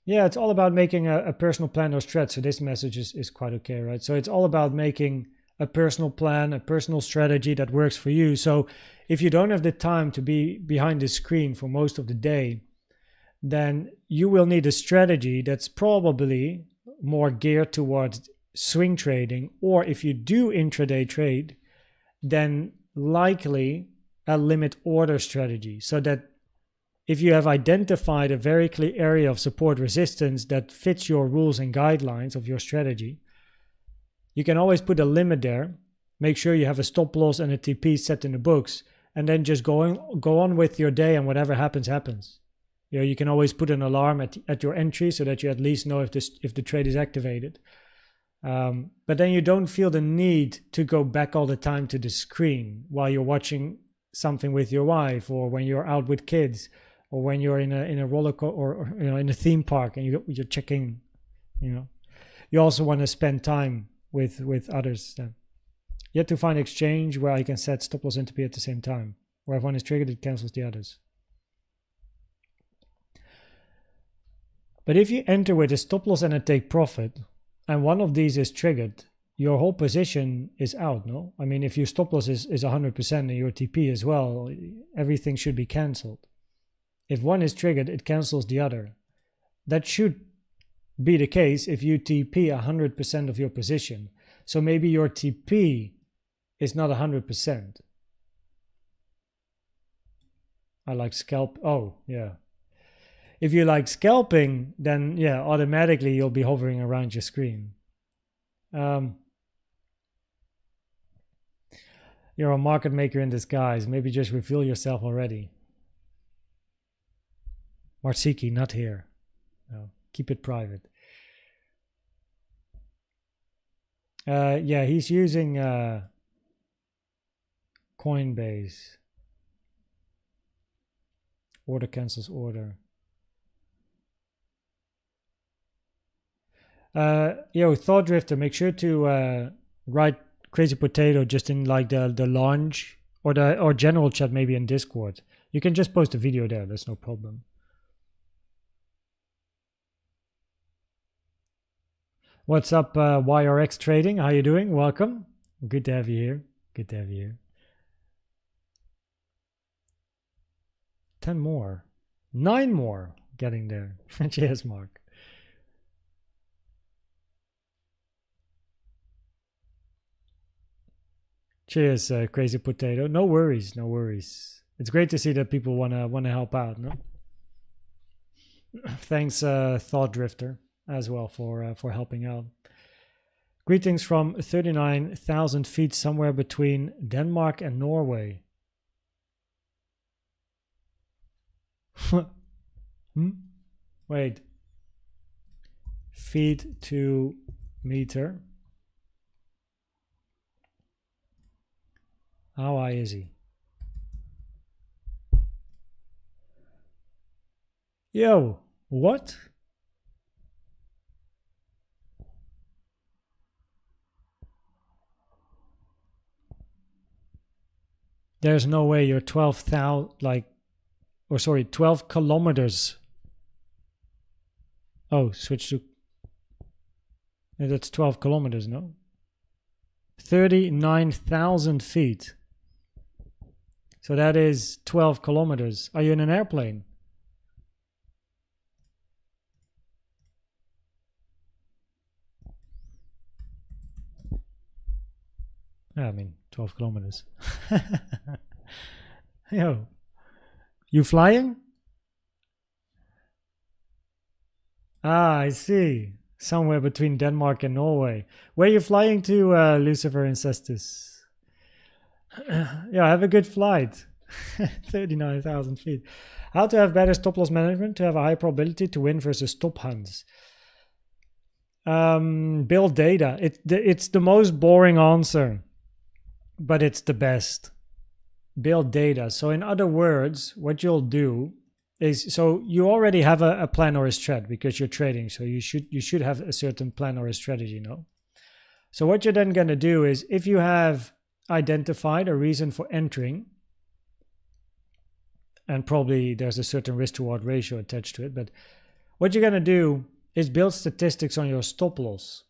[SPEAKER 1] Yeah, it's all about making a personal plan or strat. So this message is quite okay, right? So it's all about making a personal plan, a personal strategy that works for you. So if you don't have the time to be behind the screen for most of the day, then you will need a strategy that's probably more geared towards swing trading. Or if you do intraday trade, then likely a limit order strategy, so that if you have identified a very clear area of support resistance that fits your rules and guidelines of your strategy, you can always put a limit there, make sure you have a stop loss and a TP set in the books, and then just go on with your day, and whatever happens, happens. You know, you can always put an alarm at your entry so that you at least know if the trade is activated. But then you don't feel the need to go back all the time to the screen while you're watching something with your wife, or when you're out with kids, or when you're in a roller coaster, or you know, in a theme park, and you're checking. You know, you also want to spend time with others. Yet to find exchange where I can set stop loss and TP at the same time. Where if one is triggered, it cancels the others. But if you enter with a stop loss and a take profit, and one of these is triggered, your whole position is out, no? I mean, if your stop loss is 100% and your TP as well, everything should be cancelled. If one is triggered, it cancels the other. That should be the case if you TP 100% of your position. So maybe your TP is not 100%. I like scalp. Oh, yeah. If you like scalping, then yeah, automatically you'll be hovering around your screen. You're a market maker in disguise. Maybe just reveal yourself already. Marsiki, not here. No, keep it private. Yeah, he's using Coinbase. Order cancels order. Thought Drifter, make sure to write Crazy Potato just in like the launch or general chat, maybe in Discord. You can just post a video there, that's no problem. What's up, YRX Trading? How you doing? Welcome. Good to have you here. Good to have you here. 10 more. 9 more getting there. Cheers, Mark. Cheers, Crazy Potato. No worries, no worries. It's great to see that people wanna help out. No, thanks, Thought Drifter, as well for helping out. Greetings from 39,000 feet somewhere between Denmark and Norway. Wait. Feet to meter. How high is he? Yo, what? There's no way you're 12,000, like, or sorry, 12 kilometers. Oh, switch to, that's 12 kilometers, no? 39,000 feet. So that is 12 kilometers. Are you in an airplane? I mean, 12 kilometers. Yo, you flying? Ah, I see. Somewhere between Denmark and Norway. Where are you flying to, Lucifer and Cestus? Yeah, have a good flight. 39,000 feet. How to have better stop loss management to have a high probability to win versus stop hunts. Build data. It's the most boring answer, but it's the best. Build data. So in other words, what you'll do is, so you already have a plan or a strat because you're trading. So you should have a certain plan or a strategy, no? So what you're then going to do is, if you have identified a reason for entering, and probably there's a certain risk to reward ratio attached to it, but what you're going to do is build statistics on your stop loss.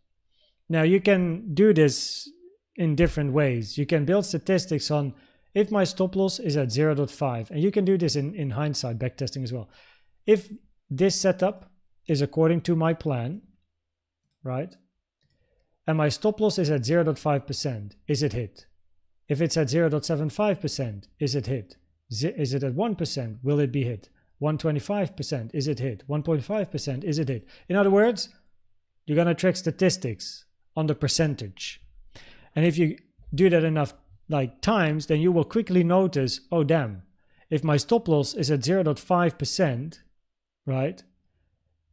[SPEAKER 1] Now you can do this in different ways. You can build statistics on if my stop loss is at 0.5, and you can do this in hindsight, backtesting as well. If this setup is according to my plan, right, and my stop loss is at 0.5%, is it hit? If it's at 0.75%, is it hit? Is it at 1%? Will it be hit? 1.25%, is it hit? 1.5%, is it hit? In other words, you're going to track statistics on the percentage. And if you do that enough times, then you will quickly notice, oh damn, if my stop loss is at 0.5%, right,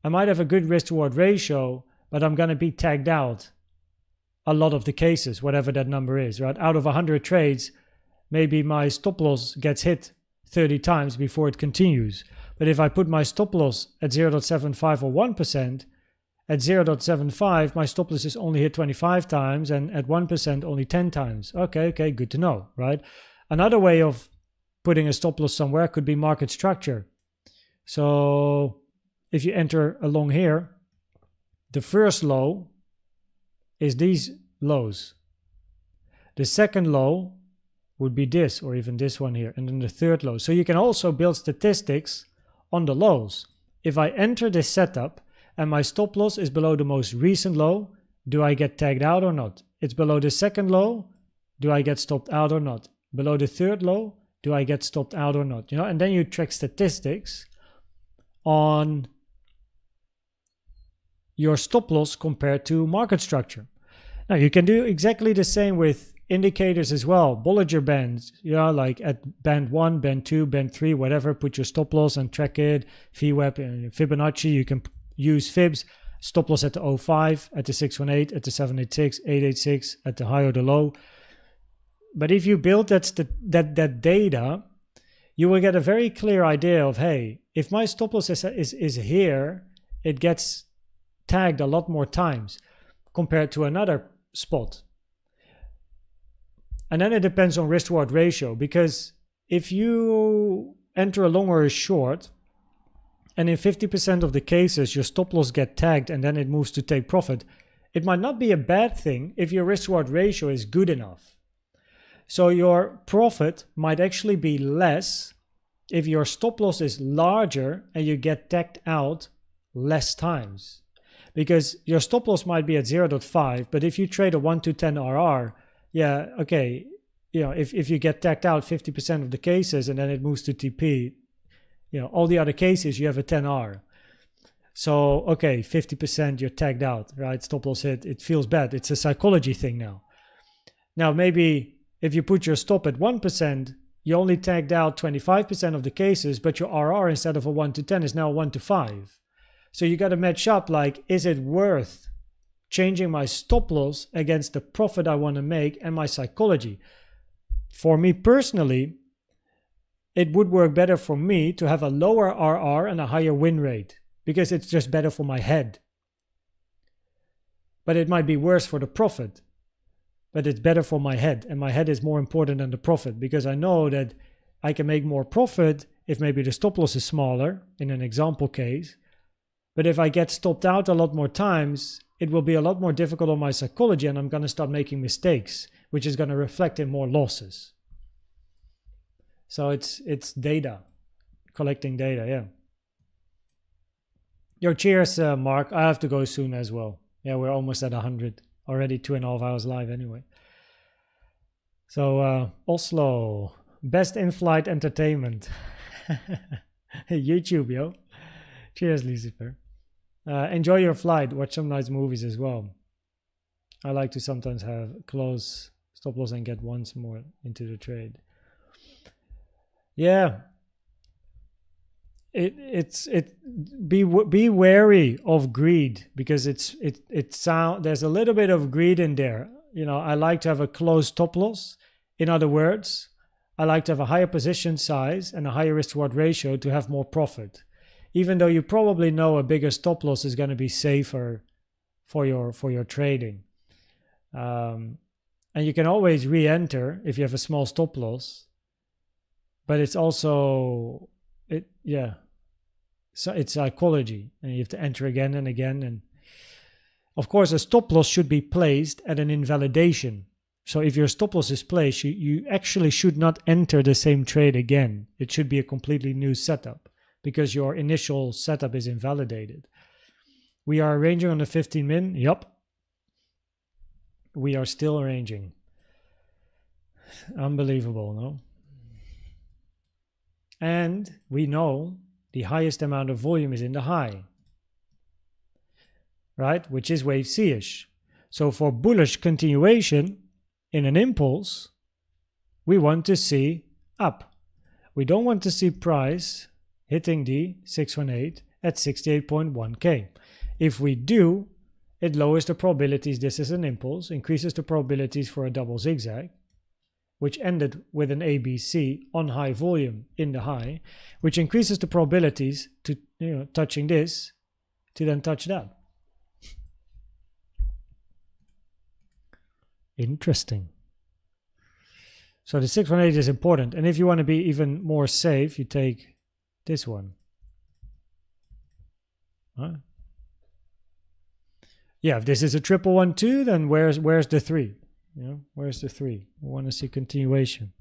[SPEAKER 1] I might have a good risk to reward ratio, but I'm going to be tagged out a lot of the cases, whatever that number is, right? Out of 100 trades, maybe my stop loss gets hit 30 times before it continues. But if I put my stop loss at 0.75 or 1%, at 0.75, my stop loss is only hit 25 times, and at 1%, only 10 times. Okay, good to know, right? Another way of putting a stop loss somewhere could be market structure. So if you enter along here, the first low is these lows. The second low would be this, or even this one here, and then the third low. So you can also build statistics on the lows. If I enter this setup and my stop loss is below the most recent low, do I get tagged out or not? It's below the second low, do I get stopped out or not? Below the third low, do I get stopped out or not? And then you track statistics on your stop loss compared to market structure. Now you can do exactly the same with indicators as well. Bollinger Bands, like at band 1, band 2, band 3, whatever, put your stop loss and track it. VWAP and Fibonacci, you can use fibs, stop loss at the 0.5, at the 618, at the 786, 886, at the high or the low. But if you build that data, you will get a very clear idea of, hey, if my stop loss is here, it gets tagged a lot more times compared to another spot. And then it depends on risk reward ratio, because if you enter a long or a short, and in 50% of the cases your stop loss get tagged and then it moves to take profit, it might not be a bad thing if your risk reward ratio is good enough. So your profit might actually be less if your stop loss is larger and you get tagged out less times. Because your stop loss might be at 0.5, but if you trade a 1 to 10 RR, yeah, okay, if you get tagged out 50% of the cases and then it moves to TP, all the other cases you have a 10R. So, okay, 50% you're tagged out, right? Stop loss hit, it feels bad. It's a psychology thing now. Now, maybe if you put your stop at 1%, you only tagged out 25% of the cases, but your RR instead of a 1 to 10 is now 1 to 5. So you got to match up, like, is it worth changing my stop loss against the profit I want to make and my psychology? For me personally, it would work better for me to have a lower RR and a higher win rate because it's just better for my head. But it might be worse for the profit. But it's better for my head, and my head is more important than the profit because I know that I can make more profit if maybe the stop loss is smaller in an example case. But if I get stopped out a lot more times, it will be a lot more difficult on my psychology, and I'm going to start making mistakes, which is going to reflect in more losses. So it's data, collecting data, yeah. Yo, cheers, Mark. I have to go soon as well. Yeah, we're almost at 100. Already 2.5 hours live anyway. So Oslo, best in-flight entertainment. YouTube, yo. Cheers, Lucifer. Enjoy your flight. Watch some nice movies as well. I like to sometimes have close stop loss and get once more into the trade. Yeah. Be wary of greed because there's a little bit of greed in there. You know, I like to have a close stop loss. In other words, I like to have a higher position size and a higher risk reward ratio to have more profit, even though you probably know a bigger stop loss is going to be safer for your trading. And you can always re-enter if you have a small stop loss, but it's also so it's psychology, and you have to enter again and again. And of course, a stop loss should be placed at an invalidation. So if your stop loss is placed, you actually should not enter the same trade again. It should be a completely new setup because your initial setup is invalidated. We are arranging on the 15 min. Yup. We are still arranging. Unbelievable, no? And we know the highest amount of volume is in the high, right? Which is wave C-ish. So for bullish continuation in an impulse, we want to see up. We don't want to see price hitting the 618 at 68.1K. If we do, it lowers the probabilities this is an impulse, increases the probabilities for a double zigzag, which ended with an ABC on high volume in the high, which increases the probabilities to, touching this to then touch that. Interesting. So the 618 is important. And if you want to be even more safe, you take this one. Huh? Yeah, if this is a 112, then where's the 3? Where's the 3? We want to see continuation.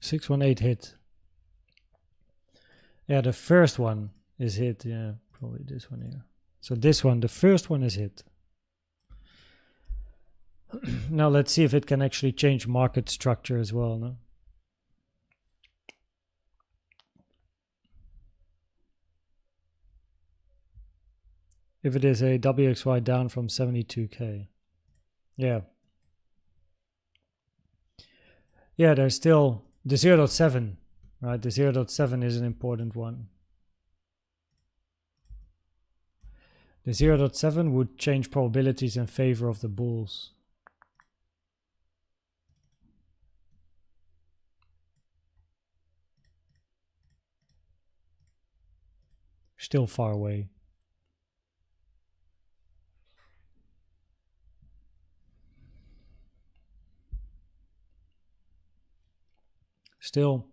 [SPEAKER 1] $618 hit. Yeah, the first one is hit. Yeah, probably this one here. So this one, the first one is hit. Now let's see if it can actually change market structure as well. No? If it is a WXY down from 72K. Yeah. Yeah, there's still the 0.7, right? The 0.7 is an important one. The 0.7 would change probabilities in favor of the bulls. Still far away. Still,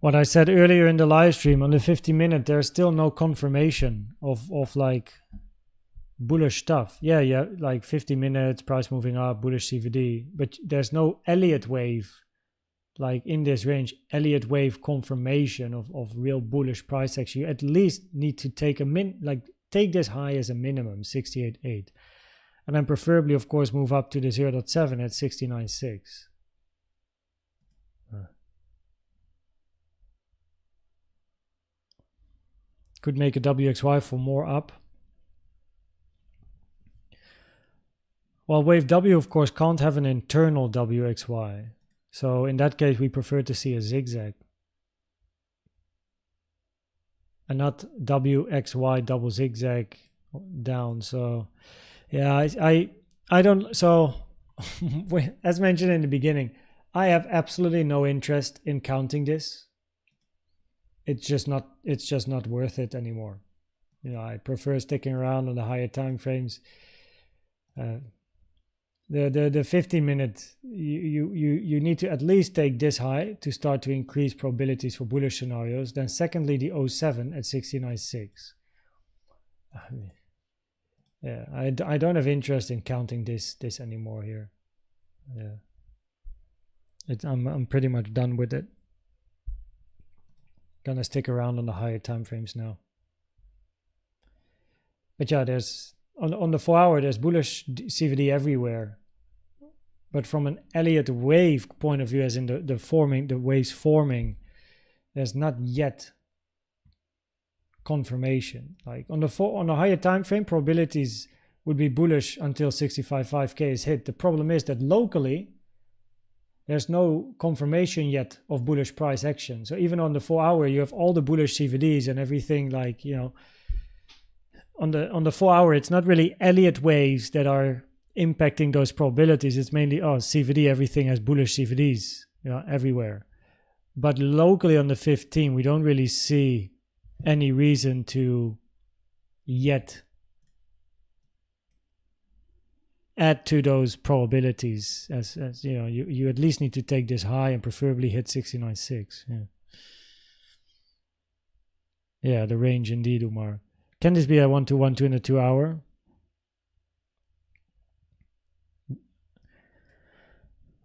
[SPEAKER 1] what I said earlier in the live stream on the 50-minute, there's still no confirmation of like bullish stuff. Yeah, like 50 minutes, price moving up, bullish CVD, but there's no Elliott wave like in this range, Elliott Wave confirmation of real bullish price action, you at least need to take take this high as a minimum, 68.8. And then preferably, of course, move up to the 0.7 at 69.6. Could make a WXY for more up. Well, wave W, of course, can't have an internal WXY. So in that case, we prefer to see a zigzag. And not WXY double zigzag down. So yeah, I don't, so as mentioned in the beginning, I have absolutely no interest in counting this. It's just not worth it anymore. You know, I prefer sticking around on the higher time frames. The 15 minute, you need to at least take this high to start to increase probabilities for bullish scenarios. Then secondly, the 07 at 69.6. Yeah, I don't have interest in counting this anymore here. Yeah, I'm pretty much done with it. Gonna stick around on the higher time frames now. But yeah, there's on the 4 hour, there's bullish CVD everywhere. But from an Elliott Wave point of view, as in the waves forming, there's not yet confirmation. Like on the higher time frame, probabilities would be bullish until 65.5K is hit. The problem is that locally, there's no confirmation yet of bullish price action. So even on the 4 hour, you have all the bullish CVDs and everything, like, you know, on the 4 hour, it's not really Elliott waves that are impacting those probabilities. It's mainly, CVD, everything has bullish CVDs, you know, everywhere. But locally on the 15, we don't really see any reason to yet add to those probabilities, as you know, you at least need to take this high and preferably hit 69.6. Yeah, the range indeed, Umar. Can this be a 1-2-1-2 in the 2 hour?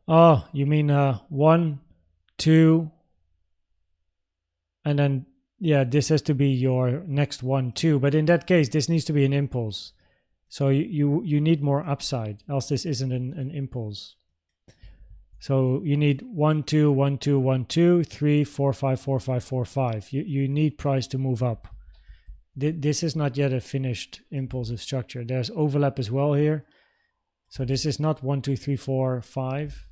[SPEAKER 1] Oh, you mean 1, 2, and then, yeah, this has to be your next 1, 2. But in that case, this needs to be an impulse. So you need more upside, else this isn't an impulse. So you need 1, 2, 1, 2, 1, 2, 3, 4, 5, 4, 5, 4, 5. You need price to move up. This is not yet a finished impulsive structure. There's overlap as well here. So this is not 1, 2, 3, 4, 5.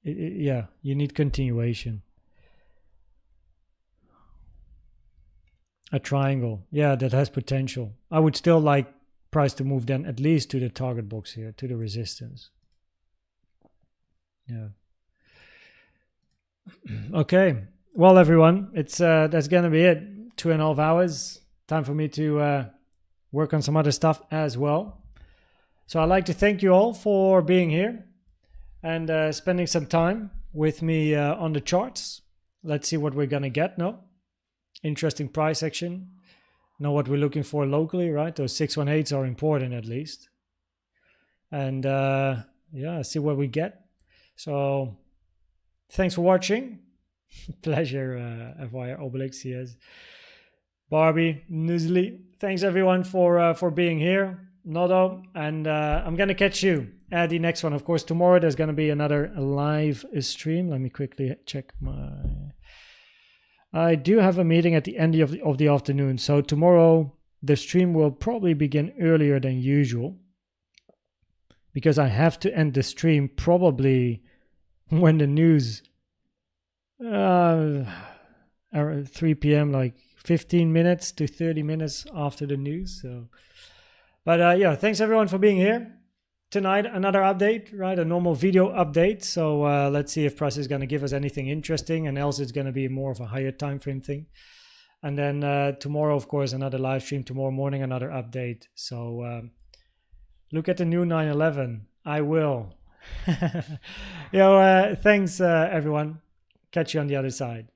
[SPEAKER 1] Yeah, you need continuation. A triangle, yeah, that has potential. I would still like price to move then at least to the target box here, to the resistance. Yeah. Okay. Well, everyone, it's that's gonna be it. 2.5 hours. Time for me to work on some other stuff as well. So I'd like to thank you all for being here and spending some time with me on the charts. Let's see what we're gonna get now. Interesting price action. Know what we're looking for locally, right? Those 618s are important at least. And yeah, see what we get. So thanks for watching. Pleasure, FYI Obelix, yes. Barbie, Nuzli. Thanks everyone for being here. Nodo, and I'm gonna catch you at the next one. Of course, tomorrow there's gonna be another live stream. Let me quickly check my. I do have a meeting at the end of the afternoon, so tomorrow the stream will probably begin earlier than usual because I have to end the stream probably when the news 3 p.m. like 15 minutes to 30 minutes after the news. So, but yeah, thanks everyone for being here. Tonight, another update, right? A normal video update. So let's see if price is going to give us anything interesting, and else it's going to be more of a higher time frame thing. And then tomorrow, of course, another live stream. Tomorrow morning, another update. So look at the new 911. I will. Thanks everyone. Catch you on the other side.